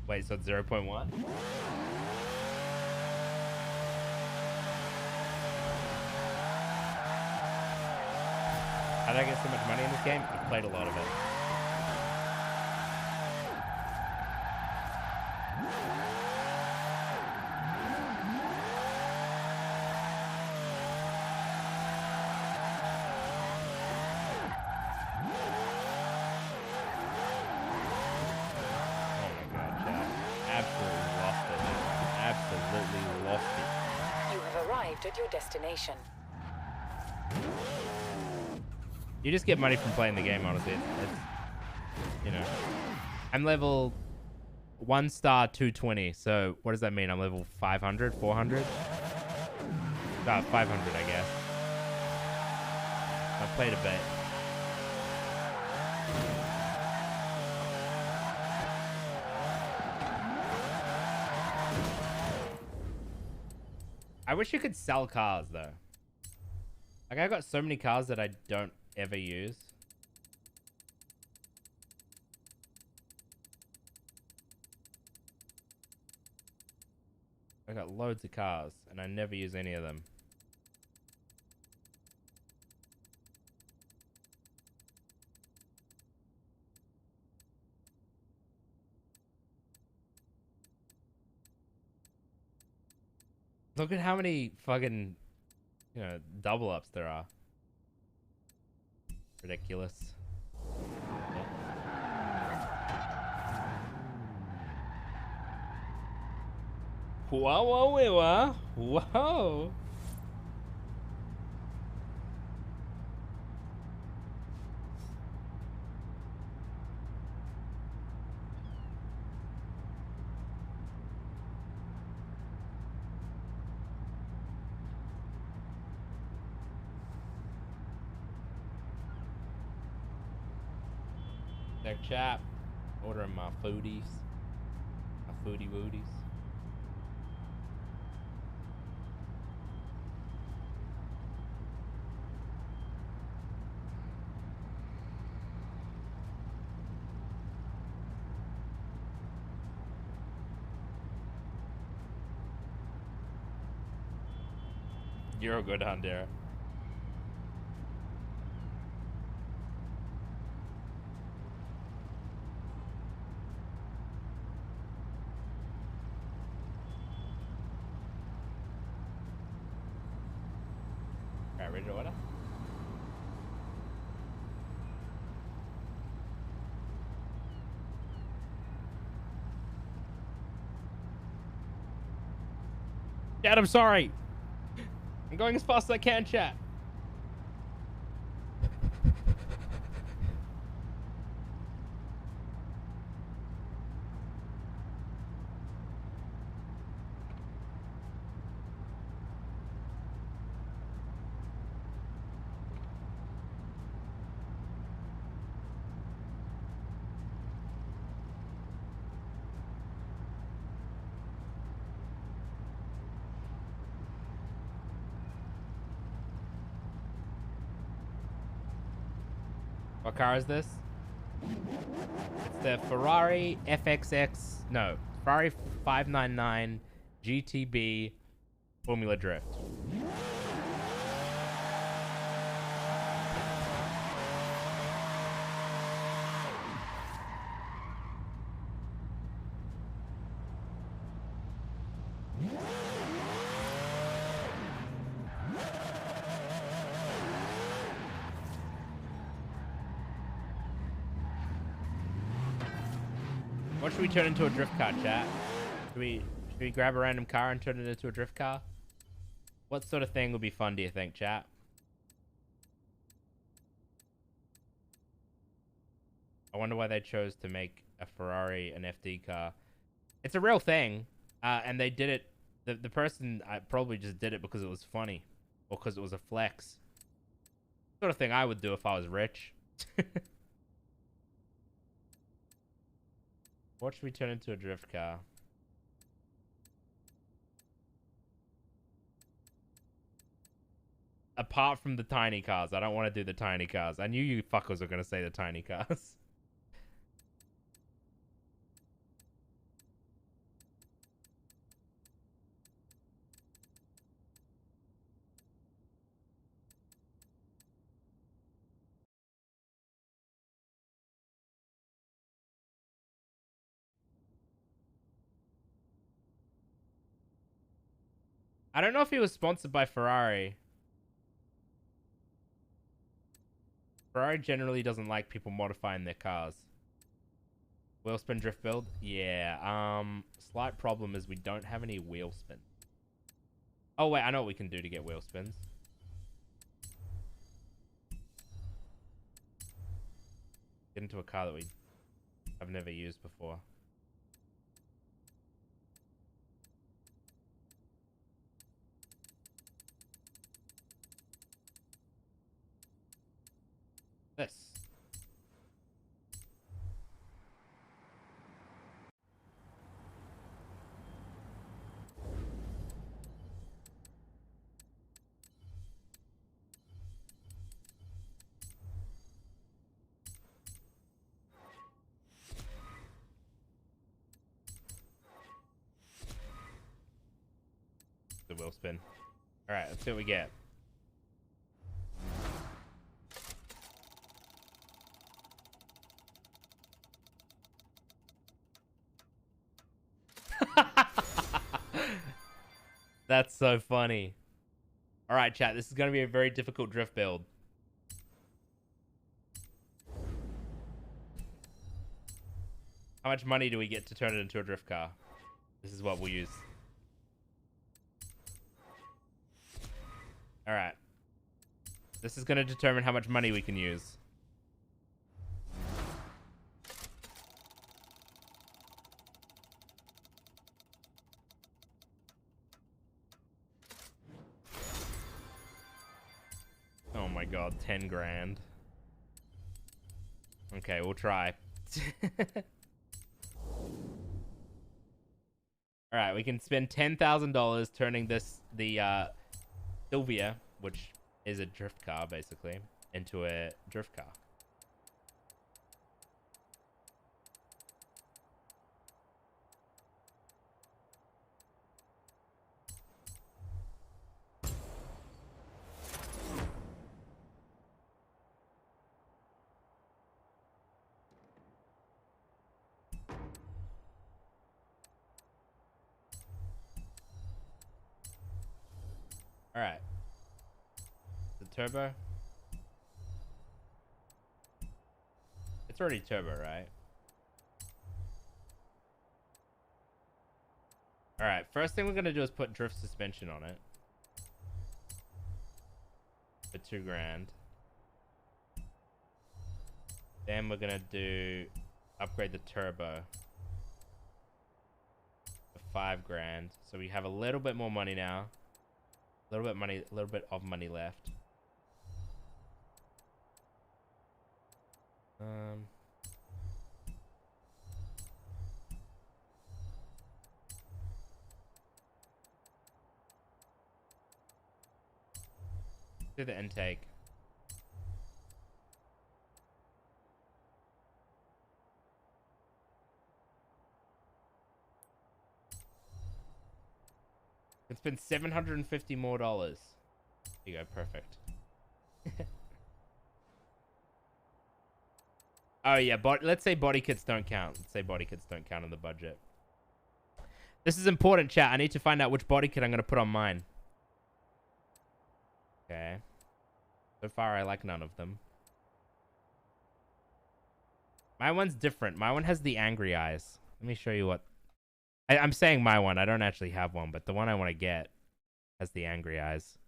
Wait, so it's 0.1? How did I get so much money in this game? I've played a lot of it. At your destination. You just get money from playing the game, honestly. It's you know, I'm level 1 star 220. So what does that mean? I'm level 500, 400? 500, I guess. I've played a bit. I wish you could sell cars, though. Like, I've got so many cars that I don't ever use. I got loads of cars, and I never use any of them. Look at how many fucking, you know, double ups there are. Ridiculous. Whoa, whoa, whoa, whoa. Whoa. Chat, ordering my foodies, my foodie woodies. You're a good hunter. Ready to order? Dad, I'm sorry. I'm going as fast as I can, chat. What car is this? It's the Ferrari FXX, no, Ferrari 599 GTB Formula Drift. What should we turn into a drift car, chat? Should we grab a random car and turn it into a drift car? What sort of thing would be fun, do you think, chat? I wonder why they chose to make a Ferrari an FD car. It's a real thing, and they did it. The person probably just did it because it was funny, or because it was a flex. Sort of thing I would do if I was rich. What should we turn into a drift car? Apart from the tiny cars. I don't want to do the tiny cars. I knew you fuckers were going to say the tiny cars. I don't know if he was sponsored by Ferrari. Ferrari generally doesn't like people modifying their cars. Wheel spin drift build? Yeah. Slight problem is we don't have any wheel spin. Oh, wait. I know what we can do to get wheel spins. Get into a car that I've never used before. This. The wheel spin. All right, let's see what we get. That's so funny. All right, chat. This is going to be a very difficult drift build. How much money do we get to turn it into a drift car? This is what we'll use. All right. This is going to determine how much money we can use. Oh my god, 10 grand. Okay, we'll try. Alright, we can spend $10,000 turning the Sylvia, which is a drift car, basically, into a drift car. Alright. The turbo. It's already turbo, right? Alright, first thing we're gonna do is put drift suspension on it. For 2 grand. Then we're gonna upgrade the turbo. For 5 grand. So we have a little bit more money now. A little bit of money left. Do the intake. It's been $750 more. There you go, perfect. Oh yeah, let's say body kits don't count. Let's say body kits don't count in the budget. This is important, chat. I need to find out which body kit I'm going to put on mine. Okay. So far, I like none of them. My one's different. My one has the angry eyes. Let me show you what... I'm saying my one. I don't actually have one, but the one I want to get has the angry eyes.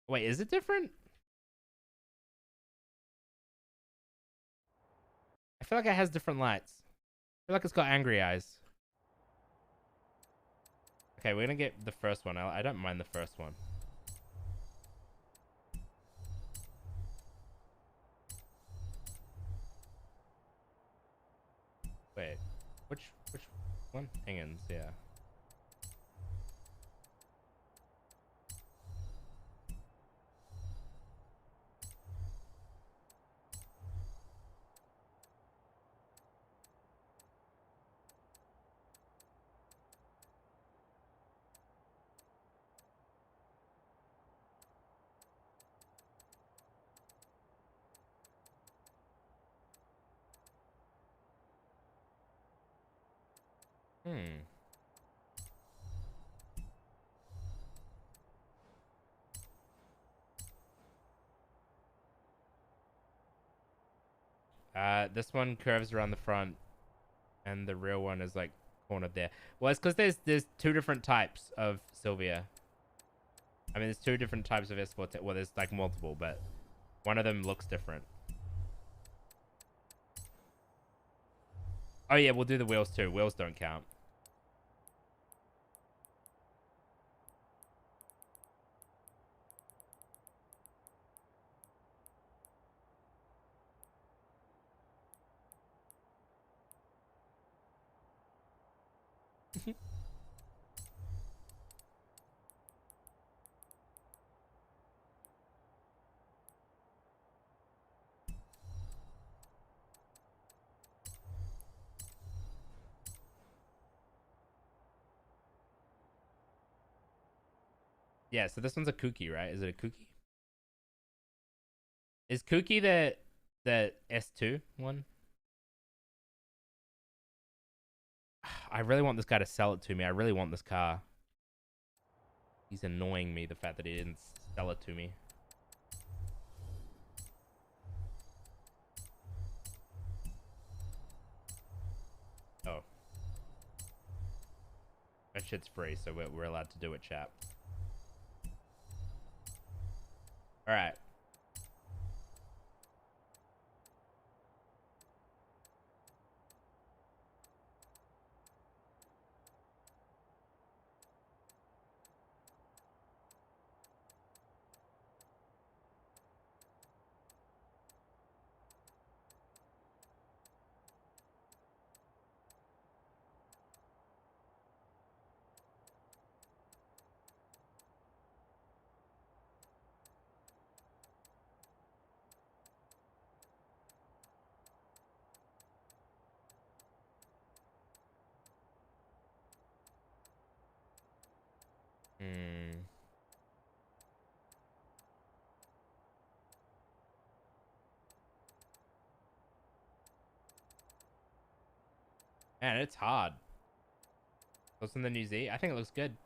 Wait, is it different? I feel like it has different lights. I feel like it's got angry eyes. Okay, we're gonna get the first one. I don't mind the first one. Wait, which one? Hangins, yeah. This one curves around the front, and the real one is like cornered there. Well, it's because there's two different types of Sylvia. I mean, there's two different types of S4. Well, there's like multiple, but one of them looks different. Oh yeah, we'll do the wheels too. Wheels don't count. Yeah, so this one's a Kooky, right? Is it a Kooky? Is Kooky the S2 one? I really want this guy to sell it to me. I really want this car. He's annoying me, the fact that he didn't sell it to me. Oh. That shit's free, so we're allowed to do it, chap. Alright. Man, it's hard. What's in the New Z? I think it looks good.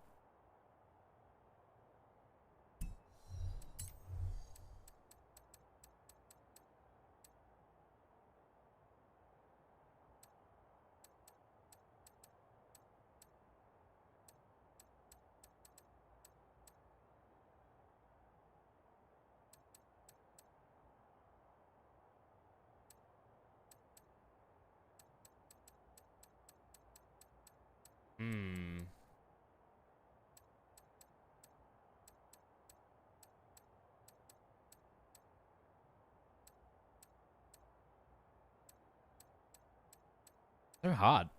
So hard.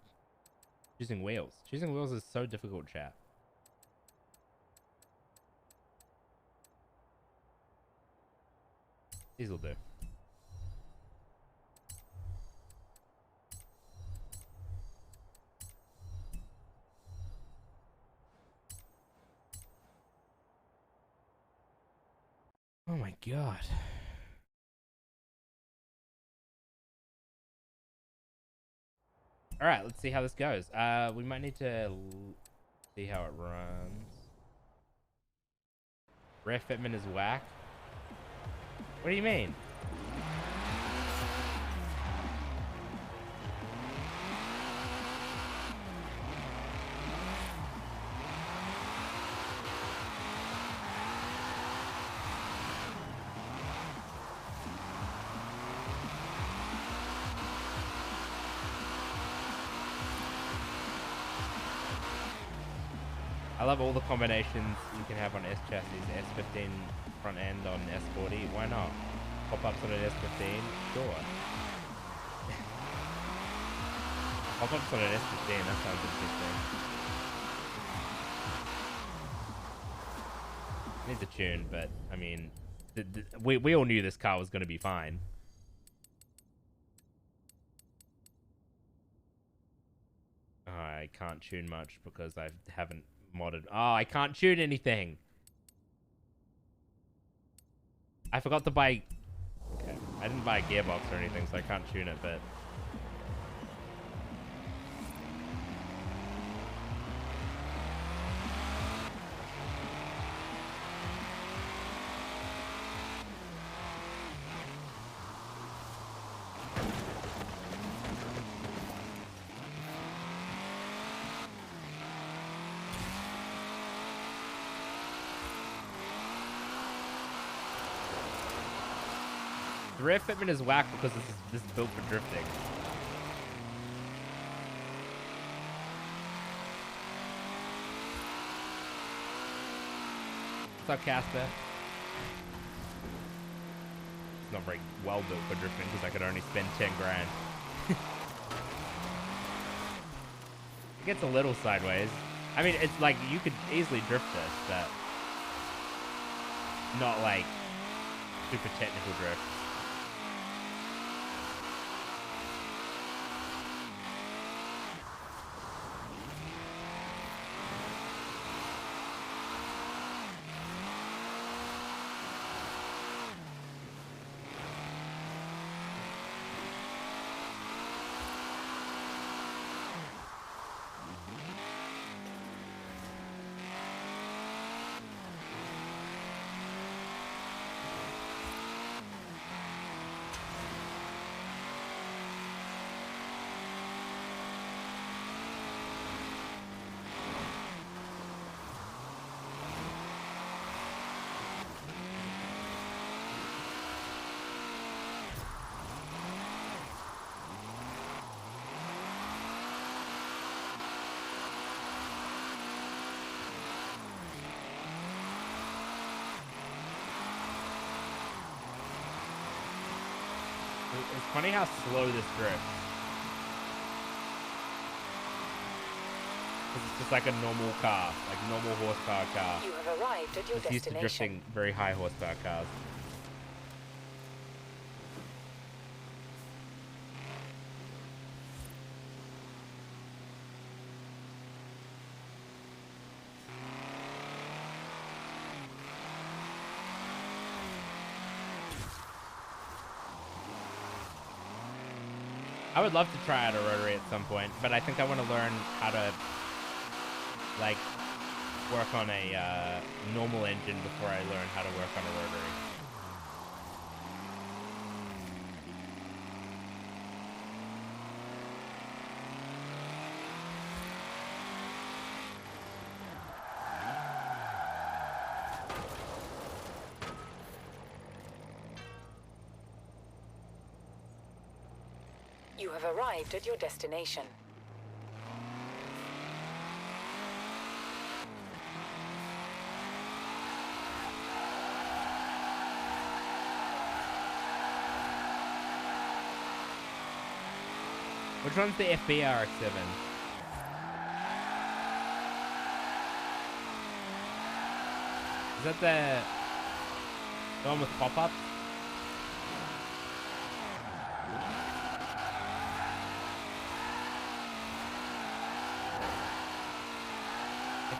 Choosing wheels. Choosing wheels is so difficult, chat. These will do. Oh my god. All right, let's see how this goes. We might need to see how it runs. Rear fitment is whack. What do you mean? I love all the combinations you can have on S chassis. S15 front end on S40. Why not? Pop-ups on an S15? Sure. Pop-ups on an S15, that sounds interesting. Needs a tune, but, I mean, we all knew this car was going to be fine. Oh, I can't tune much because I haven't modded. Oh, I can't tune anything. I forgot to buy... Okay. I didn't buy a gearbox or anything, so I can't tune it, but... The rear fitment is whack because this is built for drifting. What's up, Casper? It's not very well built for drifting because I could only spend 10 grand. It gets a little sideways. I mean, it's like you could easily drift this, but not like super technical drift. It's funny how slow this drifts. It's just like a normal car, like a normal horsepower car. You have arrived at your It's used to drifting very high horsepower cars. I would love to try out a rotary at some point, but I think I want to learn how to, like, work on a normal engine before I learn how to work on a rotary. You have arrived at your destination. Which one's the FBRX7? Is that the one with pop-ups?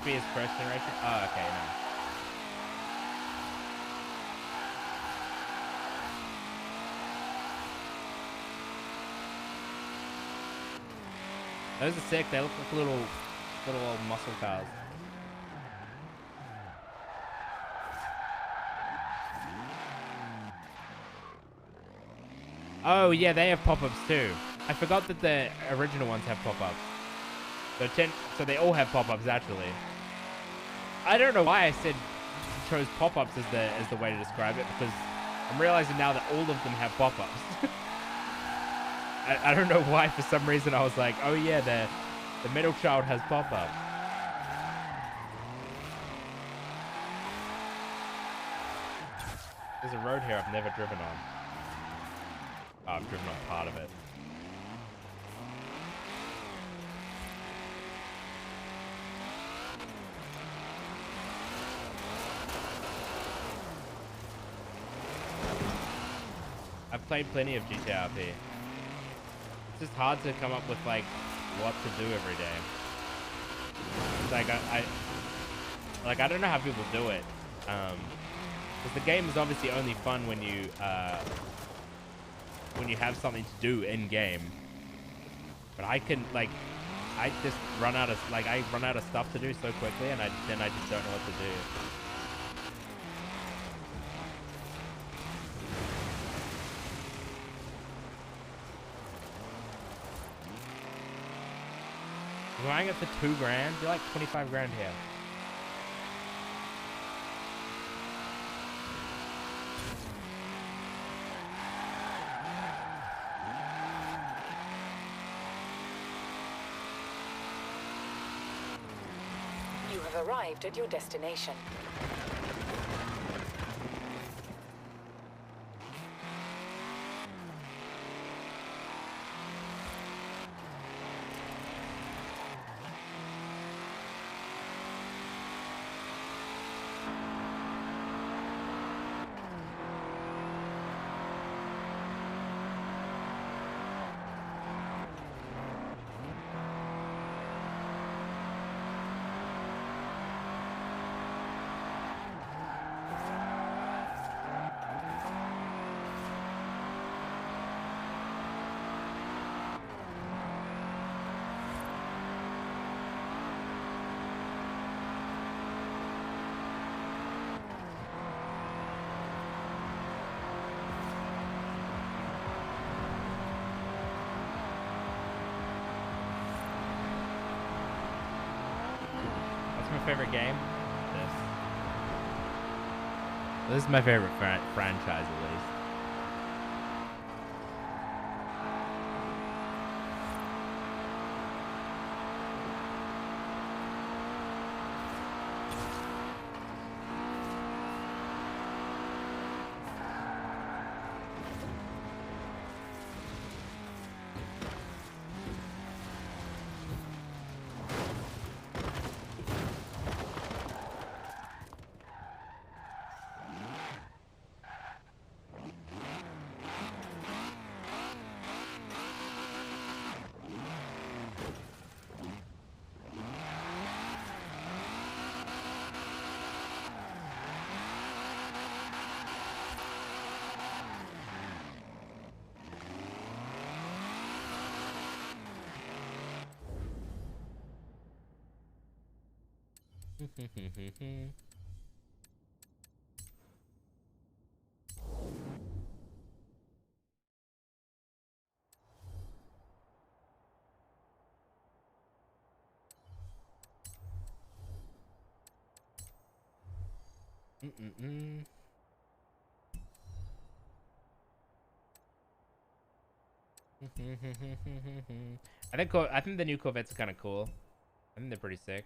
FPS crash generation? Oh, okay, no. Those are sick. They look like little old muscle cars. Oh yeah, they have pop-ups too. I forgot that the original ones have pop-ups. So they all have pop-ups actually. I don't know why I chose pop-ups as the way to describe it, because I'm realizing now that all of them have pop-ups. I don't know why, for some reason I was like, oh yeah, the middle child has pop-up. There's a road here I've never driven on. Oh, I've driven on part of it. I've played plenty of GTA RP. It's just hard to come up with like what to do every day. It's like I don't know how people do it. Because the game is obviously only fun when you have something to do in game. But I just run out of stuff to do so quickly, and then I just don't know what to do. You're buying it for $2 grand? You're like 25 grand here. You have arrived at your destination. Favorite game? This is my favorite franchise, at least. I think the new Corvettes are kind of cool. I think they're pretty sick.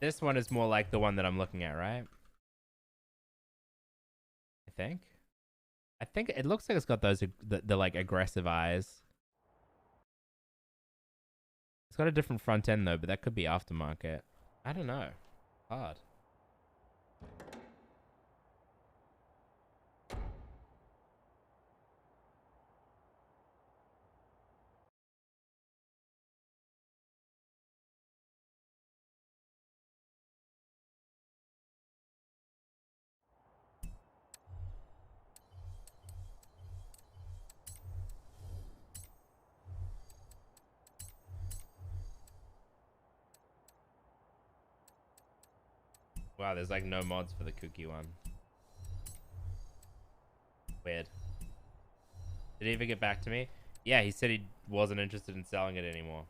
This one is more like the one that I'm looking at, right? I think it looks like it's got those the like aggressive eyes. It's got a different front end though, but that could be aftermarket. I don't know. Hard. Wow, there's like no mods for the cookie one. Weird. Did he ever get back to me? Yeah, he said he wasn't interested in selling it anymore.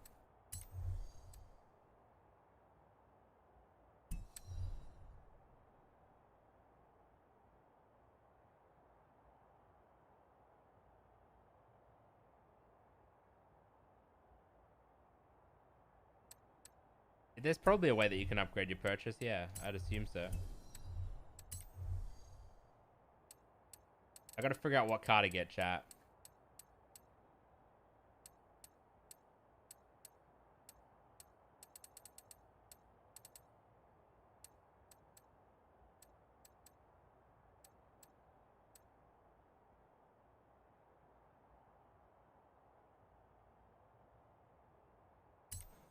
There's probably a way that you can upgrade your purchase. Yeah, I'd assume so. I gotta figure out what car to get, chat.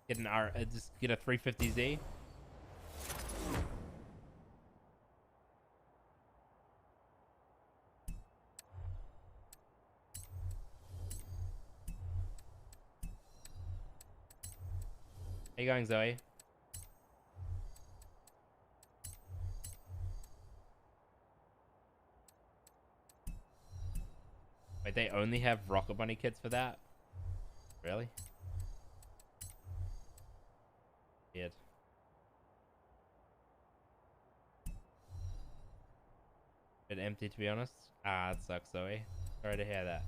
Get an just get a 350Z. How you going, Zoe? Wait, they only have Rocket Bunny kits for that? Really? Weird. Bit empty, to be honest. Ah, it sucks, Zoe. Sorry to hear that.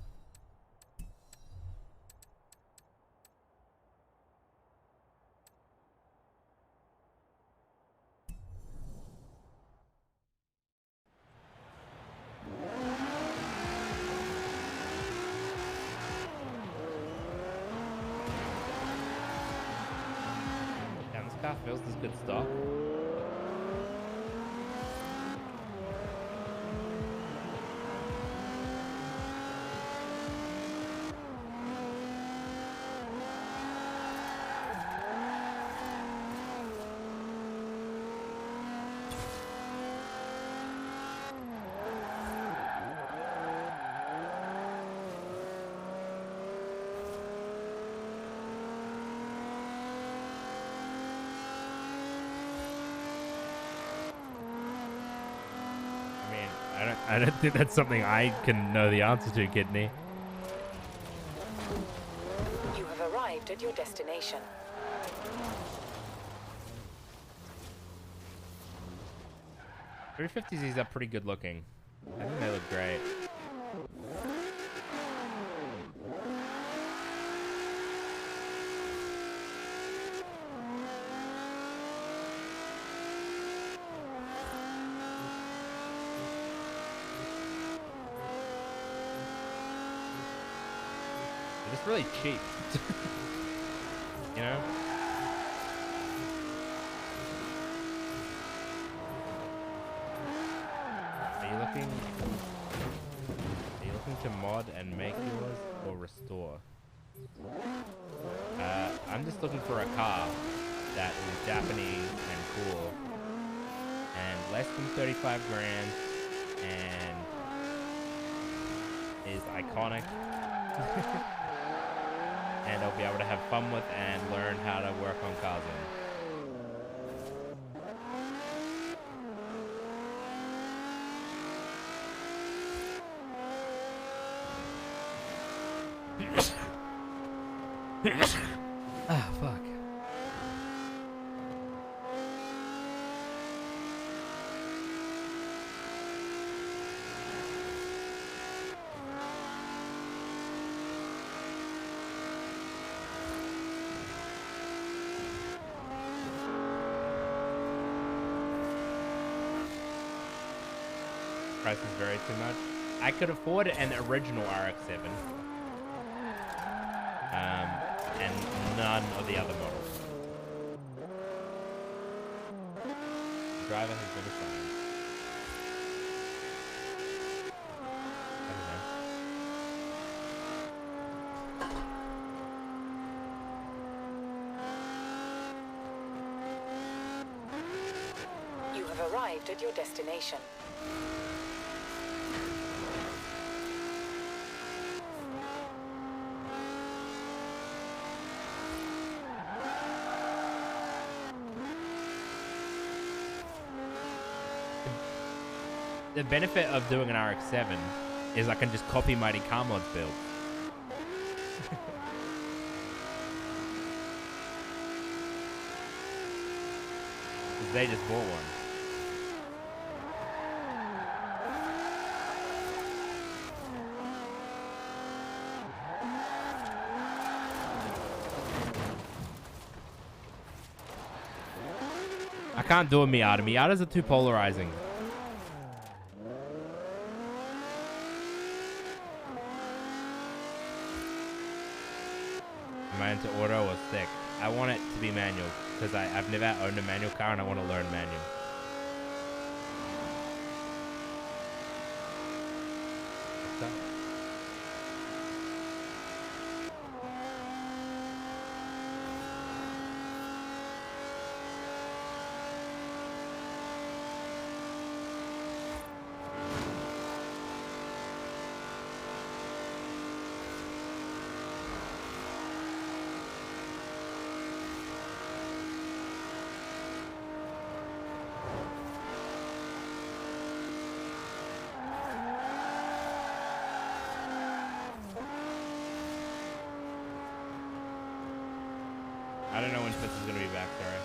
Damn, this car feels this good stock. I don't think that's something I can know the answer to, Kidney. You have arrived at your destination. 350Zs are pretty good looking. I think they look great. It's really cheap. You know? Are you looking to mod and make yours or restore? I'm just looking for a car that is Japanese and cool and less than 35 grand and is iconic. And I'll be able to have fun with and learn how to work on cars in. Ah, fuck. prices vary too much. I could afford an original RX-7. And none of the other models. The driver has been assigned. I don't know. You have arrived at your destination. The benefit of doing an RX-7 is I can just copy Mighty Car Mod's build. Because they just bought one. I can't do a Miata. Miatas are too polarizing. Am I into auto or stick? I want it to be manual because I've never owned a manual car and I want to learn manual. What's up? I don't know when Fitz is going to be back, sorry.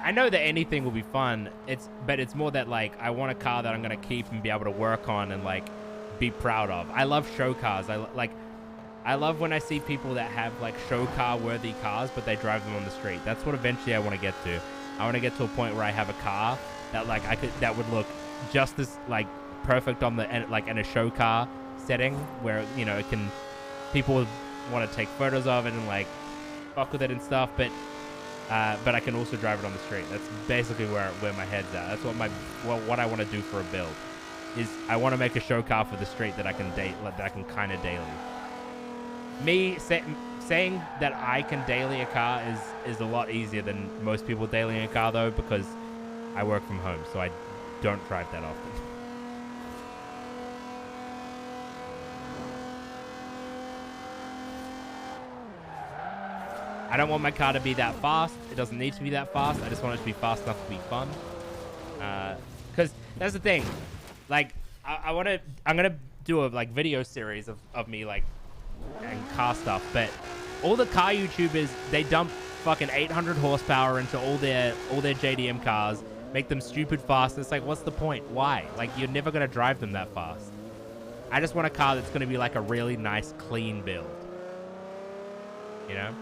I know that anything will be fun. But it's more that, like, I want a car that I'm going to keep and be able to work on and, like, be proud of. I love show cars. I love when I see people that have, like, show car worthy cars, but they drive them on the street. That's what eventually I want to get to. I want to get to a point where I have a car that, like, that would look just as, like, perfect on the, like, in a show car setting where, you know, people would want to take photos of it and, like, fuck with it and stuff, but I can also drive it on the street. That's basically where my head's at. That's what I want to do for a build. Is I want to make a show car for the street that I can kind of daily. Me saying that I can daily a car is a lot easier than most people dailying a car, though, because I work from home, so I don't drive that often. I don't want my car to be that fast. It doesn't need to be that fast. I just want it to be fast enough to be fun. Because that's the thing. Like, I'm gonna do a like video series of me like and car stuff. But all the car YouTubers, they dump fucking 800 horsepower into all their JDM cars, make them stupid fast. It's like, what's the point? Why? Like, you're never gonna drive them that fast. I just want a car that's gonna be like a really nice, clean build. You know?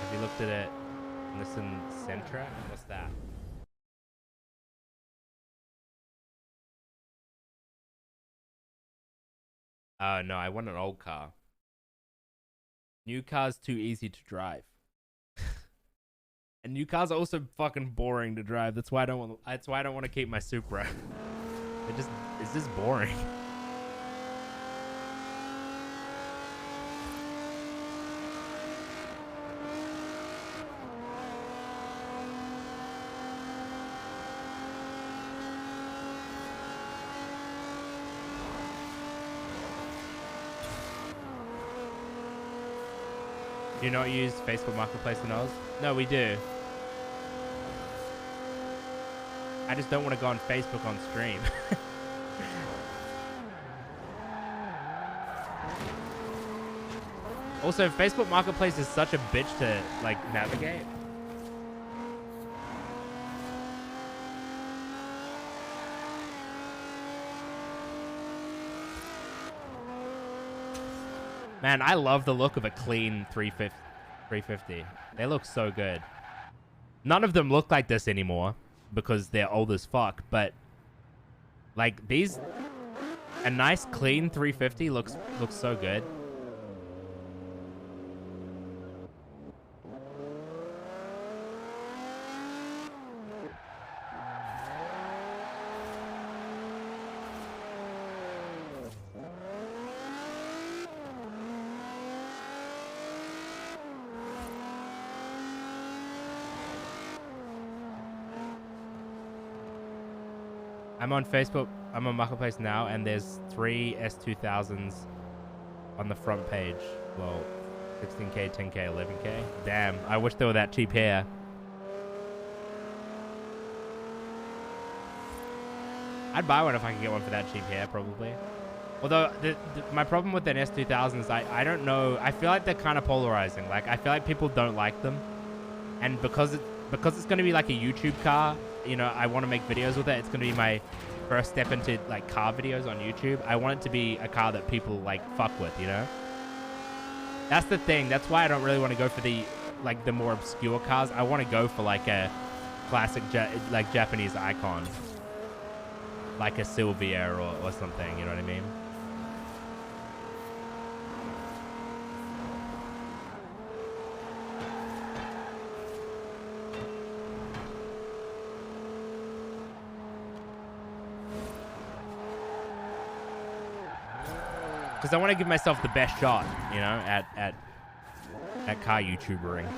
Have you looked at it? Nissan Sentra? What's that? No, I want an old car. New car's too easy to drive. And new cars are also fucking boring to drive. That's why I don't want to keep my Supra. It's just boring. Do you not use Facebook Marketplace in Oz? No, we do. I just don't want to go on Facebook on stream. Also, Facebook Marketplace is such a bitch to, like, navigate. Man, I love the look of a clean 350. They look so good. None of them look like this anymore because they're old as fuck, but like these, a nice clean 350 looks so good. I'm on Facebook. I'm on Marketplace now, and there's 3 S2000s on the front page. Well, 16K, 10K, 11K. Damn, I wish they were that cheap here. I'd buy one if I could get one for that cheap here, probably. Although, my problem with an S2000 is I don't know. I feel like they're kind of polarizing. Like, I feel like people don't like them. And because it's going to be like a YouTube car, you know, I want to make videos with it. It's going to be my first step into like car videos on YouTube. I want it to be a car that people like fuck with, you know? That's the thing. That's why I don't really want to go for the more obscure cars. I want to go for like a classic like Japanese icon. Like a Sylvia or something, you know what I mean? Because I want to give myself the best shot, you know, at car YouTubering.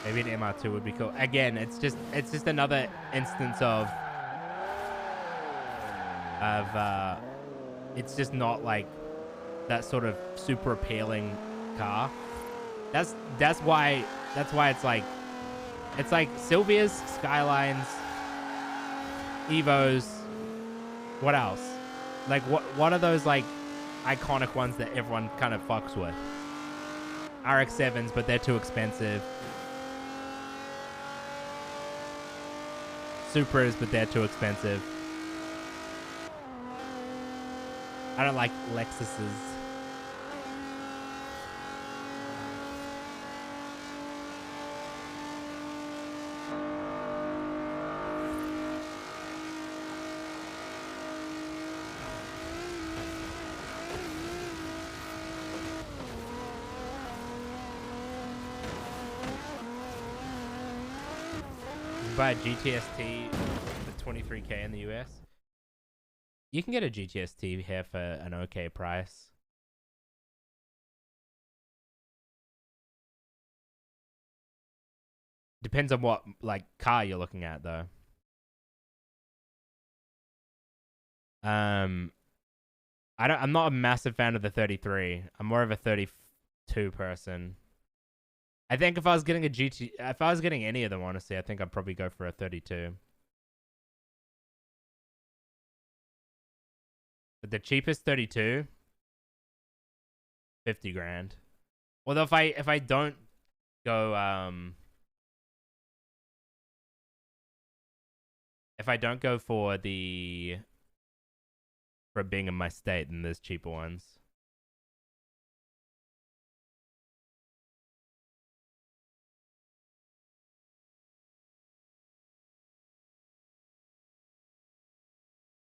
Maybe an MR2 would be cool. Again, it's just another instance of it's just not like that sort of super appealing car. That's why it's like Sylvias, Skylines, Evos. What else? Like what are those like iconic ones that everyone kind of fucks with? RX-7s, but they're too expensive. Supras, but they're too expensive. I don't like Lexuses. Buy a GTST for $23K in the US. You can get a GTST here for an okay price. Depends on what like car you're looking at though. I'm not a massive fan of the 33. I'm more of a 32 person. I think if I was getting if I was getting any of them, honestly, I think I'd probably go for a 32. But the cheapest 32, 50 grand. Although if I don't go if I don't go for being in my state, then there's cheaper ones.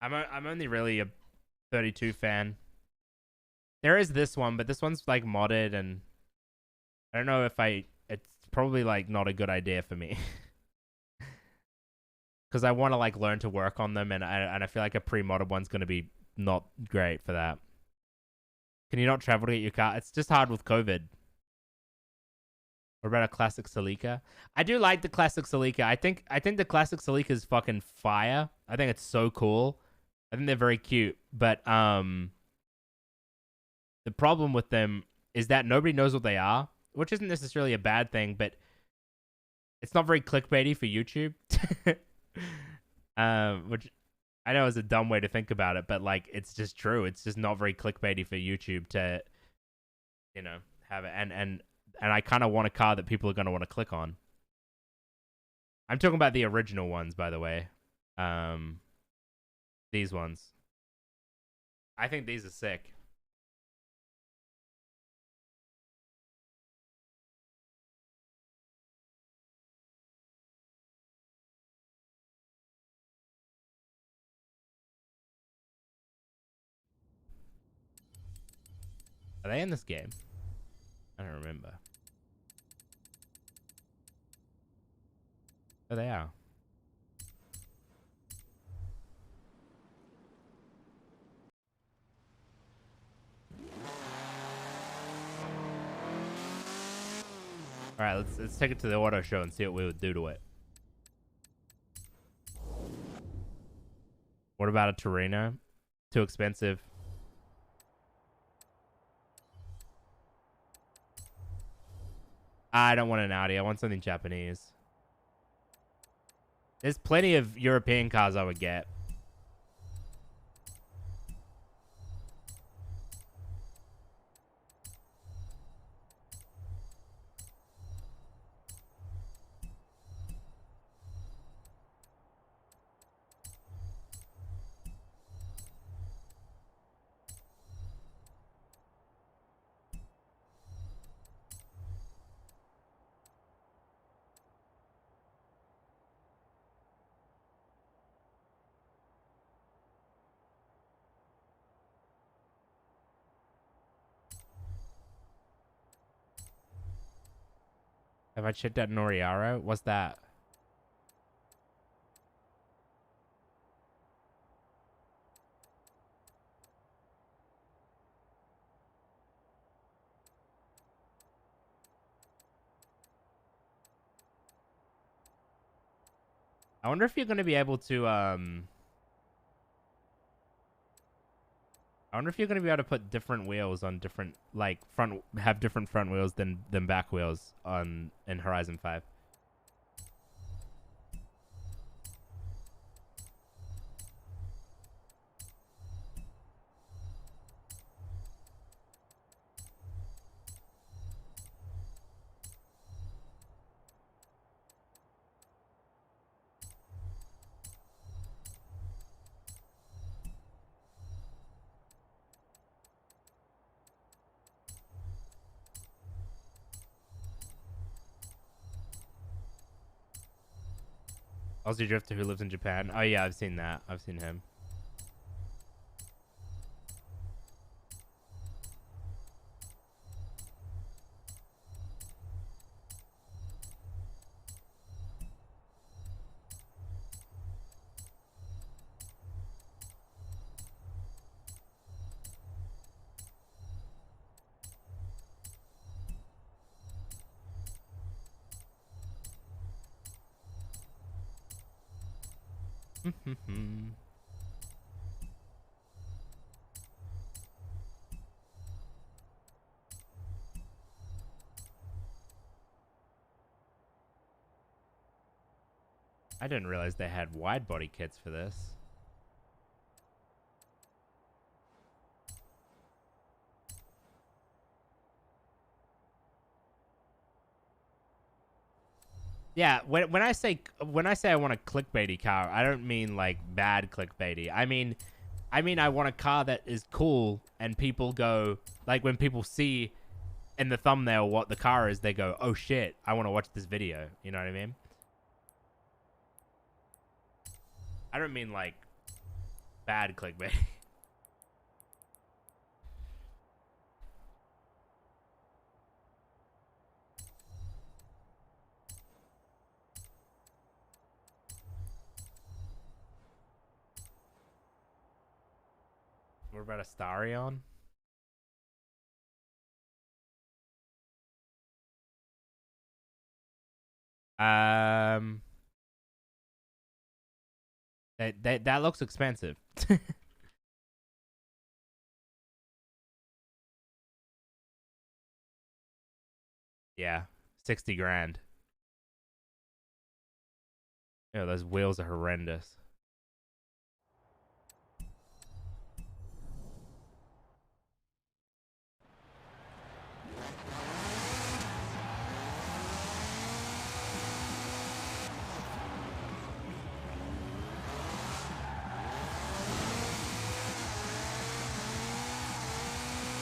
I'm only really a 32 fan. There is this one, but this one's like modded, and I don't know if it's probably like not a good idea for me. Because I want to like learn to work on them, and I feel like a pre-modded one's going to be not great for that. Can you not travel to get your car? It's just hard with COVID. What about a classic Celica? I do like the classic Celica. I think the classic Celica is fucking fire. I think it's so cool. I think they're very cute. But the problem with them is that nobody knows what they are, which isn't necessarily a bad thing, but it's not very clickbaity for YouTube. Which I know is a dumb way to think about it, but like it's just true. It's just not very clickbaity for YouTube to, you know, have it. And I kind of want a car that people are going to want to click on. I'm talking about the original ones, by the way. These ones. I think these are sick. Are they in this game? I don't remember. Oh, they are. All right, let's take it to the auto show and see what we would do to it. What about a Torino? Too expensive. I don't want an Audi. I want something Japanese. There's plenty of European cars I would get. Have I checked out Noriaro? What's that? I wonder if you're going to be able to, I wonder if you're going to be able to put different wheels on different, like, have different front wheels than back wheels in Horizon 5. Aussie Drifter who lives in Japan. Oh, yeah, I've seen that. I've seen him. I didn't realize they had wide body kits for this. Yeah, when I say I want a clickbaity car, I don't mean like bad clickbaity. I mean I want a car that is cool and people go, like, when people see in the thumbnail what the car is, they go, "Oh shit, I want to watch this video." You know what I mean? I don't mean like bad clickbait. What about a Starion? That looks expensive. Yeah, 60 grand. Yeah, those wheels are horrendous.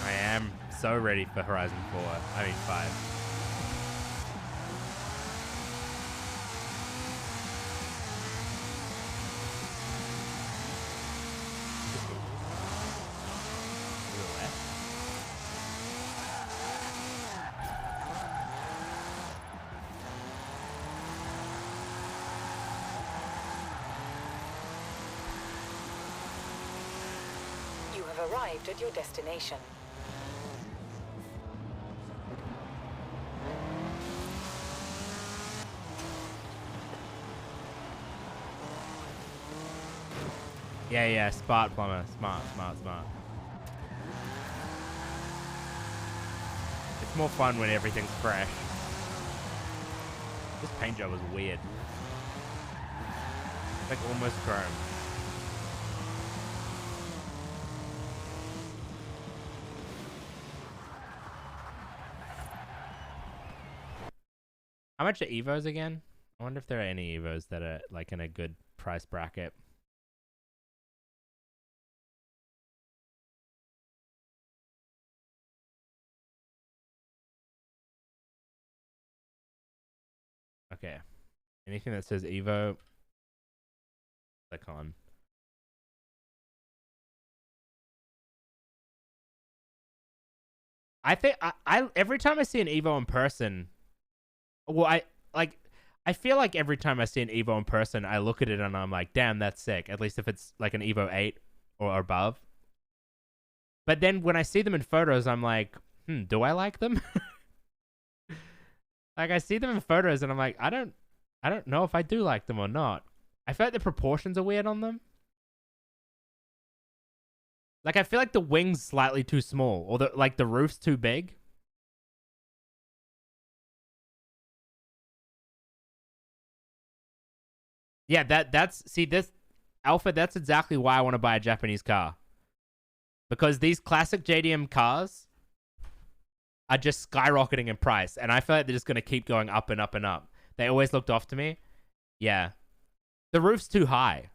I am so ready for Horizon 4. I mean 5. You have arrived at your destination. Yeah, smart plumber. Smart. It's more fun when everything's fresh. This paint job is weird. It's like almost chrome. How much are Evos again? I wonder if there are any Evos that are like in a good price bracket. Okay. Anything that says Evo, click on. I think I every time I see an Evo in person, well, I feel like every time I see an Evo in person, I look at it and I'm like, damn, that's sick. At least if it's like an Evo 8 or above. But then when I see them in photos, I'm like, do I like them? Like I see them in photos and I'm like, I don't know if I do like them or not. I feel like the proportions are weird on them. Like I feel like the wing's slightly too small, or the roof's too big. Yeah, that's see this Alpha, that's exactly why I want to buy a Japanese car. Because these classic JDM cars are just skyrocketing in price, and I feel like they're just going to keep going up and up and up. They always looked off to me. Yeah. The roof's too high.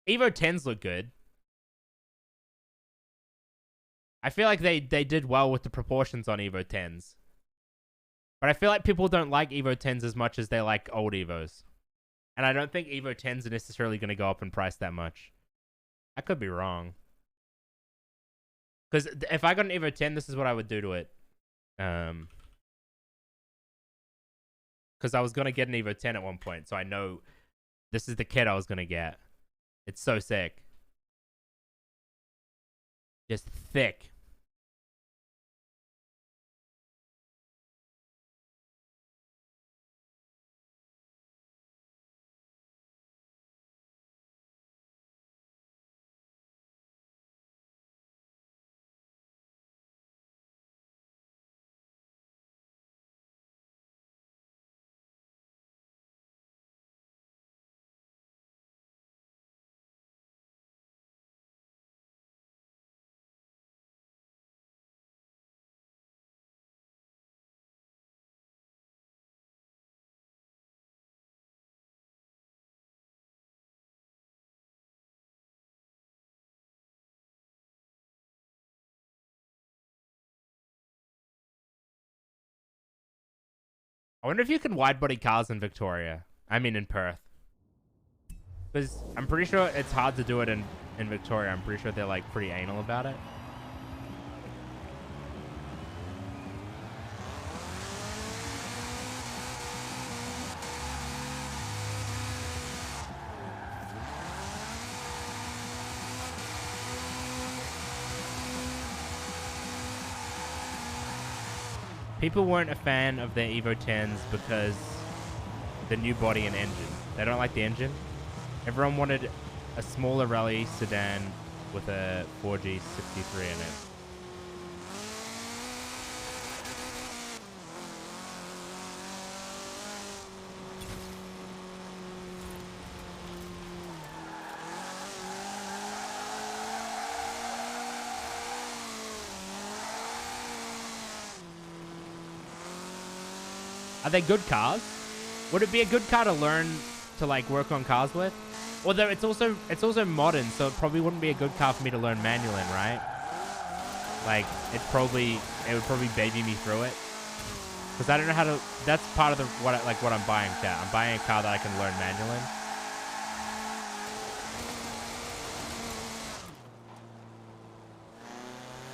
Evo 10s look good. I feel like they did well with the proportions on Evo 10s. But I feel like people don't like Evo 10s as much as they like old Evos. And I don't think Evo 10s are necessarily going to go up in price that much. I could be wrong. Because if I got an Evo 10, this is what I would do to it. Because I was going to get an Evo 10 at one point, so I know this is the kit I was going to get. It's so sick. Just thick. I wonder if you can wide body cars in Victoria. I mean in Perth. Because I'm pretty sure it's hard to do it in Victoria. I'm pretty sure they're like pretty anal about it. People weren't a fan of their Evo 10s because the new body and engine. They don't like the engine. Everyone wanted a smaller rally sedan with a 4G63 in it. Are they good cars? Would it be a good car to learn to like work on cars with? Although it's also modern, so it probably wouldn't be a good car for me to learn manual in, right? Like it would probably baby me through it. Because I don't know how to. That's part of what I'm buying, chat. I'm buying a car that I can learn manual in.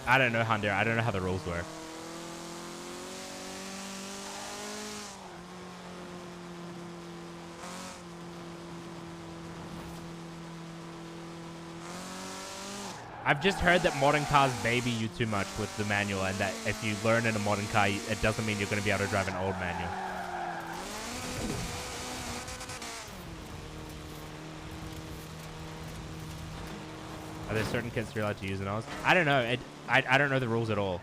I don't know, Hunter. I don't know how the rules work. I've just heard that modern cars baby you too much with the manual, and that if you learn in a modern car, it doesn't mean you're going to be able to drive an old manual. Are there certain kits you're allowed to use in Oz? I don't know. I don't know the rules at all.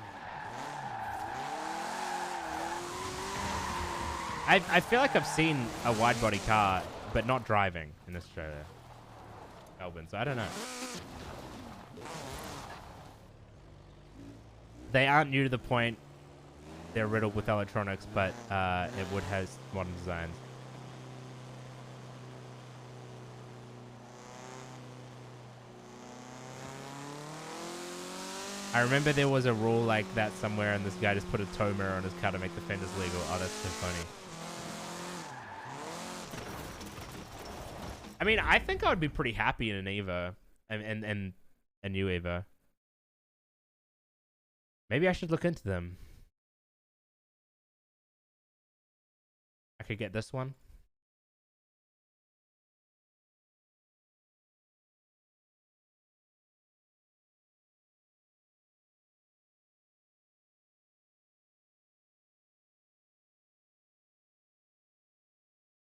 I feel like I've seen a wide body car, but not driving in Australia. Melbourne, so I don't know. They aren't new to the point. They're riddled with electronics, but it would have modern designs. I remember there was a rule like that somewhere, and this guy just put a tow mirror on his car to make the fenders legal. Oh, that's so funny. I mean, I think I would be pretty happy in an Evo, and a new Evo. Maybe I should look into them. I could get this one.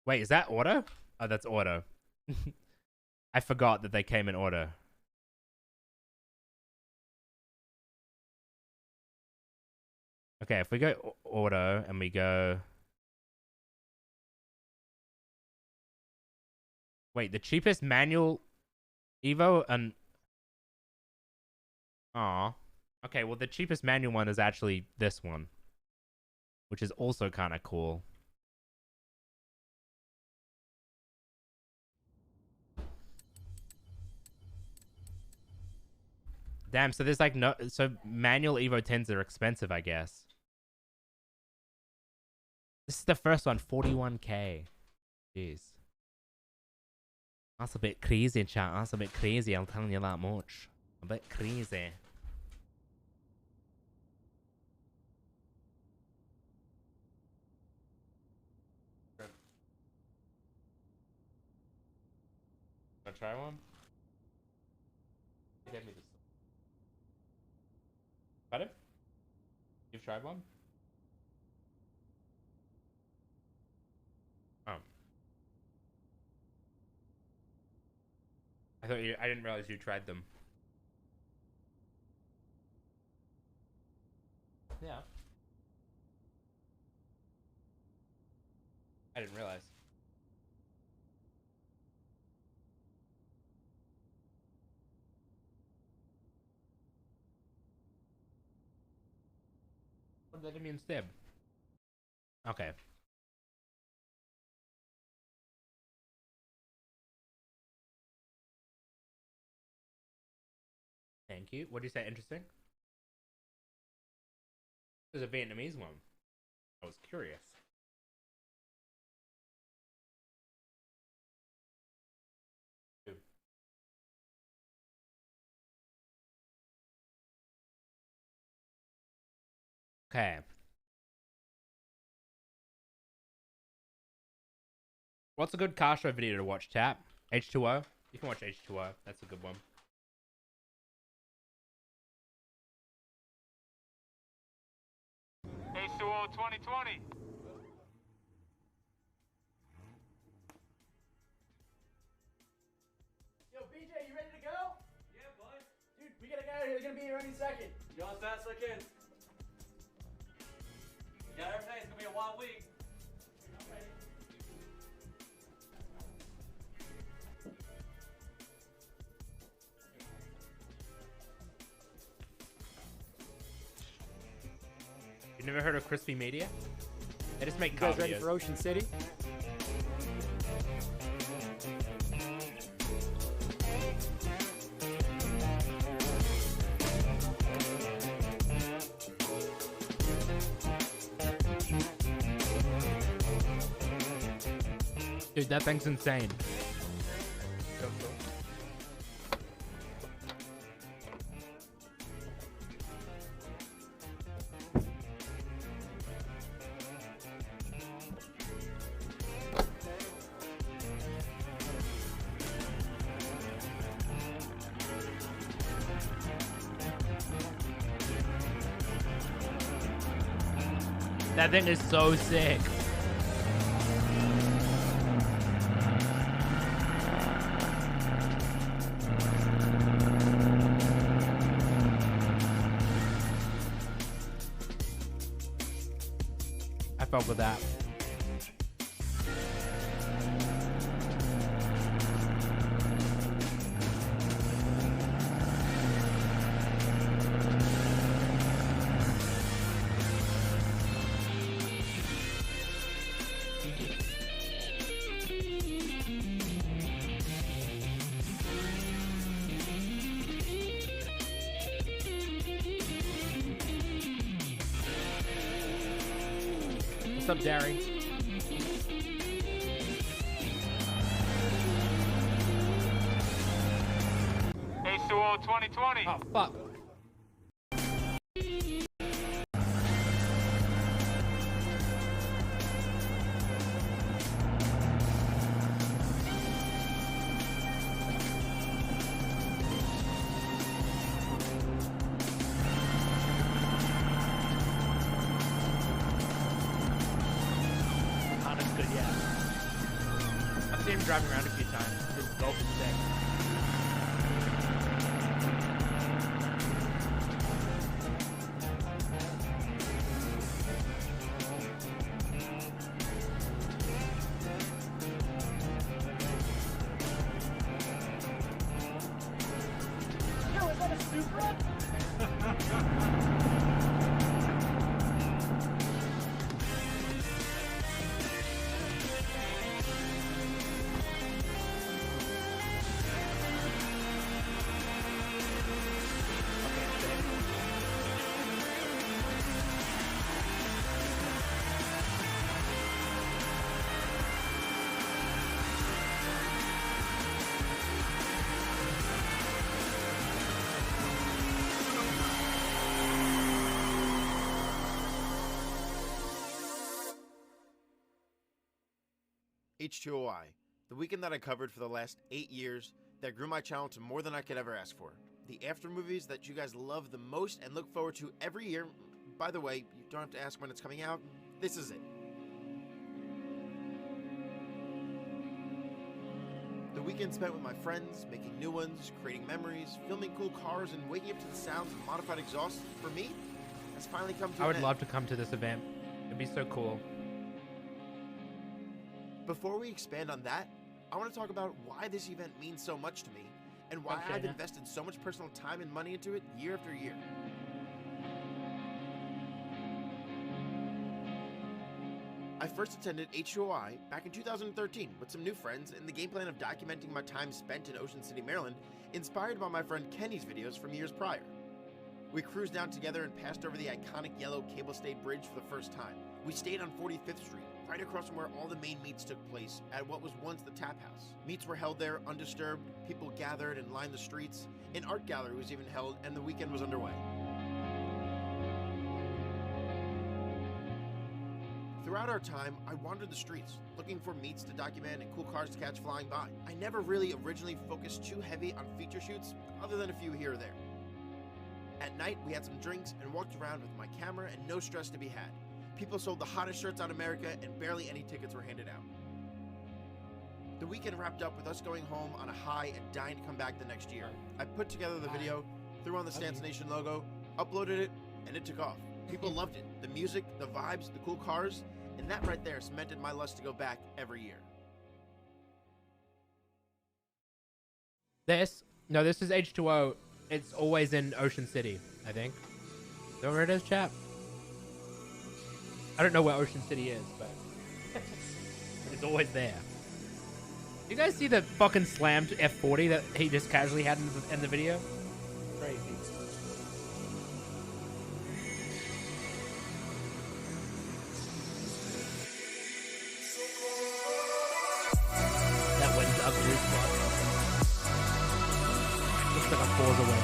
Wait, is that auto? Oh, that's auto. I forgot that they came in auto. Okay, if we go auto and we go... Wait, the cheapest manual Evo and... Aw. Okay, well, the cheapest manual one is actually this one, which is also kind of cool. Damn, so there's like no... So manual Evo 10s are expensive, I guess. This is the first one, 41k. Jeez. That's a bit crazy, chat. That's a bit crazy, I'm telling you that much. A bit crazy. Wanna try one? He gave me this. Pardon? You've tried one? Oh. I didn't realize you tried them. Yeah. I didn't realize. What did that mean instead? Okay. Thank you. What did you say? Interesting? There's a Vietnamese one. I was curious. Okay. What's a good car show video to watch, Tap? H2O? You can watch H2O. That's a good one. H2O 2020. Yo, BJ, you ready to go? Yeah, bud. Dude, we gotta get out of here. They're gonna be here any second. Go as fast as I can. Yeah, everything. It's gonna be a wild week. Okay. You never heard of Crispy Media? They just make You guys ready copies. for Ocean City? Dude, that thing's insane. That thing is so sick. I fuck with that. What's up, Derry? H2O 2020. Oh, fuck. Honda's good, yeah. I've seen him driving around a few times. His Golf is sick. Yo, is that a Supra? H2OI, the weekend that I covered for the last 8 years that grew my channel to more than I could ever ask for. The after movies that you guys love the most and look forward to every year. By the way, you don't have to ask when it's coming out. This is it. The weekend spent with my friends, making new ones, creating memories, filming cool cars, and waking up to the sounds of modified exhaust, for me, has finally come to I an would end. love to come to this event. It'd be so cool. Before we expand on that, I want to talk about why this event means so much to me and why Okay, I've yeah. invested so much personal time and money into it year after year. I first attended H2OI back in 2013 with some new friends in the game plan of documenting my time spent in Ocean City, Maryland, inspired by my friend Kenny's videos from years prior. We cruised down together and passed over the iconic yellow cable-stayed bridge for the first time. We stayed on 45th Street, right across from where all the main meets took place at what was once the Tap House. Meets were held there undisturbed, people gathered and lined the streets, an art gallery was even held, and the weekend was underway. Throughout our time, I wandered the streets, looking for meets to document and cool cars to catch flying by. I never really originally focused too heavy on feature shoots, other than a few here or there. At night, we had some drinks and walked around with my camera and no stress to be had. People sold the hottest shirts on America, and barely any tickets were handed out. The weekend wrapped up with us going home on a high and dying to come back the next year. I put together the video, threw on the Stance Nation logo, uploaded it, and it took off. People loved it. The music, the vibes, the cool cars, and that right there cemented my lust to go back every year. This is H2O. It's always in Ocean City, I think. Is that where it is, chap? I don't know where Ocean City is, but it's always there. You guys see the fucking slammed F40 that he just casually had in the video? Crazy. That wind's ugly as fuck. Looks like a Forza win.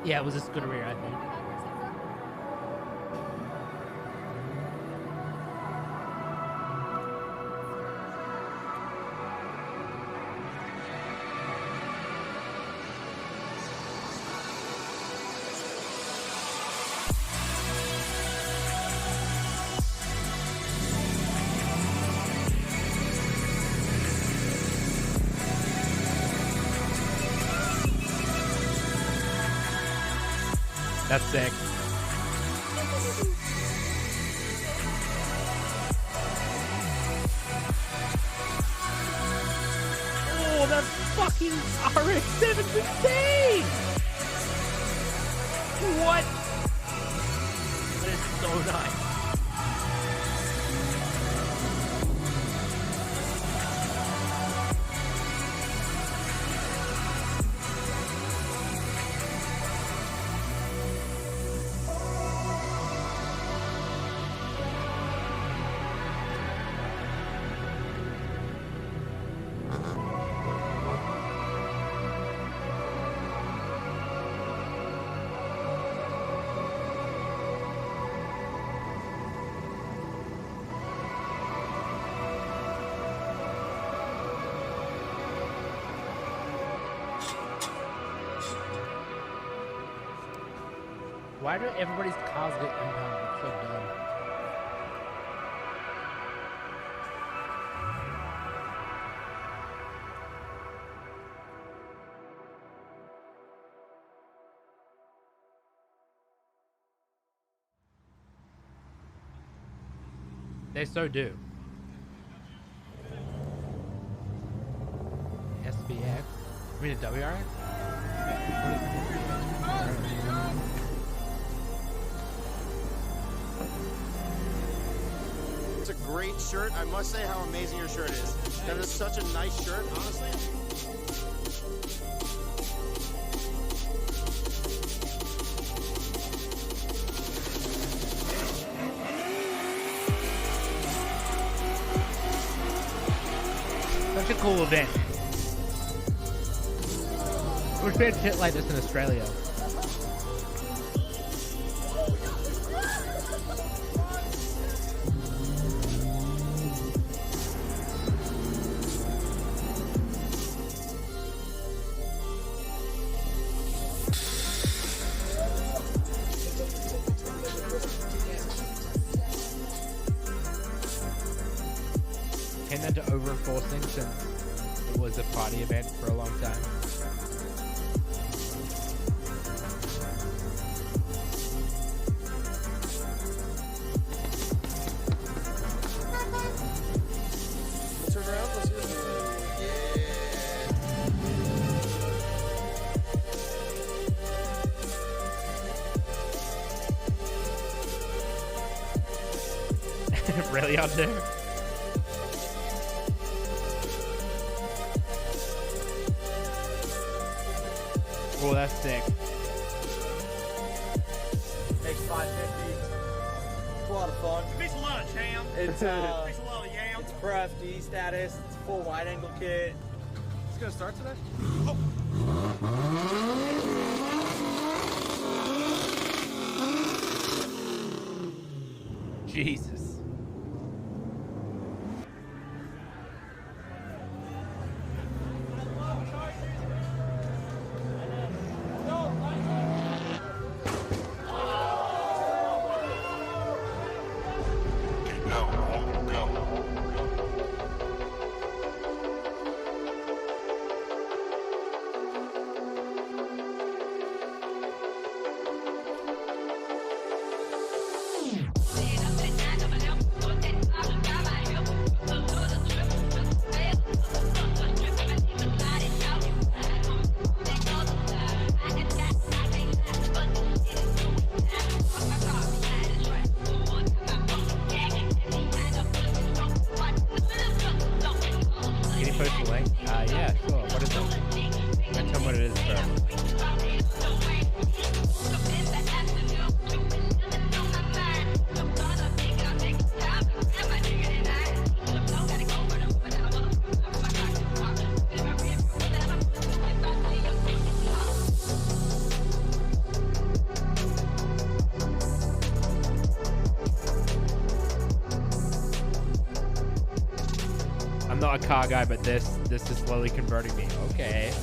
Yeah, it was a Scuderia, I think. That's sick. Oh, that fucking RX-7's insane! What? That is so nice. Why do everybody's cars get impounded? It's so dumb. They so do. SBX? I mean a WRX? It's a great shirt. I must say how amazing your shirt is. That is such a nice shirt, honestly. Such a cool event. I wish we had shit like this in Australia. Came down to over-enforcing since it was a party event for a long time. really under? Oh, that's sick. Makes 550. It's a lot of fun. It makes a lot of jam. It's It makes a lot of yam. it's Pro FD status. It's a full wide angle kit. It's gonna start today? Jesus. I'm not a car guy, but this is slowly converting me. Okay.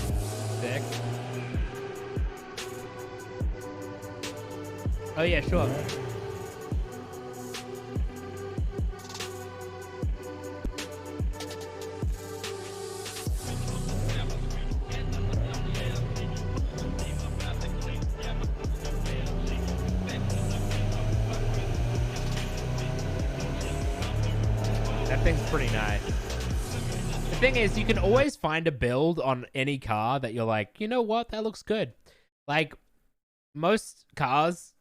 Sick. Oh yeah, sure. That thing's pretty nice. The thing is, you can always find a build on any car that you're like, you know what, that looks good. Like, most cars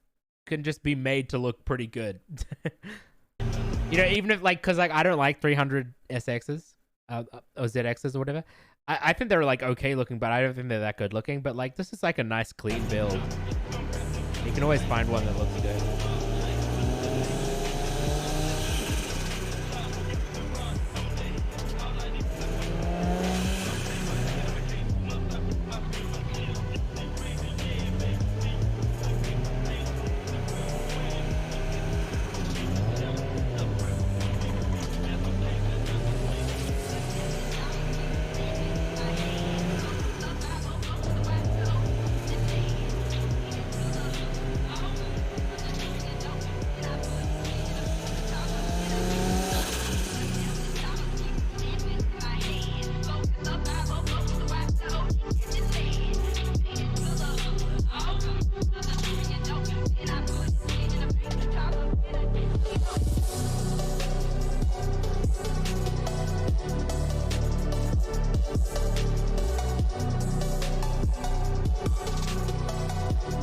can just be made to look pretty good. You know, even if, like, because, like, I don't like 300 SXs, or ZXs or whatever. I think they're, like, okay looking, but I don't think they're that good looking. But, like, this is, like, a nice, clean build. You can always find one that looks good.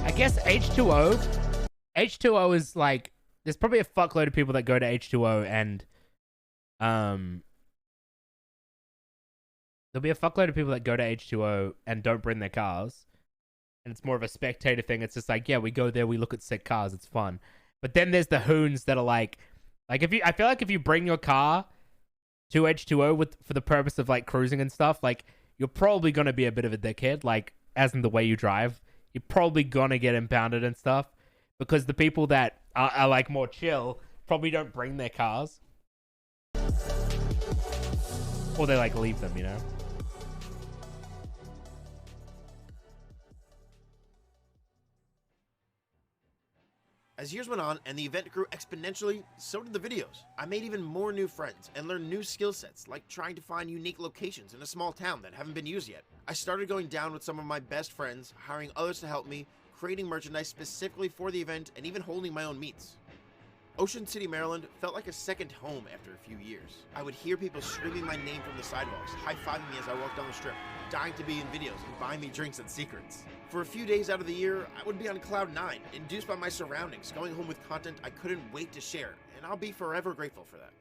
I guess H2O is like, there's probably a fuckload of people that go to H2O and there'll be a fuckload of people that go to H2O and don't bring their cars, and it's more of a spectator thing. It's just like, yeah, we go there, we look at sick cars, it's fun. But then there's the hoons that are like if you, I feel like if you bring your car to H2O for the purpose of like cruising and stuff, like you're probably gonna be a bit of a dickhead, like as in the way you drive. You're probably gonna get impounded and stuff, because the people that are like more chill probably don't bring their cars, or they like leave them, you know. As years went on and the event grew exponentially, so did the videos. I made even more new friends and learned new skill sets, like trying to find unique locations in a small town that haven't been used yet. I started going down with some of my best friends, hiring others to help me, creating merchandise specifically for the event, and even holding my own meets. Ocean City, Maryland felt like a second home after a few years. I would hear people screaming my name from the sidewalks, high-fiving me as I walked down the strip, dying to be in videos and buying me drinks and secrets. For a few days out of the year, I would be on cloud 9, induced by my surroundings, going home with content I couldn't wait to share, and I'll be forever grateful for that.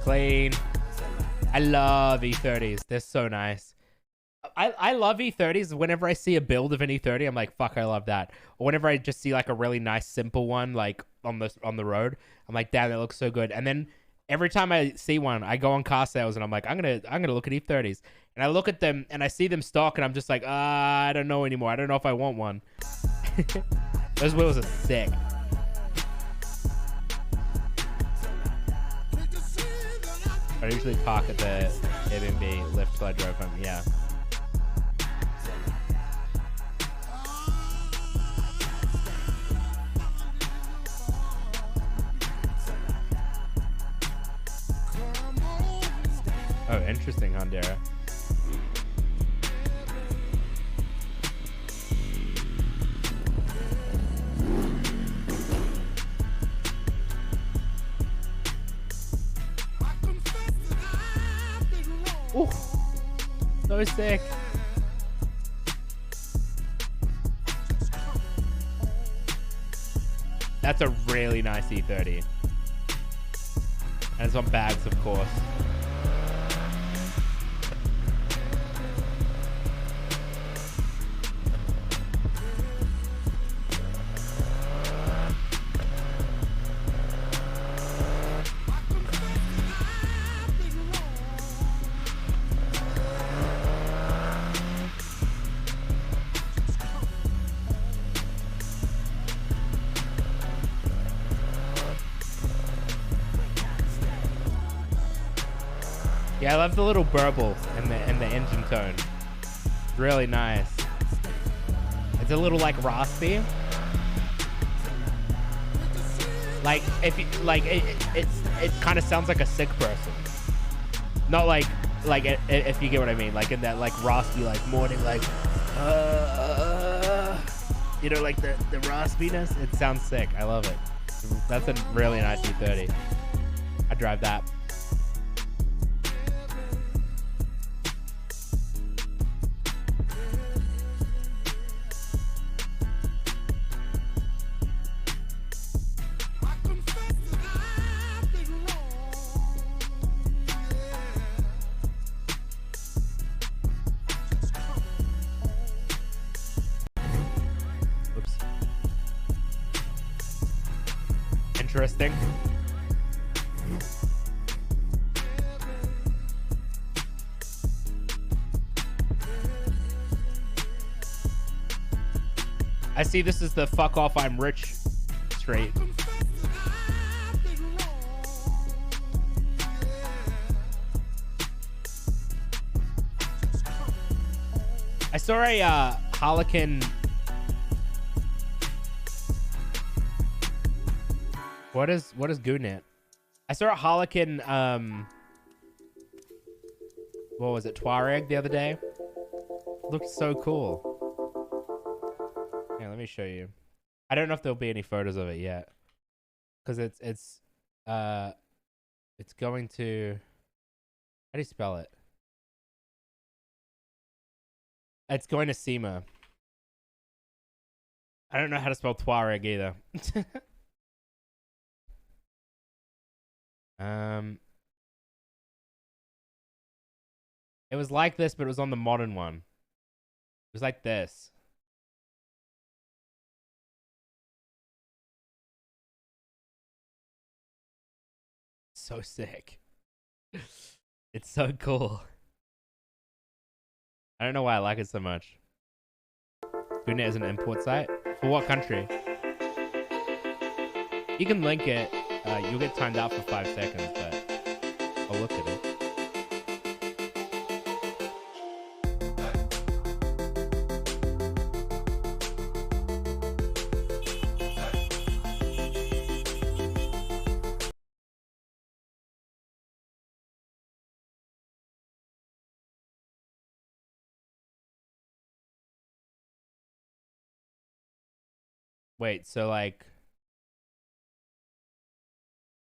Clean. I love E30s. They're so nice. I love E30s. Whenever I see a build of an E30, I'm like, fuck, I love that. Or whenever I just see like a really nice simple one like on the road, I'm like, damn, that looks so good. And then every time I see one, I go on car sales and I'm like, I'm gonna look at E30s. And I look at them and I see them stock and I'm just like, I don't know anymore. I don't know if I want one. Those wheels are sick. I usually park at the Airbnb lift till I drove home. Yeah. Oh, interesting, Hondera. Ooh, so sick. That's a really nice E30. And it's on bags, of course. Yeah, I love the little burble and the engine tone. It's really nice. It's a little like raspy. Like if you like it kind of sounds like a sick person. Not like if you get what I mean, like in that like raspy like morning like you know, like the raspiness. It sounds sick. I love it. That's a really nice E30. I drive that. Interesting. I see this is the fuck off I'm rich street. I saw a Harlequin. What is Goonit? I saw a Harlequin what was it, Tuareg the other day? Looked so cool. Yeah, let me show you. I don't know if there'll be any photos of it yet. Cause it's going to, how do you spell it? It's going to SEMA. I don't know how to spell Tuareg either. It was like this, but it was on the modern one. It was like this. So sick. It's so cool. I don't know why I like it so much. Goonet is an import site? For what country? You can link it. You'll get timed out for 5 seconds, but I'll look at it. Wait, so like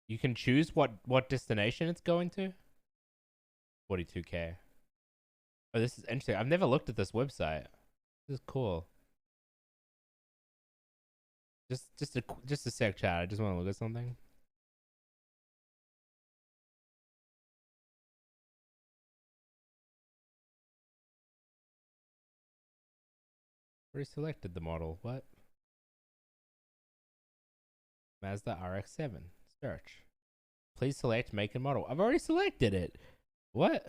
you can choose what destination it's going to? 42K. Oh, this is interesting. I've never looked at this website. This is cool. Just a sec, chat. I just want to look at something. Already selected the model. What? Mazda RX-7. Search. Please select make and model. I've already selected it. What?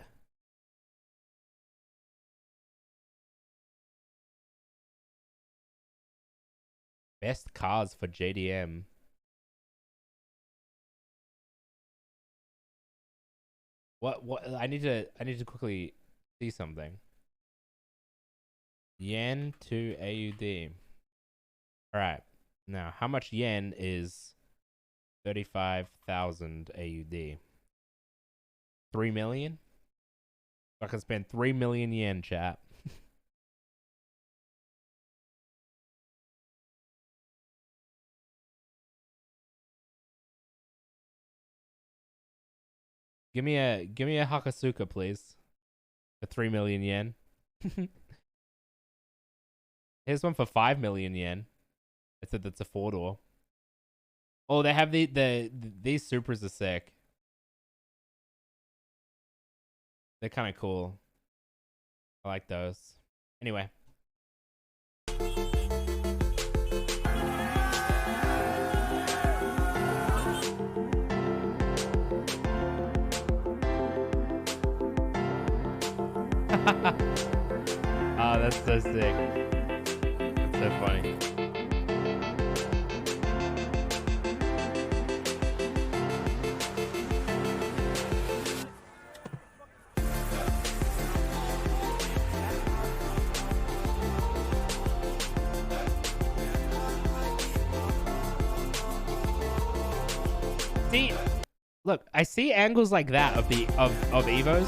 Best cars for JDM. What? I need to quickly see something. Yen to AUD. All right. Now, how much yen is 35,000 AUD? 3 million? I can spend 3 million yen, chat. Give me a Hakasuka, please. For 3 million yen. Here's one for 5 million yen. I said that's a 4-door. Oh, they have these Supras are sick. They're kind of cool. I like those. Anyway. Oh, that's so sick. That's so funny. See, look, I see angles like that of Evos,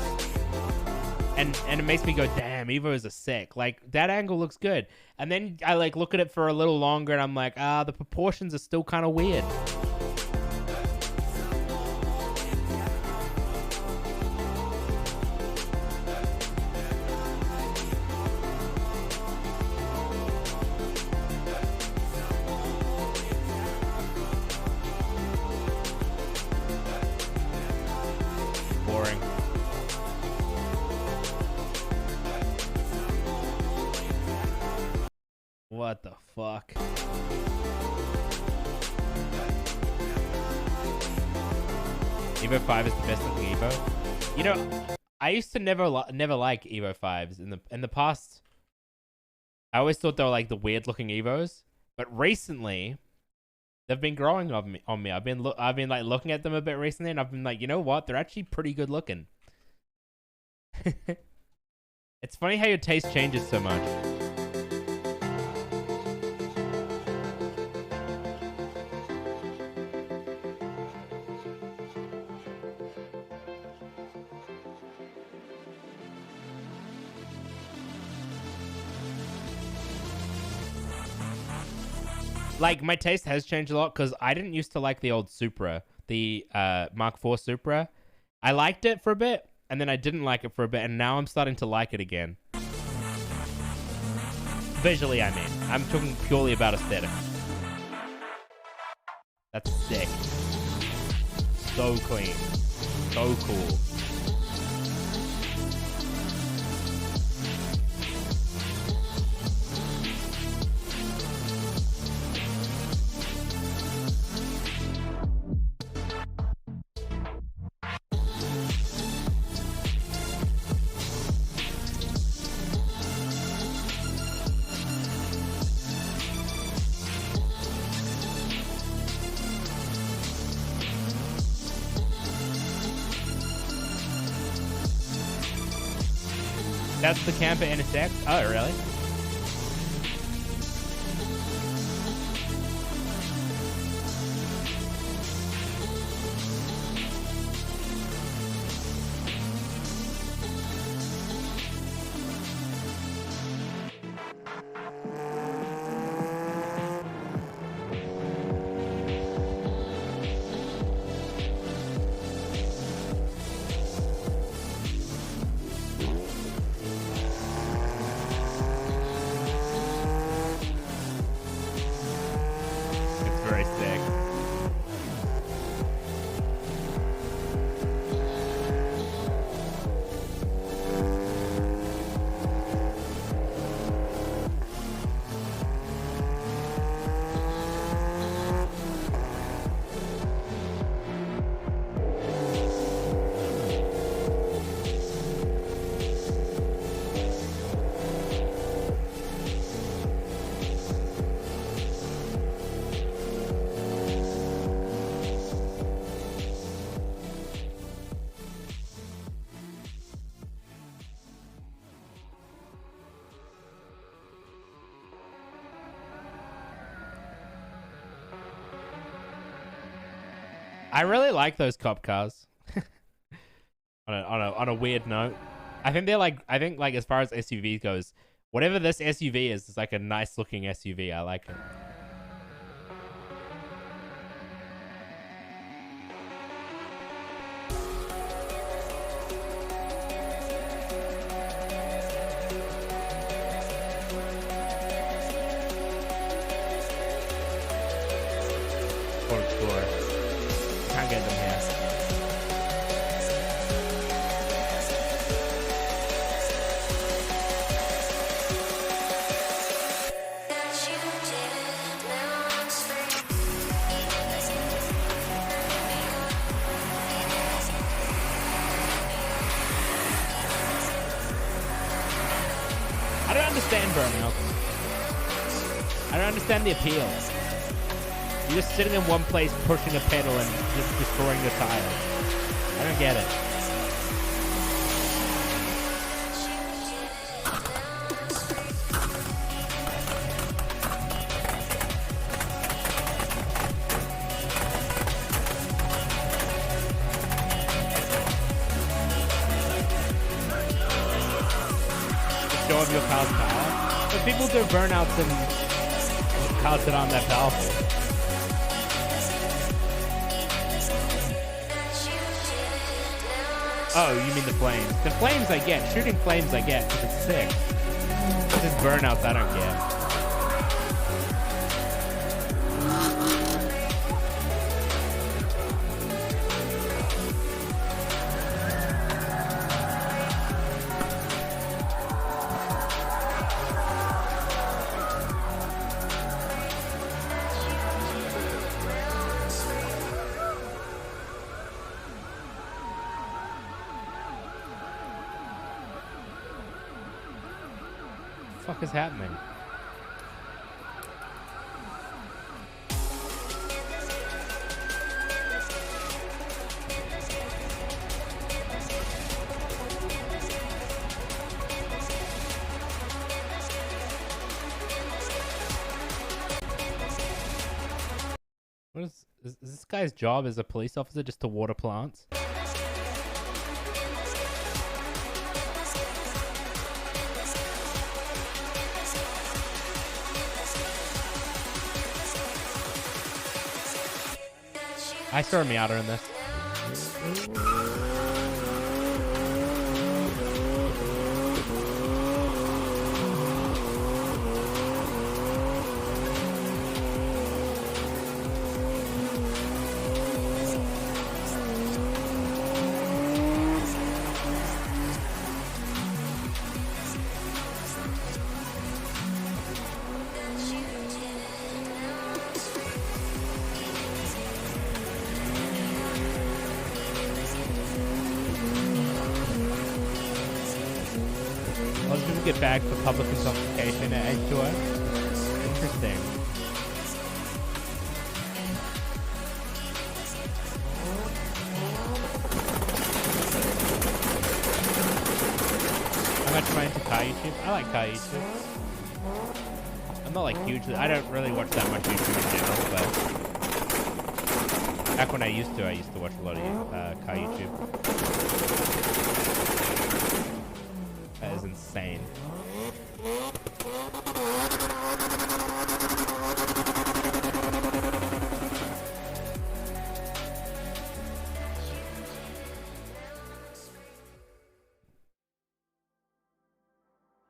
and it makes me go, damn, Evos are sick. Like, that angle looks good. And then I like look at it for a little longer, and I'm like, the proportions are still kind of weird. What the fuck? Evo 5 is the best looking Evo. You know, I used to never like Evo 5s in the past. I always thought they were like the weird looking Evos, but recently they've been growing on me. I've been like looking at them a bit recently, and I've been like, you know what? They're actually pretty good looking. It's funny how your taste changes so much. Like, my taste has changed a lot because I didn't used to like the old Supra, the Mark IV Supra. I liked it for a bit, and then I didn't like it for a bit, and now I'm starting to like it again. Visually, I mean. I'm talking purely about aesthetics. That's sick. So clean. So cool. That's the camper NSX? Oh, really? very sick. I really like those cop cars. on a weird note, I think like as far as SUV goes, whatever this SUV is like a nice looking SUV. I like it. Can't get them here. I don't understand burnout. I don't understand the appeal. You're just sitting in one place, pushing a pedal and just destroying the tire. I don't get it. Show off your car's power. But people do burnouts and cars that aren't that powerful. Oh, you mean the flames. The flames I get. Shooting flames I get because it's sick. It's just burnouts I don't get. What the fuck is happening? What is this guy's job as a police officer just to water plants? I saw a Miata in this. Get bagged for public intoxication at Edge to us. Interesting. How much am I into car YouTube? I like car YouTube. I'm not like hugely. I don't really watch that much YouTube in general, but back when I used to watch a lot of car YouTube. That is insane.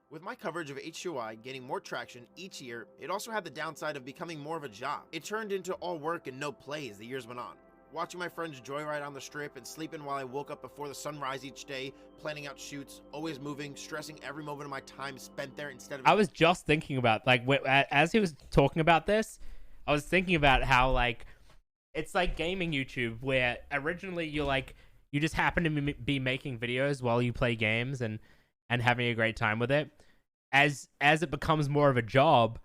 With my coverage of H2I gaining more traction each year, it also had the downside of becoming more of a job. It turned into all work and no play as the years went on. Watching my friends joyride on the strip and sleeping while I woke up before the sunrise each day, planning out shoots, always moving, stressing every moment of my time spent there instead of... I was just thinking about, like, as he was talking about this, I was thinking about how, like, it's like gaming YouTube, where originally you just happen to be making videos while you play games and having a great time with it. As it becomes more of a job,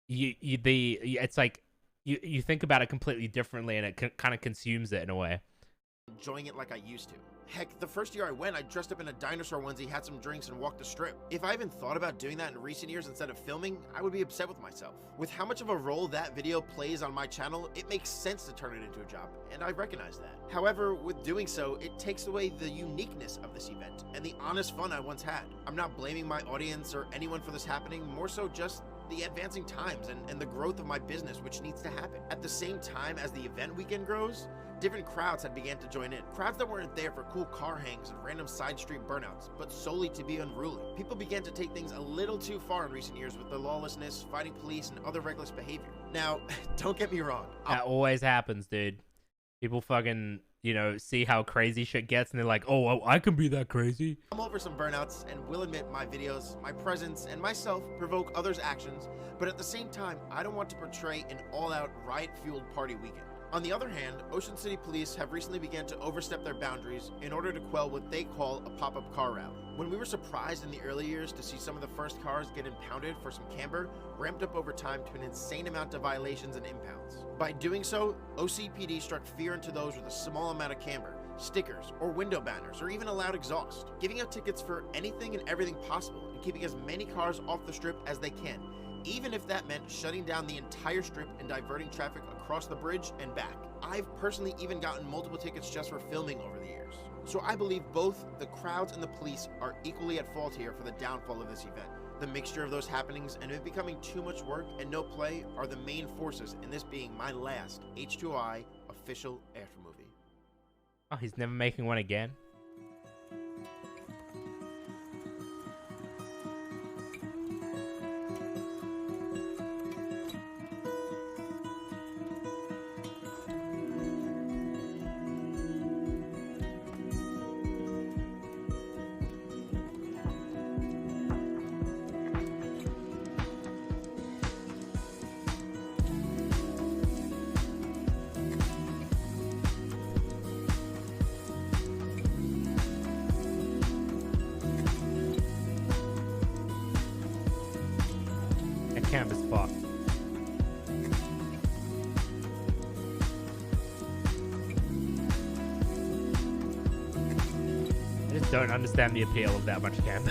it's like you think about it completely differently, and it kind of consumes it in a way. Enjoying it like I used to. Heck, the first year I went, I dressed up in a dinosaur onesie, had some drinks, and walked the strip. If I even thought about doing that in recent years instead of filming, I would be upset with myself. With how much of a role that video plays on my channel, it makes sense to turn it into a job, and I recognize that. However, with doing so, it takes away the uniqueness of this event, and the honest fun I once had. I'm not blaming my audience or anyone for this happening, more so just the advancing times and the growth of my business, which needs to happen. At the same time as the event weekend grows, different crowds had began to join in. Crowds that weren't there for cool car hangs and random side street burnouts, but solely to be unruly. People began to take things a little too far in recent years with the lawlessness, fighting police, and other reckless behavior. Now, don't get me wrong. That always happens, dude. People fucking, see how crazy shit gets, and they're like, oh, I can be that crazy. I'm over some burnouts and will admit my videos, my presence, and myself provoke others' actions, but at the same time, I don't want to portray an all-out riot-fueled party weekend. On the other hand, Ocean City Police have recently begun to overstep their boundaries in order to quell what they call a pop-up car rally. When we were surprised in the early years to see some of the first cars get impounded for some camber, ramped up over time to an insane amount of violations and impounds. By doing so, OCPD struck fear into those with a small amount of camber, stickers, or window banners, or even a loud exhaust, giving out tickets for anything and everything possible and keeping as many cars off the strip as they can, even if that meant shutting down the entire strip and diverting traffic across the bridge and back. I've personally even gotten multiple tickets just for filming over the years. So I believe both the crowds and the police are equally at fault here for the downfall of this event. The mixture of those happenings and it becoming too much work and no play are the main forces in this being my last H2I official after movie. Oh, he's never making one again? Camp is fucked. I just don't understand the appeal of that much camp.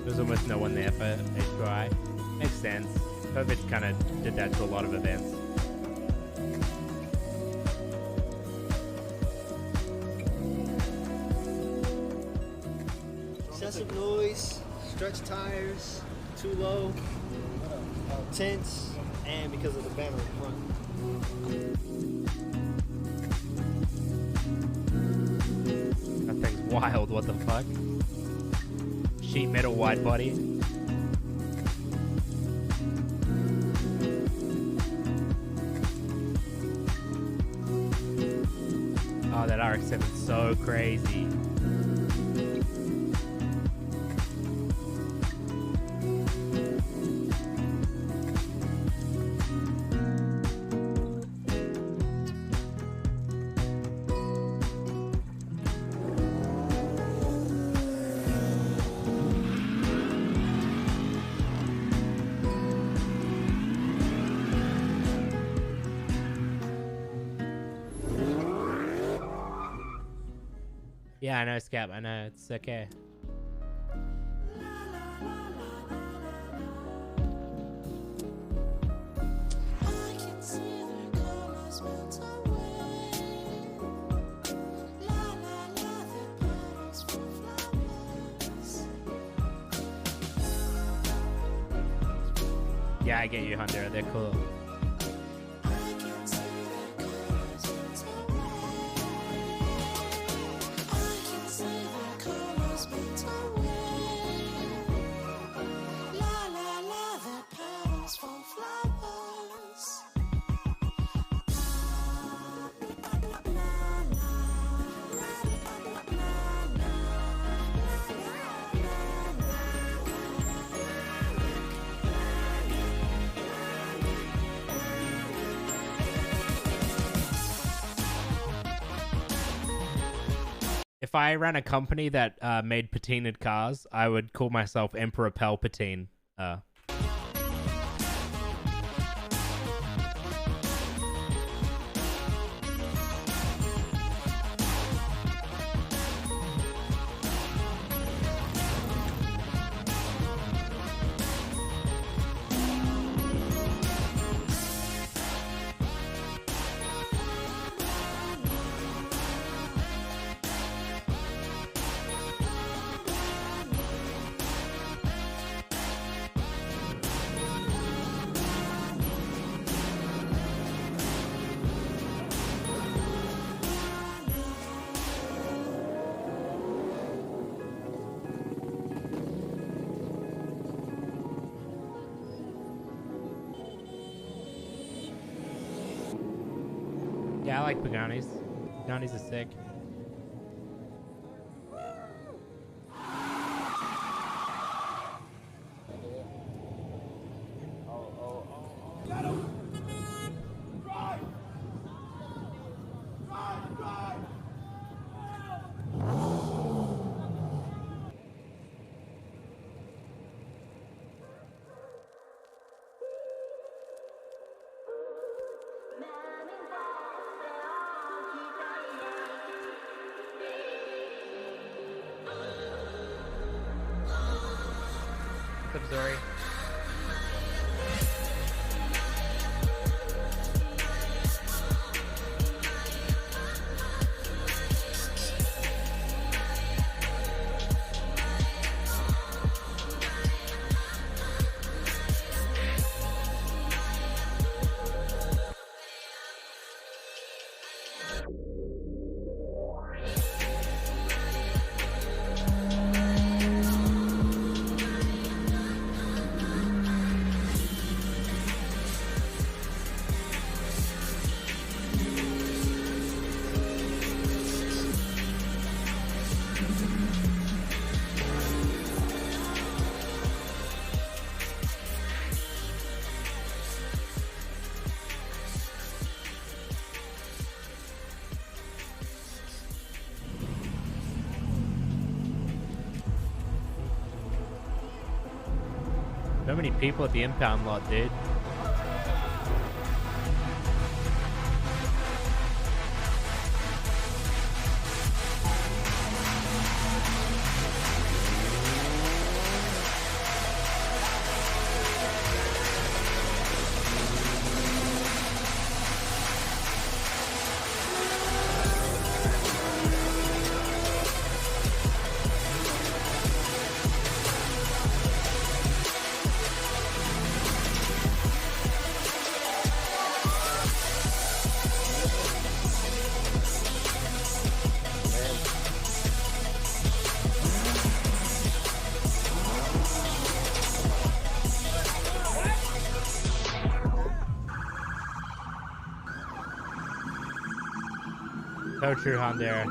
There's almost no one there for H2I. Makes sense. COVID kind of did that to a lot of events. Excessive noise, stretched tires, too low, tense, and because of the banner in front. That thing's wild, what the fuck? Sheet metal wide body. Oh, that RX-7 is so crazy. Yeah, I know, Scap. I know. It's okay. Yeah, I get you, Hunter. They're cool. If I ran a company that made patinaed cars, I would call myself Emperor Palpatine. Yeah, I like Paganis. Paganis are sick. What's up, Zuri? So many people at the impound lot, dude. So true, Honda.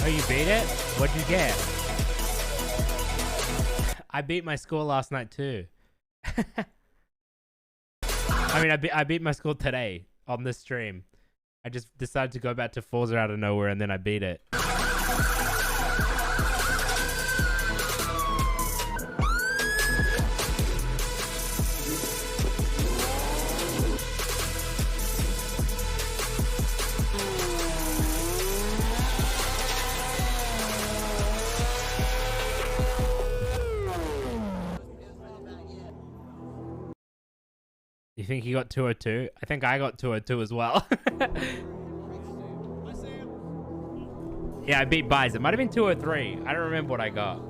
Oh, you beat it? What'd you get? I beat my score last night too. I mean, I beat my score today on this stream. I just decided to go back to Forza out of nowhere and then I beat it. You think he got 202? I think I got 202 as well. Yeah, I beat Buys. It might have been 203. I don't remember what I got.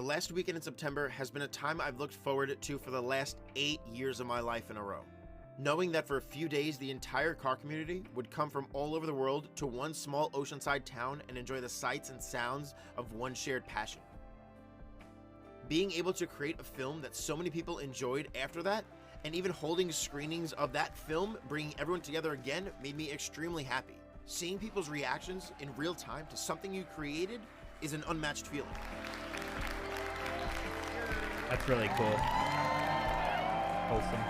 The last weekend in September has been a time I've looked forward to for the last 8 years of my life in a row. Knowing that for a few days the entire car community would come from all over the world to one small oceanside town and enjoy the sights and sounds of one shared passion. Being able to create a film that so many people enjoyed after that, and even holding screenings of that film, bringing everyone together again, made me extremely happy. Seeing people's reactions in real time to something you created is an unmatched feeling. That's really cool. Wholesome.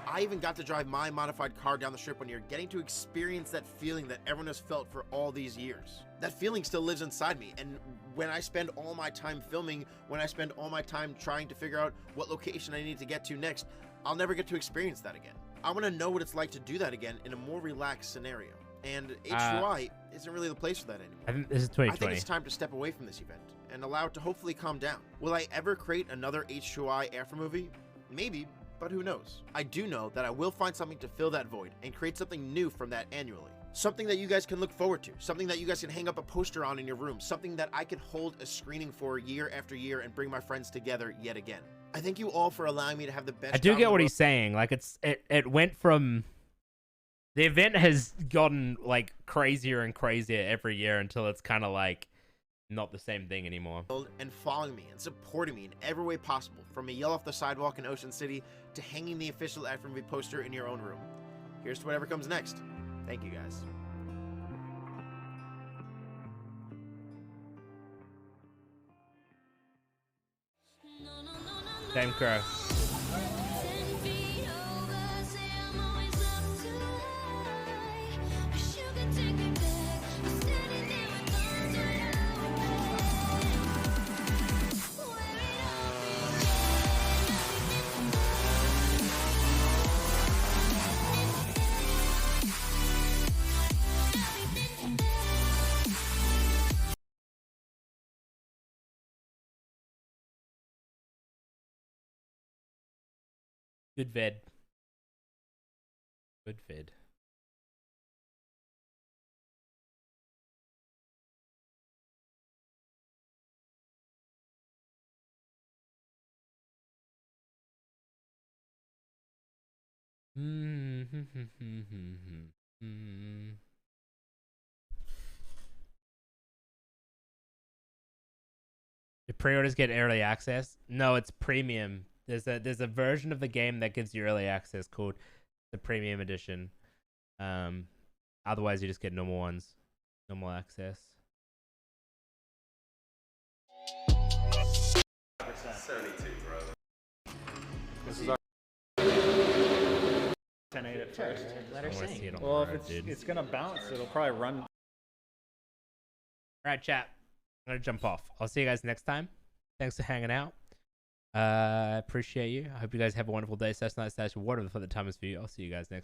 I even got to drive my modified car down the strip one year, getting to experience that feeling that everyone has felt for all these years. That feeling still lives inside me, and when I spend all my time filming, when I spend all my time trying to figure out what location I need to get to next, I'll never get to experience that again. I want to know what it's like to do that again in a more relaxed scenario, and H2I isn't really the place for that anymore. I think this is 2020. I think it's time to step away from this event and allow it to hopefully calm down. Will I ever create another H2I after movie? Maybe, but who knows? I do know that I will find something to fill that void and create something new from that annually. Something that you guys can look forward to, something that you guys can hang up a poster on in your room, something that I can hold a screening for year after year and bring my friends together yet again. I thank you all for allowing me to have the best. I do get what he's saying. Like it went from, the event has gotten like crazier and crazier every year until it's kind of like not the same thing anymore. And following me and supporting me in every way possible, from a yell off the sidewalk in Ocean City to hanging the official FMV poster in your own room. Here's to whatever comes next. Thank you guys. Same crow. Good vid. Good vid. Do pre-orders get early access? No, it's premium. There's a version of the game that gives you early access called the premium edition. Otherwise you just get normal ones, normal access. 72, bro. This is our 10-8 at first. Let her sing. Well, if it's gonna bounce, it'll probably run. All right, chat. I'm gonna jump off. I'll see you guys next time. Thanks for hanging out. Appreciate you. I hope you guys have a wonderful day, /night/whatever the time is for you. I'll see you guys next time.